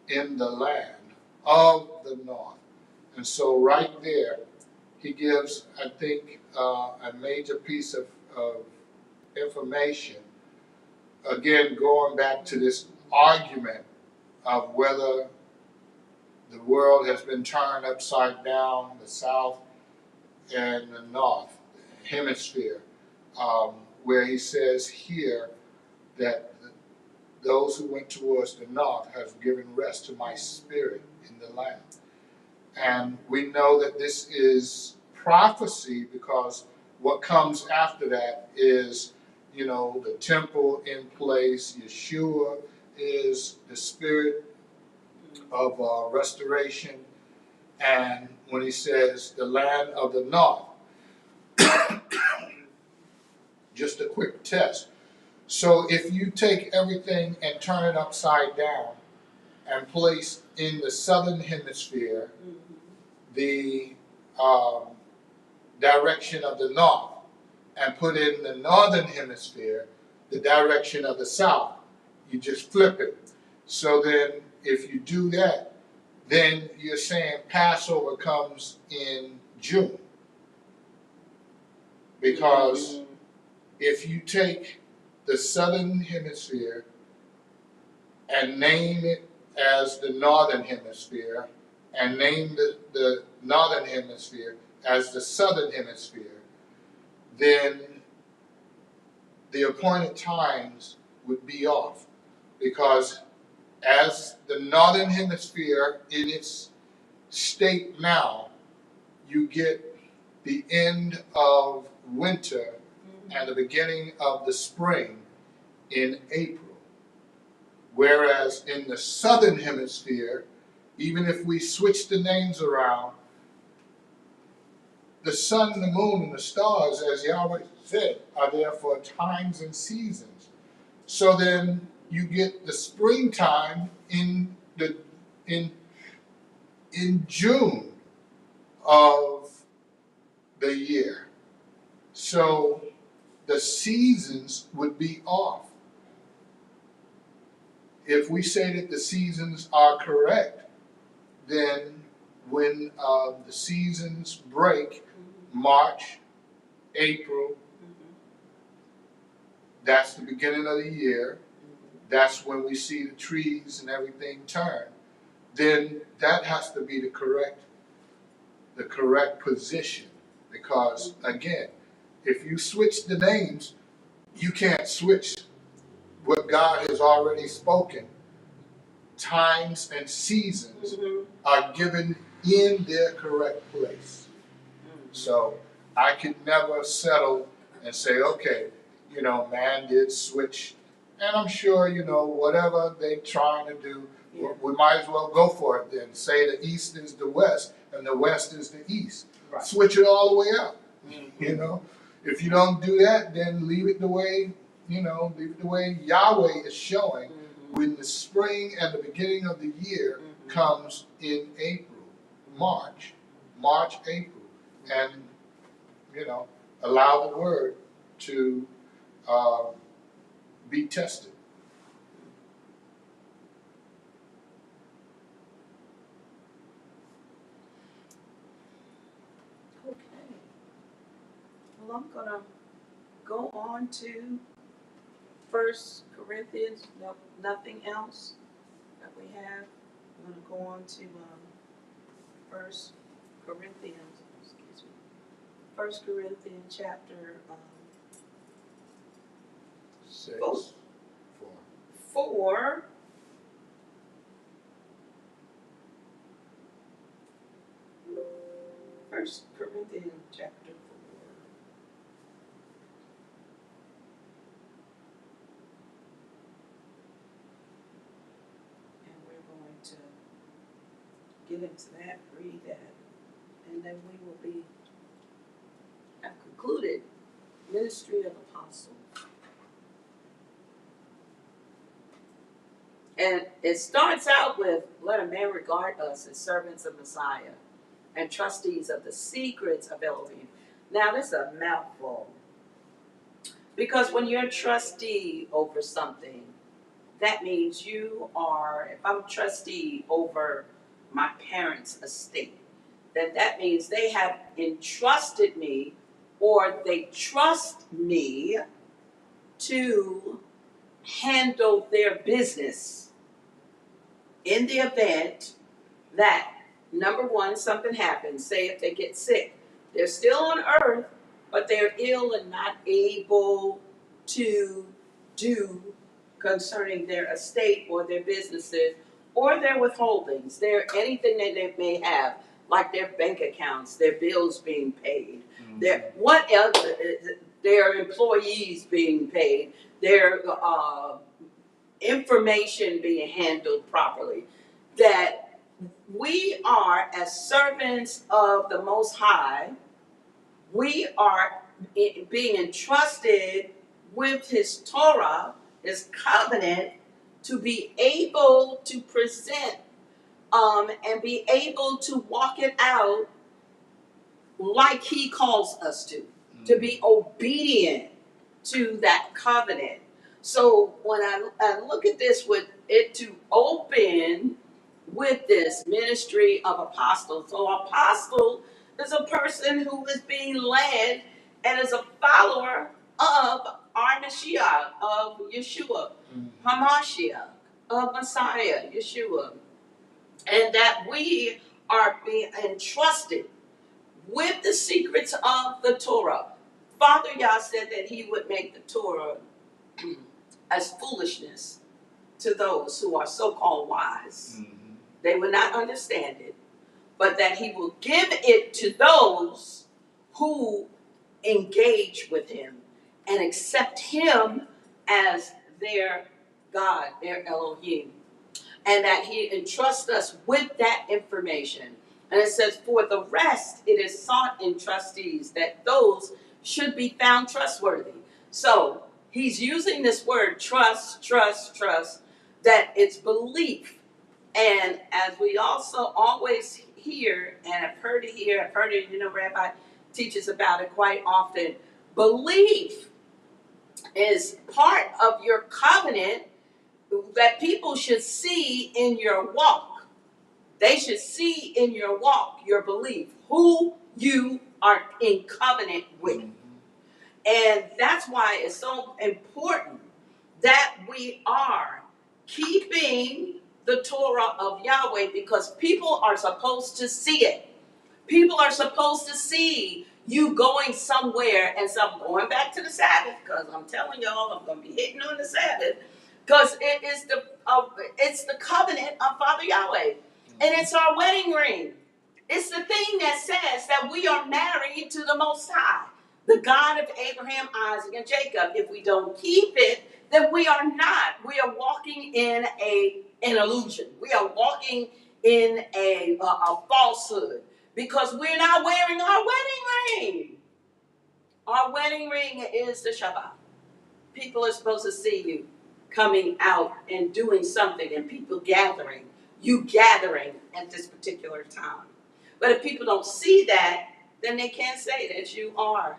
Speaker 2: in the land of the north. And so right there, he gives, I think, a major piece of information. Again, going back to this argument of whether the world has been turned upside down, the south and the north hemisphere, where he says here that those who went towards the north have given rest to my spirit in the land. And we know that this is prophecy, because what comes after that is, the temple in place. Yeshua is the spirit of restoration. And when he says the land of the north, just a quick test. So if you take everything and turn it upside down and place in the southern hemisphere the direction of the north, and put in the northern hemisphere the direction of the south, you just flip it. So then if you do that, then you're saying Passover comes in June. Because if you take the southern hemisphere and name it as the northern hemisphere, and name the northern hemisphere as the southern hemisphere, then the appointed times would be off. Because as the northern hemisphere in its state now, you get the end of winter and the beginning of the spring in April. Whereas in the southern hemisphere, even if we switch the names around, the sun, the moon, and the stars, as Yahweh said, are there for times and seasons. So then you get the springtime in June of the year. So the seasons would be off. If we say that the seasons are correct, then when the seasons break, March, April, that's the beginning of the year. That's when we see the trees and everything turn. Then that has to be the correct position. Because again, if you switch the names, you can't switch what God has already spoken. Times and seasons are given in their correct place. So I could never settle and say, okay, man did switch. And I'm sure, whatever they're trying to do, we might as well go for it then. Say the east is the west and the west is the east. Right. Switch it all the way up. If you don't do that, then leave it the way, Yahweh is showing. When the spring and the beginning of the year comes in April, March, April, and allow the word to be tested.
Speaker 1: Okay. Well, I'm gonna go on to 1 Corinthians. No, nothing else that we have. I'm gonna go on to 1 Corinthians. Excuse me. 1 Corinthians chapter 4. First Corinthians chapter 4. And we're going to get into that, read that, and then we will have concluded ministry of apostle. And it starts out with, let a man regard us as servants of Messiah and trustees of the secrets of Elohim. Now, this is a mouthful. Because when you're a trustee over something, that means you are, if I'm a trustee over my parents' estate, then that means they have entrusted me, or they trust me to handle their business in the event that, number one, something happens. Say if they get sick, they're still on earth, but they're ill and not able to do concerning their estate or their businesses or their withholdings, anything that they may have, like their bank accounts, their bills being paid, their what else, their employees being paid, their information being handled properly, that we are, as servants of the Most High, we are being entrusted with His Torah, His covenant, to be able to present and be able to walk it out like He calls us to be obedient to that covenant. So when I look at this with it to open with this ministry of apostles. So apostle is a person who is being led and is a follower of our Mashiach, of Yeshua, Hamashiach, of Messiah, Yeshua. And that we are being entrusted with the secrets of the Torah. Father Yah said that He would make the Torah as foolishness to those who are so-called wise. They will not understand it, but that He will give it to those who engage with Him and accept Him as their God, their Elohim. And that He entrusts us with that information. And it says, for the rest, it is sought in trustees that those should be found trustworthy. So He's using this word trust, that it's belief. And as we also always hear, and I've heard it, Rabbi teaches about it quite often, belief is part of your covenant that people should see in your walk. They should see in your walk, your belief, who you are in covenant with. And that's why it's so important that we are keeping the Torah of Yahweh, because people are supposed to see it. People are supposed to see you going somewhere, and so I'm going back to the Sabbath, because I'm telling y'all I'm going to be hitting on the Sabbath, because it's the covenant of Father Yahweh, and it's our wedding ring. It's the thing that says that we are married to the Most High, the God of Abraham, Isaac, and Jacob. If we don't keep it, then we are not. We are walking in an illusion. We are walking in a falsehood, because we're not wearing our wedding ring. Our wedding ring is the Shabbat. People are supposed to see you coming out and doing something, and people gathering, you gathering at this particular time. But if people don't see that, then they can't say that you are,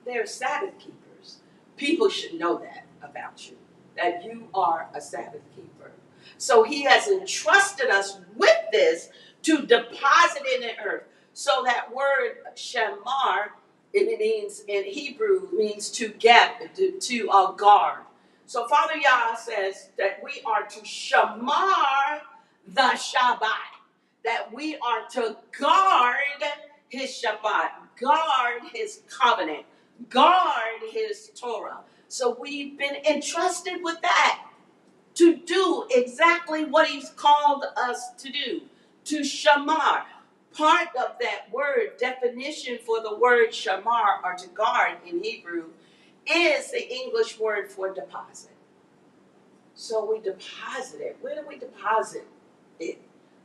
Speaker 1: they're Sabbath keepers. People should know that about you, that you are a Sabbath keeper. So He has entrusted us with this to deposit in the earth. So that word shamar, it means in Hebrew, means to get, to guard. So Father Yah says that we are to shamar the Shabbat, that we are to guard His Shabbat, guard His covenant, guard His Torah. So we've been entrusted with that, to do exactly what He's called us to do, to shamar. Part of that word, definition for the word shamar, or to guard in Hebrew, is the English word for deposit. So we deposit it. Where do we deposit it?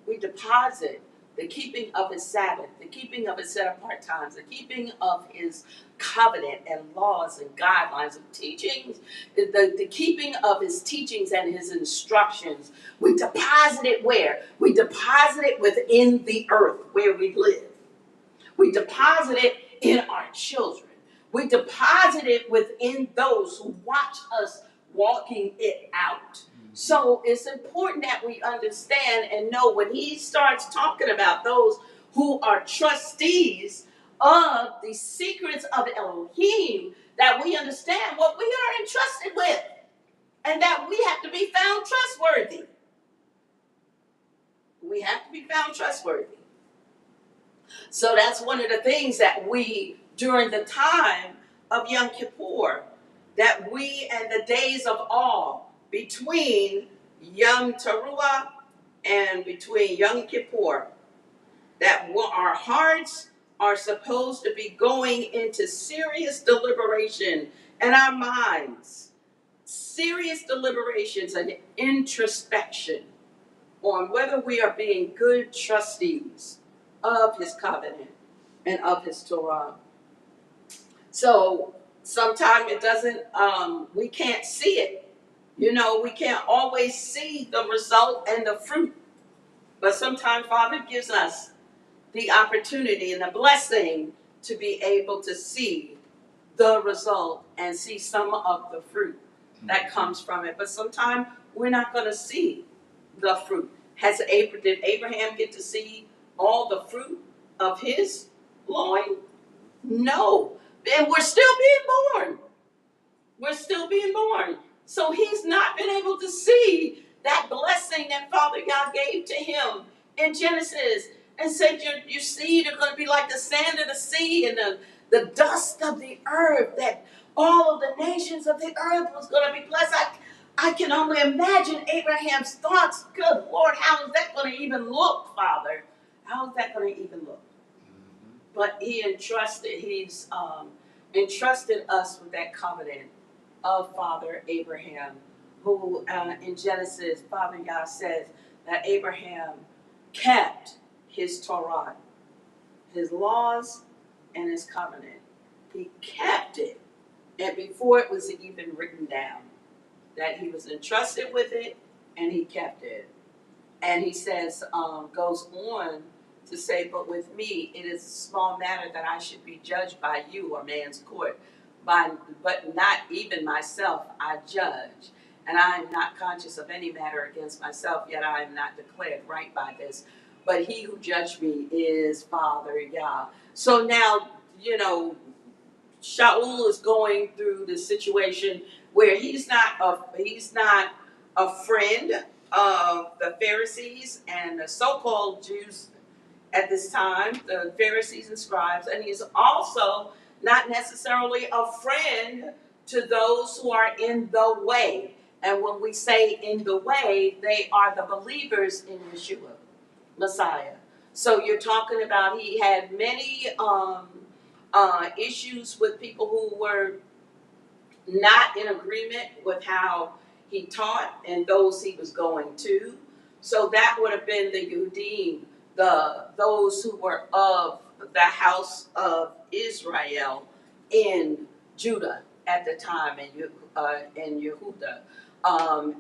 Speaker 1: We deposit the keeping of His Sabbath, the keeping of His set-apart times, the keeping of His covenant and laws and guidelines and teachings, the keeping of His teachings and His instructions. We deposit it where? We deposit it within the earth where we live. We deposit it in our children. We deposit it within those who watch us walking it out. So it's important that we understand and know, when He starts talking about those who are trustees of the secrets of Elohim, that we understand what we are entrusted with, and that we have to be found trustworthy. We have to be found trustworthy. So that's one of the things that we, during the time of Yom Kippur, that we and the days of awe, between Yom Teruah and between Yom Kippur, that our hearts are supposed to be going into serious deliberation in our minds, serious deliberations and introspection on whether we are being good trustees of his covenant and of his Torah. So sometimes it doesn't, we can't see it. You know, we can't always see the result and the fruit. But sometimes Father gives us the opportunity and the blessing to be able to see the result and see some of the fruit that comes from it. But sometimes we're not going to see the fruit. Did Abraham get to see all the fruit of his loin? No. And we're still being born. We're still being born. So he's not been able to see that blessing that Father God gave to him in Genesis and said your seed are going to be like the sand of the sea and the dust of the earth, that all of the nations of the earth was going to be blessed. I can only imagine Abraham's thoughts. Good Lord, how is that going to even look, Father? How is that going to even look? But he's entrusted us with that covenant of Father Abraham, who in Genesis, Father Yah says that Abraham kept his Torah, his laws, and his covenant. He kept it, and before it was even written down, that he was entrusted with it, and he kept it. And he says, goes on to say, but with me, it is a small matter that I should be judged by you or man's court. But not even myself I judge. And I am not conscious of any matter against myself, yet I am not declared right by this. But he who judged me is Father Yah. So now, you know, Shaul is going through the situation where he's not a friend of the Pharisees and the so-called Jews at this time, the Pharisees and scribes, and he's also not necessarily a friend to those who are in the way. And when we say in the way, they are the believers in Yeshua, Messiah. So you're talking about he had many issues with people who were not in agreement with how he taught and those he was going to. So that would have been the Yehudim, those who were of the house of Israel in Judah at the time, in Yehuda.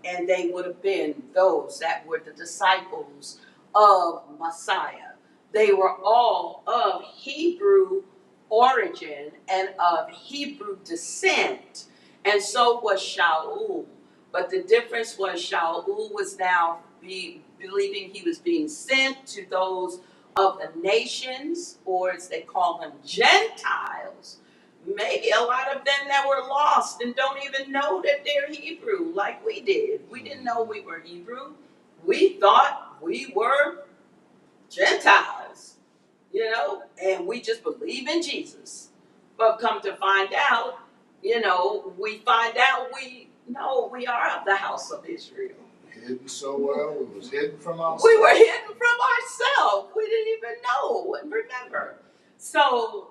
Speaker 1: And they would have been those that were the disciples of Messiah. They were all of Hebrew origin and of Hebrew descent. And so was Shaul. But the difference was Shaul was now believing he was being sent to those of the nations, or as they call them, Gentiles. Maybe a lot of them that were lost and don't even know that they're Hebrew like we did. We didn't know we were Hebrew. We thought we were Gentiles, you know, and we just believe in Jesus. But come to find out, you know, we are of the house of Israel.
Speaker 2: Hidden so well, we was hidden from ourselves.
Speaker 1: We were hidden from ourselves. We didn't even know and remember. So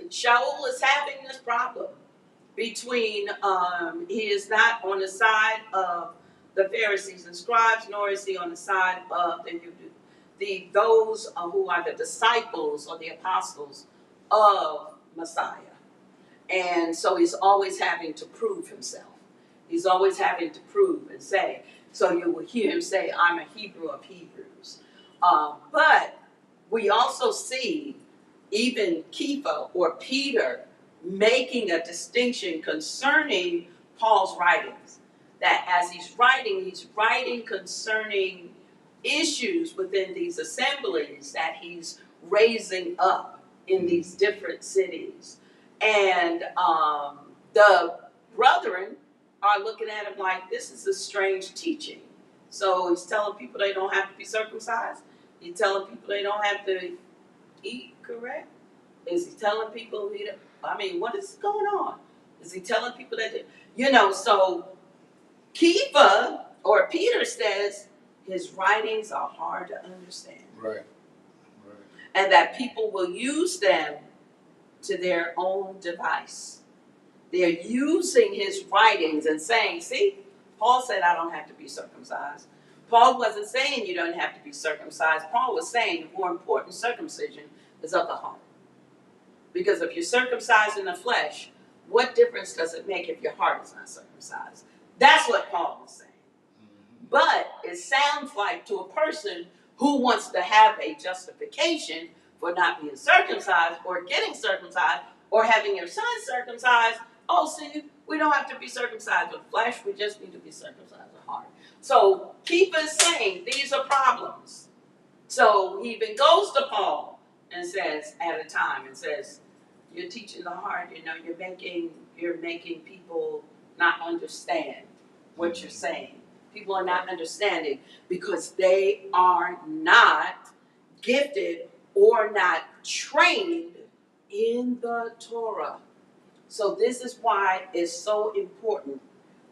Speaker 1: Shaul is having this problem between, he is not on the side of the Pharisees and scribes, nor is he on the side of those who are the disciples or the apostles of Messiah. And so he's always having to prove himself. He's always having to prove and say. So you will hear him say, I'm a Hebrew of Hebrews. But we also see even Kepha or Peter making a distinction concerning Paul's writings. That as he's writing concerning issues within these assemblies that he's raising up in these different cities. And the brethren are looking at him like, this is a strange teaching. So he's telling people they don't have to be circumcised. He's telling people they don't have to eat correct. Is he telling people, what is going on? Is he telling people that, so Kepha or Peter says his writings are hard to understand.
Speaker 2: Right.
Speaker 1: and that people will use them to their own device. They're using his writings and saying, see, Paul said I don't have to be circumcised. Paul wasn't saying you don't have to be circumcised. Paul was saying the more important circumcision is of the heart. Because if you're circumcised in the flesh, what difference does it make if your heart is not circumcised? That's what Paul was saying. But it sounds like to a person who wants to have a justification for not being circumcised or getting circumcised or having your son circumcised, oh, see, we don't have to be circumcised with flesh, we just need to be circumcised with heart. So keep us saying these are problems. So he even goes to Paul and says at a time and says, you're teaching the heart, you're making people not understand what you're saying. People are not understanding because they are not gifted or not trained in the Torah. So this is why it's so important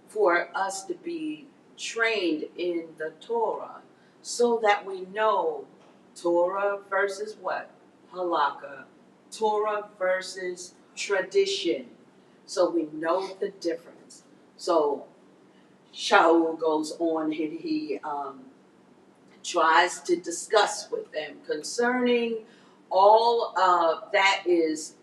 Speaker 1: for us to be trained in the Torah so that we know Torah versus what? Halakha. Torah versus tradition. So we know the difference. So Shaul goes on and he tries to discuss with them concerning all that is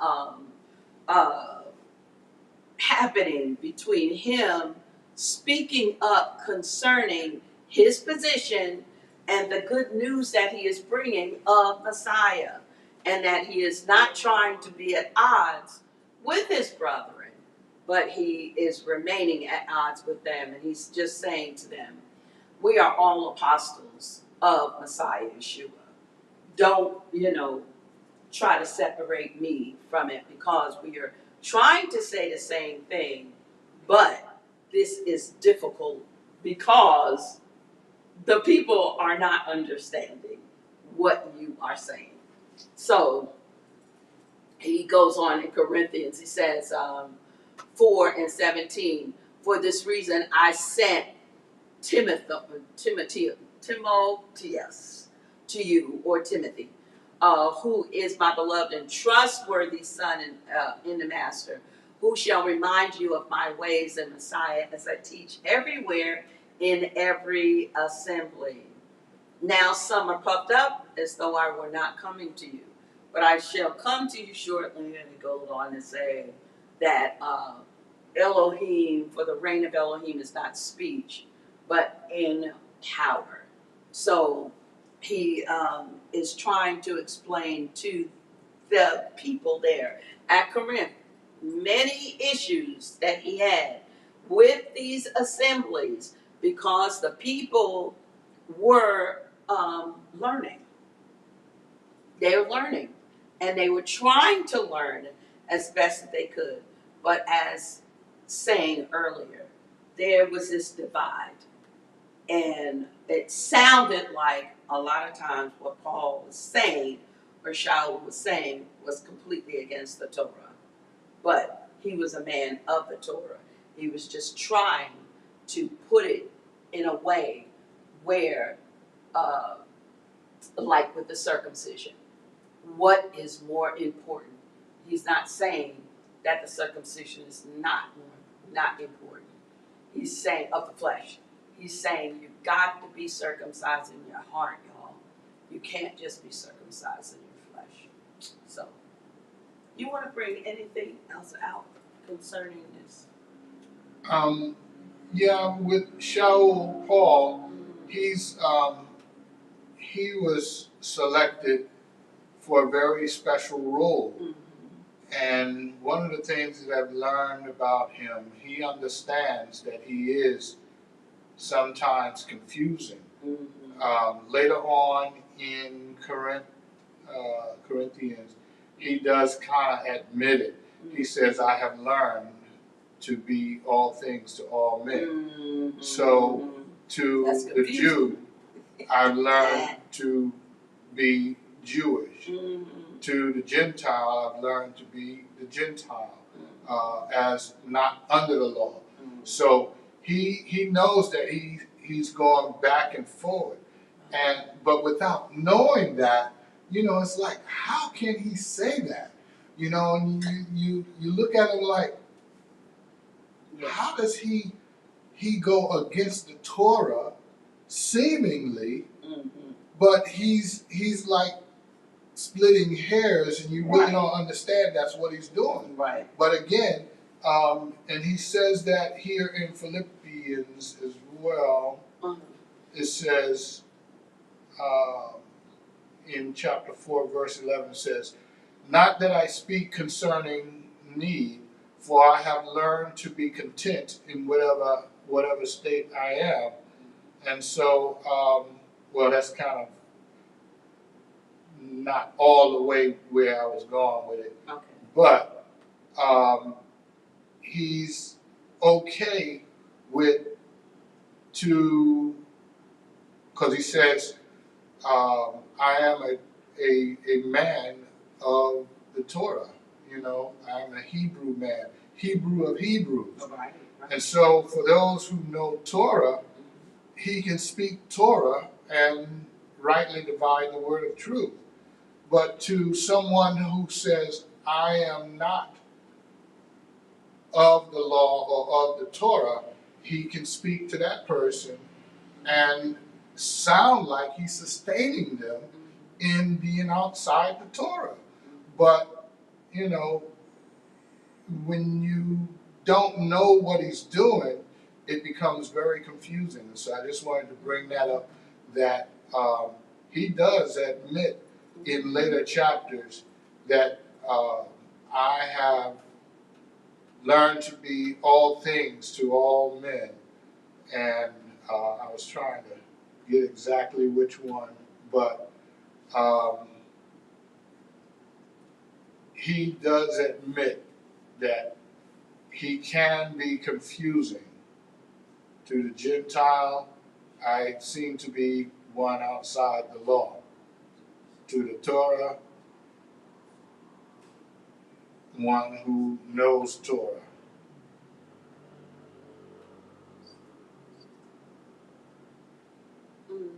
Speaker 1: happening between him speaking up concerning his position and the good news that he is bringing of Messiah, and that he is not trying to be at odds with his brethren, but he is remaining at odds with them, and he's just saying to them, we are all apostles of Messiah Yeshua. Don't, try to separate me from it, because we are trying to say the same thing, but this is difficult because the people are not understanding what you are saying. So he goes on in Corinthians, he says 4:17, for this reason I sent Timotheus to you, or Timothy, who is my beloved and trustworthy son in the master, who shall remind you of my ways in Messiah as I teach everywhere in every assembly. Now some are puffed up as though I were not coming to you, but I shall come to you shortly. And it goes on to say that Elohim, for the reign of Elohim is not speech, but in power. So he is trying to explain to the people there at Corinth many issues that he had with these assemblies, because the people were learning. They were learning, and they were trying to learn as best as they could. But as saying earlier, there was this divide, and it sounded like a lot of times what Paul was saying, or Shaul was saying, was completely against the Torah. But he was a man of the Torah. He was just trying to put it in a way where, like with the circumcision, what is more important? He's not saying that the circumcision is not important. He's saying of the flesh. He's saying you've got to be circumcised in your heart, y'all. You can't just be circumcised in your flesh. So, you want to bring anything else out concerning this?
Speaker 2: Yeah, with Shaul Paul, he was selected for a very special role.
Speaker 1: Mm-hmm.
Speaker 2: And one of the things that I've learned about him, he understands that he is sometimes confusing.
Speaker 1: Mm-hmm.
Speaker 2: Later on in Corinthians, he does kind of admit it. He says, I have learned to be all things to all men.
Speaker 1: Mm-hmm.
Speaker 2: So to the Jew, I've learned to be Jewish.
Speaker 1: Mm-hmm.
Speaker 2: To the Gentile, I've learned to be the Gentile, as not under the law.
Speaker 1: Mm-hmm.
Speaker 2: So he knows that he's going back and forward, but without knowing that, it's like, how can he say that? And you look at him like,
Speaker 1: Yeah.
Speaker 2: how does he go against the Torah seemingly,
Speaker 1: Mm-hmm.
Speaker 2: but he's like splitting hairs, and you really
Speaker 1: Right.
Speaker 2: don't understand that's what he's doing.
Speaker 1: Right.
Speaker 2: But again, and he says that here in Philippians as well.
Speaker 1: Uh-huh.
Speaker 2: It says in chapter 4, verse 11, it says, "Not that I speak concerning need, for I have learned to be content in whatever state I am." And so, well, that's kind of not all the way where I was going with it,
Speaker 1: Okay.
Speaker 2: but he's okay with because he says, I am a man of the Torah. I am a Hebrew man, Hebrew of Hebrews.
Speaker 1: Right. Right.
Speaker 2: And so, for those who know Torah, he can speak Torah and rightly divide the word of truth. But to someone who says, I am not of the law or of the Torah, he can speak to that person and sound like he's sustaining them in being outside the Torah. But, when you don't know what he's doing, it becomes very confusing. And so I just wanted to bring that up, that he does admit in later chapters that I have learned to be all things to all men. And I was trying to get exactly which one, but he does admit that he can be confusing. To the Gentile, I seem to be one outside the law. To the Torah, one who knows Torah.
Speaker 1: Mm.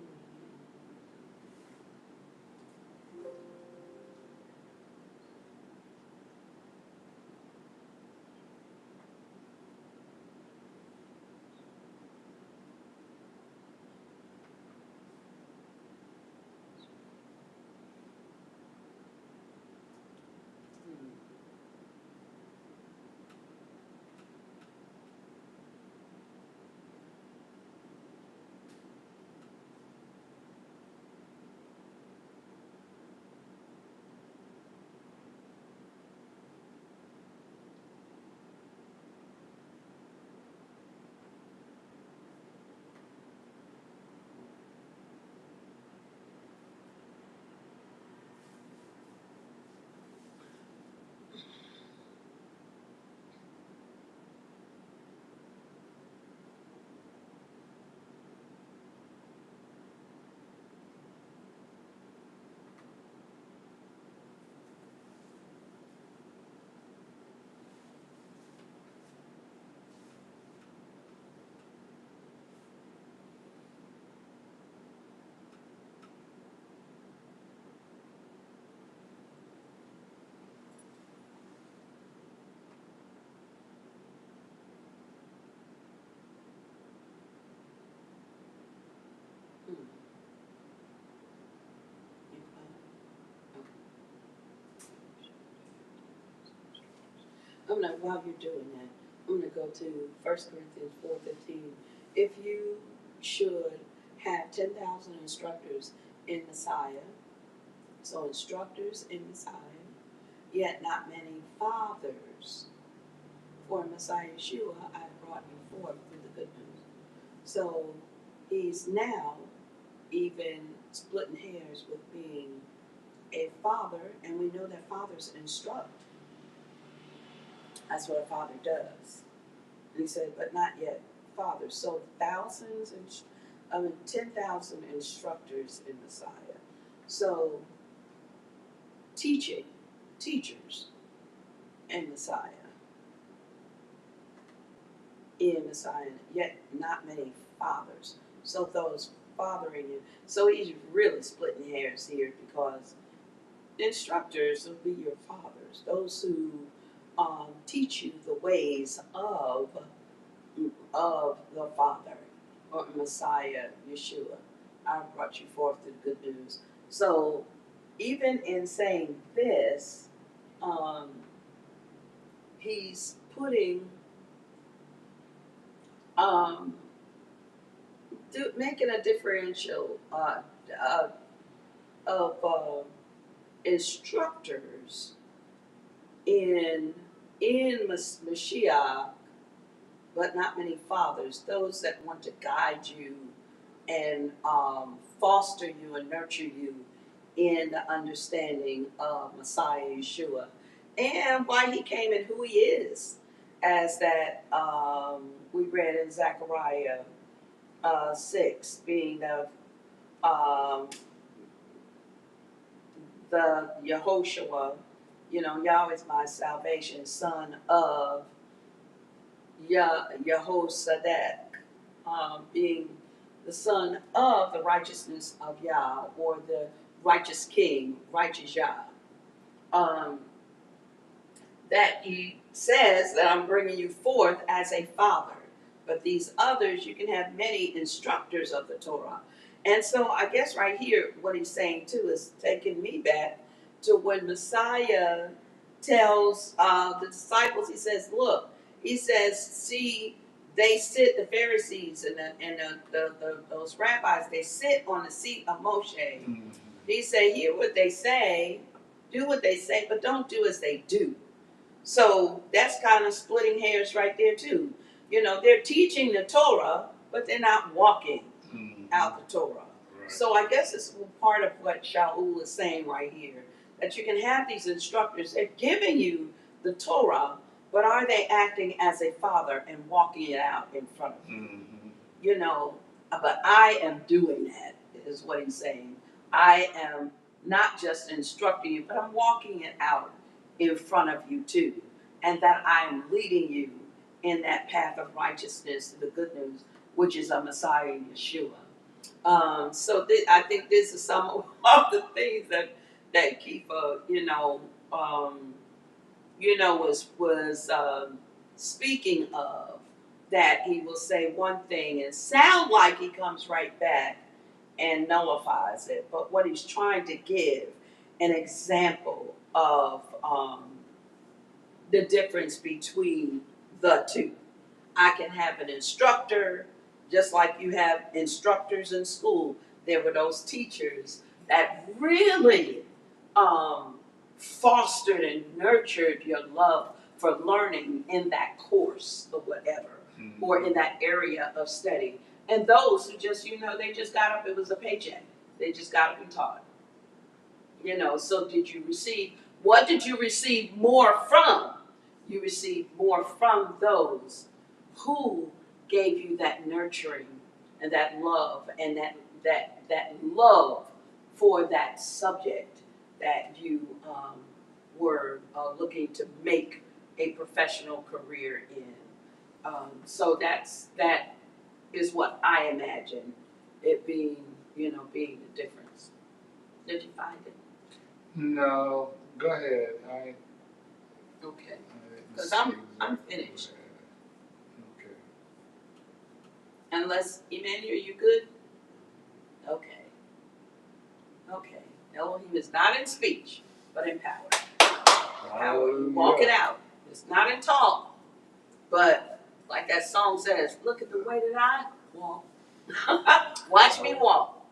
Speaker 1: Mm. I'm gonna, while you're doing that, I'm gonna go to 1 Corinthians 4:15. If you should have 10,000 instructors in Messiah, so instructors in Messiah, yet not many fathers, for Messiah Yeshua I brought you forth through the good news. So he's now even splitting hairs with being a father, and we know that fathers instruct. That's what a father does. And he said, but not yet fathers. So 10,000 instructors in Messiah. So teachers in Messiah, yet not many fathers. So those fathering you. So he's really splitting hairs here because instructors will be your fathers, those who teach you the ways of the Father or Messiah, Yeshua. I brought you forth the good news. So even in saying this, he's putting making a differential of instructors in Mashiach, but not many fathers. Those that want to guide you and foster you and nurture you in the understanding of Messiah Yeshua and why he came and who he is, as that we read in Zechariah 6, being the Yehoshua, Yahweh is my salvation, son of Yehosadek, being the son of the righteousness of Yah, or the righteous king, righteous Yah. That he says that I'm bringing you forth as a father. But these others, you can have many instructors of the Torah. And so I guess right here, what he's saying too is taking me back to when Messiah tells the disciples, he says, look, he says, see, they sit, the Pharisees and those rabbis, they sit on the seat of Moshe. Mm-hmm. He said, hear what they say, do what they say, but don't do as they do. So that's kind of splitting hairs right there too. They're teaching the Torah, but they're not walking out the Torah. Right. So I guess it's part of what Shaul is saying right here, that you can have these instructors, they're giving you the Torah, but are they acting as a father and walking it out in front of you? Mm-hmm. But I am doing that, is what he's saying. I am not just instructing you, but I'm walking it out in front of you too, and that I am leading you in that path of righteousness, the good news, which is a Messiah, Yeshua. I think this is some of the things that Keefa, was speaking of. That he will say one thing and sound like he comes right back and nullifies it, but what he's trying to give an example of the difference between the two. I can have an instructor, just like you have instructors in school. There were those teachers that really fostered and nurtured your love for learning in that course or whatever, mm-hmm. or in that area of study. And those who just, they just got up, it was a paycheck. They just got up and taught. So what did you receive more from? You received more from those who gave you that nurturing and that love and that love for that subject that you were looking to make a professional career in. So that is what I imagine it being, being the difference. Did you find it?
Speaker 2: No, go ahead.
Speaker 1: Okay. Because I'm finished.
Speaker 2: Okay.
Speaker 1: Unless, Emmanuel, you good? Okay. Elohim is not in speech, but in power. Power, you walk it out. It's not in talk, but like that song says, look at the way that I walk. Watch me walk.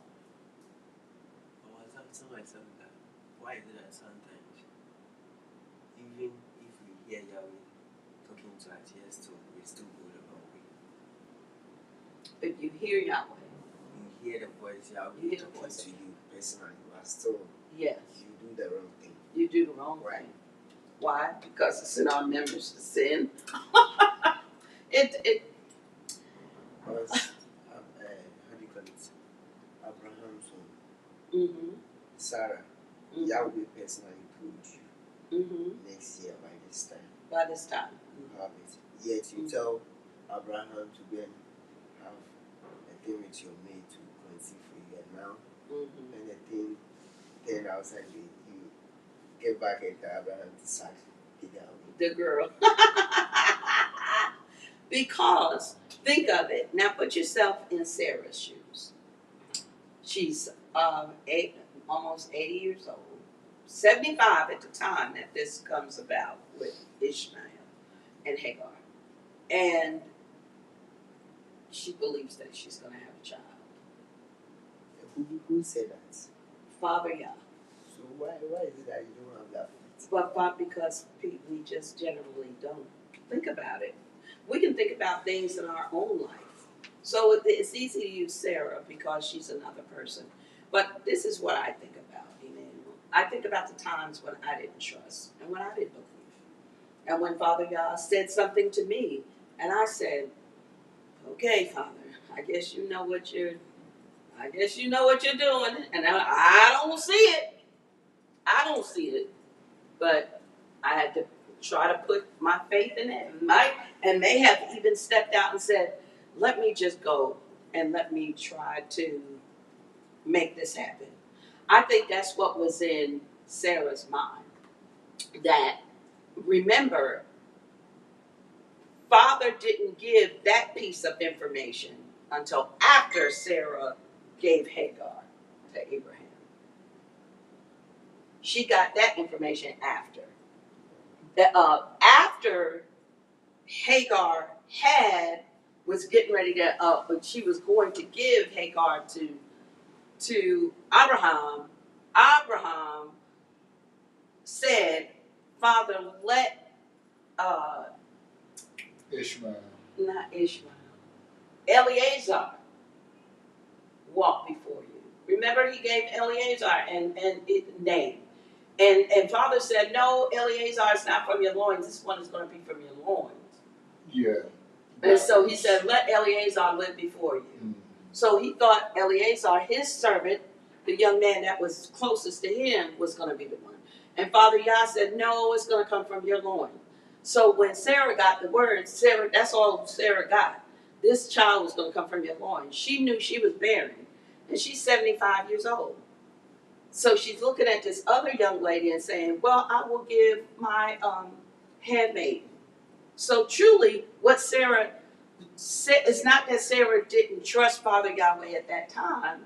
Speaker 3: I was asking myself that, why is it that sometimes, even if we hear Yahweh talking to our ears too, we still go the wrong way?
Speaker 1: If you hear Yahweh,
Speaker 3: you hear the voice Yahweh talking to you personally, but still,
Speaker 1: yes,
Speaker 3: you do the wrong thing.
Speaker 1: You do the wrong thing. Why? Because it's in our members to sin.
Speaker 3: Because, how do you call it? Abraham's home.
Speaker 1: Mm-hmm.
Speaker 3: Sarah, mm-hmm. Yahweh personally told you, mm-hmm. next year by this time.
Speaker 1: By this time.
Speaker 3: You have it. Yet you mm-hmm. tell Abraham to go and have a thing with your maid to conceive for you, and now, mm-hmm. and the thing turned outside, get back and tell Abraham to sack Hagar.
Speaker 1: The girl. Because, think of it. Now put yourself in Sarah's shoes. She's almost 80 years old. 75 at the time that this comes about with Ishmael and Hagar. And she believes that she's going to have a child.
Speaker 3: Who said that?
Speaker 1: Father Yah.
Speaker 3: So why is it that you don't have that faith?
Speaker 1: But because we just generally don't think about it. We can think about things in our own life. So it's easy to use Sarah because she's another person. But this is what I think about, Emmanuel. I think about the times when I didn't trust and when I didn't believe. And when Father Yah said something to me, and I said, okay, Father, I guess you know what you're doing. And I don't see it. I don't see it. But I had to try to put my faith in it. And may have even stepped out and said, let me just go and let me try to make this happen. I think that's what was in Sarah's mind. That, remember, Father didn't give that piece of information until after Sarah gave Hagar to Abraham. She got that information after. After Hagar was getting ready to, but she was going to give Hagar to Abraham. Abraham said, Father, let
Speaker 2: Ishmael.
Speaker 1: not Ishmael, Eleazar walk before you. Remember, he gave Eleazar and name. And Father said, no, Eleazar is not from your loins. This one is going to be from your loins.
Speaker 2: Yeah.
Speaker 1: And so he said, let Eleazar live before you.
Speaker 2: Mm.
Speaker 1: So he thought Eleazar, his servant, the young man that was closest to him, was going to be the one. And Father Yah said, no, it's going to come from your loins. So when Sarah got the word, that's all Sarah got. This child was going to come from your loins. She knew she was barren. And she's 75 years old. So she's looking at this other young lady and saying, well, I will give my handmaiden. So truly, what Sarah said, it's not that Sarah didn't trust Father Yahweh at that time.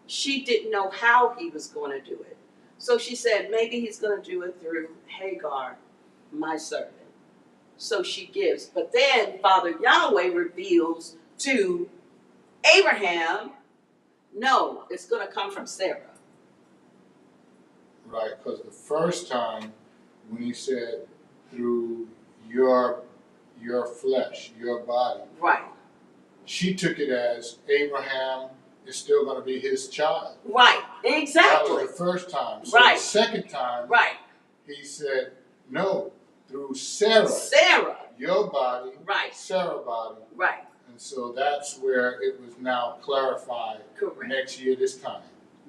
Speaker 1: She didn't know how he was going to do it. So she said, maybe he's going to do it through Hagar, my servant. So she gives. But then Father Yahweh reveals to Abraham, no, it's going to come from Sarah.
Speaker 2: Right, because the first time when he said through your flesh, your body,
Speaker 1: Right.
Speaker 2: she took it as Abraham is still going to be his child.
Speaker 1: Right,
Speaker 2: That
Speaker 1: exactly.
Speaker 2: was the first time. So
Speaker 1: Right.
Speaker 2: the second time,
Speaker 1: Right.
Speaker 2: he said, no, through Sarah,
Speaker 1: Sarah.
Speaker 2: your body,
Speaker 1: Right.
Speaker 2: Sarah's body.
Speaker 1: Right.
Speaker 2: And so that's where it was now clarified.
Speaker 1: Correct.
Speaker 2: Next year this time.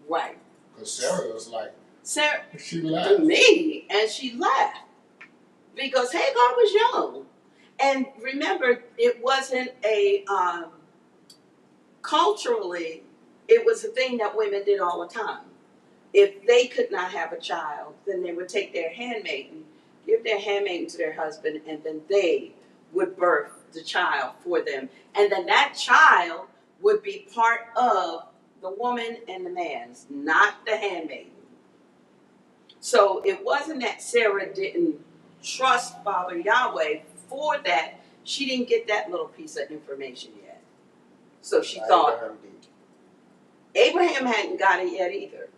Speaker 1: Right.
Speaker 2: Because Sarah was like,
Speaker 1: Sarah,
Speaker 2: she
Speaker 1: to
Speaker 2: laughed.
Speaker 1: me, and she laughed. Because Hagar was young. And remember, it wasn't a, culturally, it was a thing that women did all the time. If they could not have a child, then they would take their handmaiden, give their handmaiden to their husband, and then they would birth the child for them. And then that child would be part of the woman and the man's, not the handmaiden. So it wasn't that Sarah didn't trust Father Yahweh for that. She didn't get that little piece of information yet. So she thought,
Speaker 3: Abraham did.
Speaker 1: Abraham hadn't got it yet either.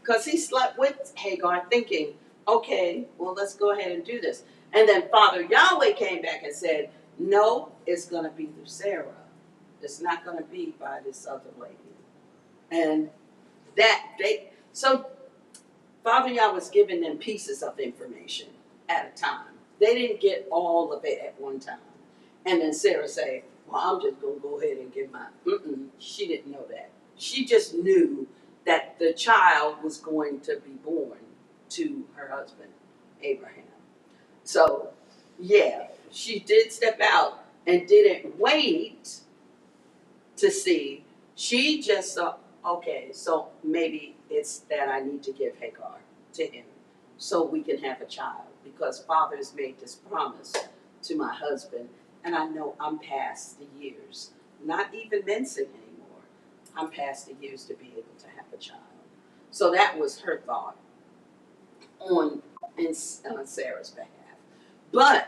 Speaker 1: Because he slept with Hagar thinking, okay, well, let's go ahead and do this. And then Father Yahweh came back and said, no, it's going to be through Sarah. It's not going to be by this other lady. And so Father Yah was giving them pieces of information at a time. They didn't get all of it at one time. And then Sarah said, well, I'm just going to go ahead and give mine. She didn't know that. She just knew that the child was going to be born to her husband, Abraham. So, yeah, she did step out and didn't wait to see. She just thought, okay, so maybe it's that I need to give Hagar to him. so we can have a child, because Father has made this promise to my husband, and I know I'm past the years, not even mincing anymore. I'm past the years to be able to have a child. So that was her thought on Sarah's behalf. But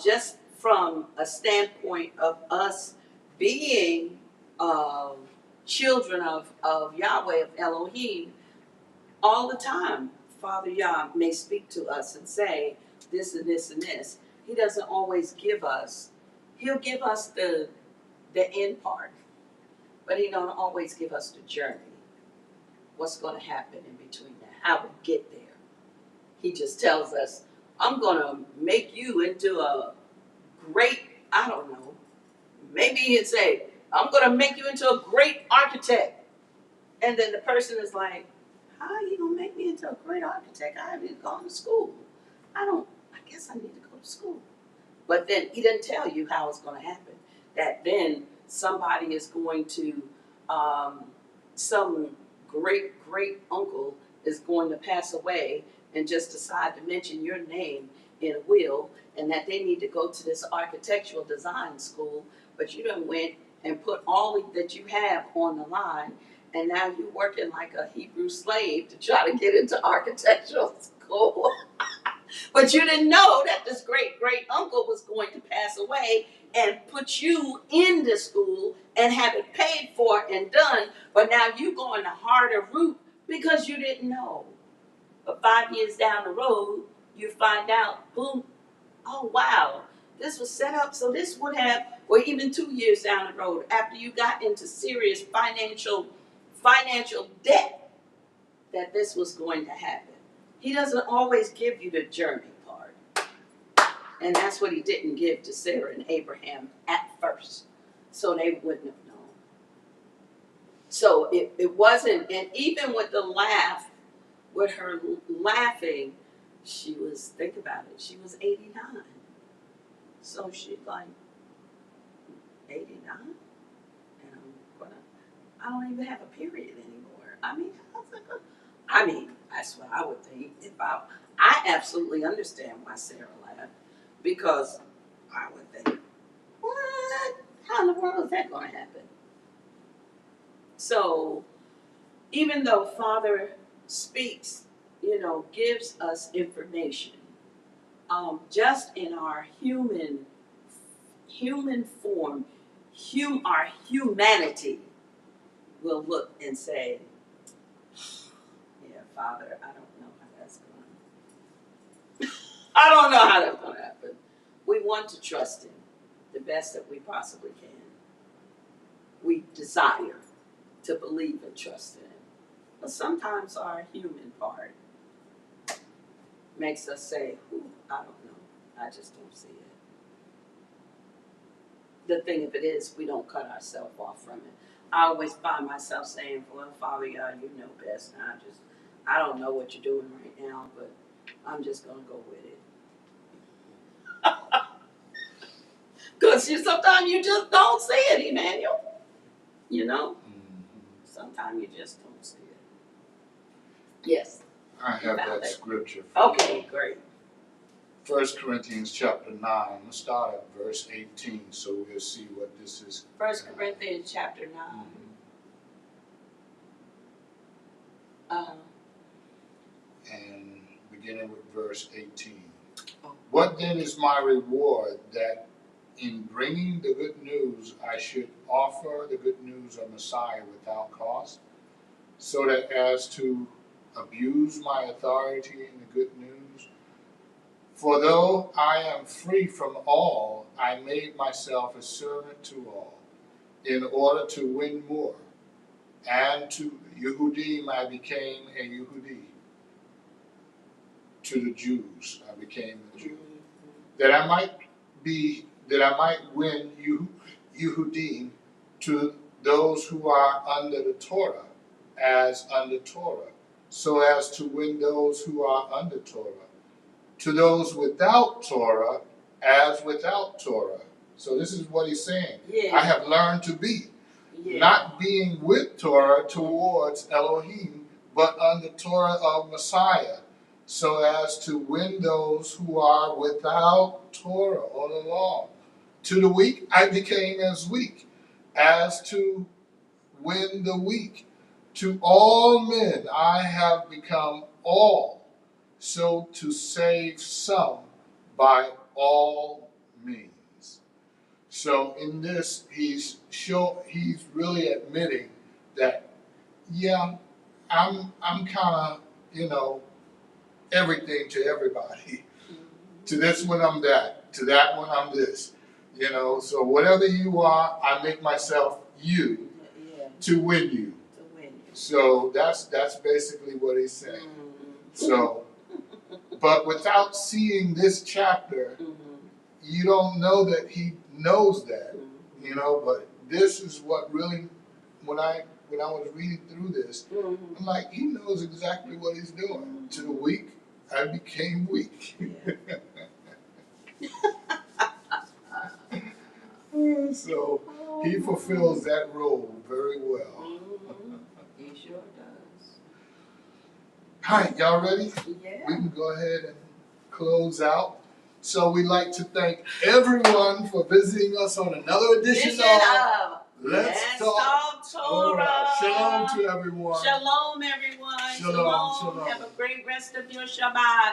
Speaker 1: just from a standpoint of us being children of Yahweh, of Elohim, all the time, Father Yah may speak to us and say this and this and this. He doesn't always give us, he'll give us the end part, but he don't always give us the journey. What's going to happen in between that, how we get there. He just tells us, I'm going to make you into a great, I don't know, maybe he'd say, I'm going to make you into a great architect. And then the person is like, how are you going to make me into a great architect? I haven't even gone to school. I guess I need to go to school. But then he didn't tell you how it's going to happen. That then somebody is going to, some great uncle is going to pass away and just decide to mention your name in a will, and that they need to go to this architectural design school, but you done went and put all that you have on the line, and now you're working like a Hebrew slave to try to get into architectural school. But you didn't know that this great uncle was going to pass away and put you in the school and have it paid for and done, but now you're going the harder route because you didn't know. But 5 years down the road, you find out, boom, oh wow, this was set up so this would have, or even 2 years down the road, after you got into serious financial debt, that this was going to happen. He doesn't always give you the journey part. And that's what he didn't give to Sarah and Abraham at first. So they wouldn't have known. So it wasn't, and even with the laugh, with her laughing, she was, think about it, she was 89. So she's like, 89? And I don't even have a period anymore. I mean, how's that going? I mean, that's what I would think. I absolutely understand why Sarah laughed, because I would think, what? How in the world is that going to happen? So, even though Father speaks, gives us information, just in our human form, our humanity will look and say, yeah, Father, I don't know how that's going to, I don't know how that's going to happen. We want to trust him the best that we possibly can. We desire to believe and trust in him. But sometimes our human part makes us say, I don't know. I just don't see it. The thing of it is, we don't cut ourselves off from it. I always find myself saying, well, Father, yeah, you know best. And I don't know what you're doing right now, but I'm just going to go with it. Because sometimes you just don't see it, Emmanuel. Sometimes you just don't see it. Yes.
Speaker 2: I have that scripture for
Speaker 1: Okay,
Speaker 2: you.
Speaker 1: great.
Speaker 2: 1 Corinthians chapter 9. Let's start at verse 18 so we'll see what this is.
Speaker 1: 1 Corinthians chapter 9.
Speaker 2: And beginning with verse 18. What then is my reward, that in bringing the good news I should offer the good news of Messiah without cost, so that as to abuse my authority in the good news? For though I am free from all, I made myself a servant to all, in order to win more. And to Yehudim I became a Yehudi. To the Jews I became a Jew, that I might win Yehudim to those who are under the Torah, as under Torah, so as to win those who are under Torah. To those without Torah, as without Torah. So this is what he's saying.
Speaker 1: Yeah.
Speaker 2: I have learned to be, not being with Torah towards Elohim, but under Torah of Messiah, so as to win those who are without Torah or the law. To the weak I became as weak, as to win the weak. To all men I have become all, so to save some by all means. So in this, he's really admitting that, yeah, I'm kind of, everything to everybody. To this one I'm that, to that one I'm this. So whatever you are, I make myself you to win you. So that's basically what he's saying. So, but without seeing this chapter, you don't know that he knows that, but this is what really, when I was reading through this, I'm like, he knows exactly what he's doing. To the weak, I became weak. So he fulfills that role very well.
Speaker 1: He sure does.
Speaker 2: All right, y'all ready?
Speaker 1: Yeah.
Speaker 2: We can go ahead and close out. So we'd like to thank everyone for visiting us on another edition of Let's Talk Torah. Shalom to everyone.
Speaker 1: Shalom, everyone.
Speaker 2: Shalom.
Speaker 1: Have a great rest of your Shabbat.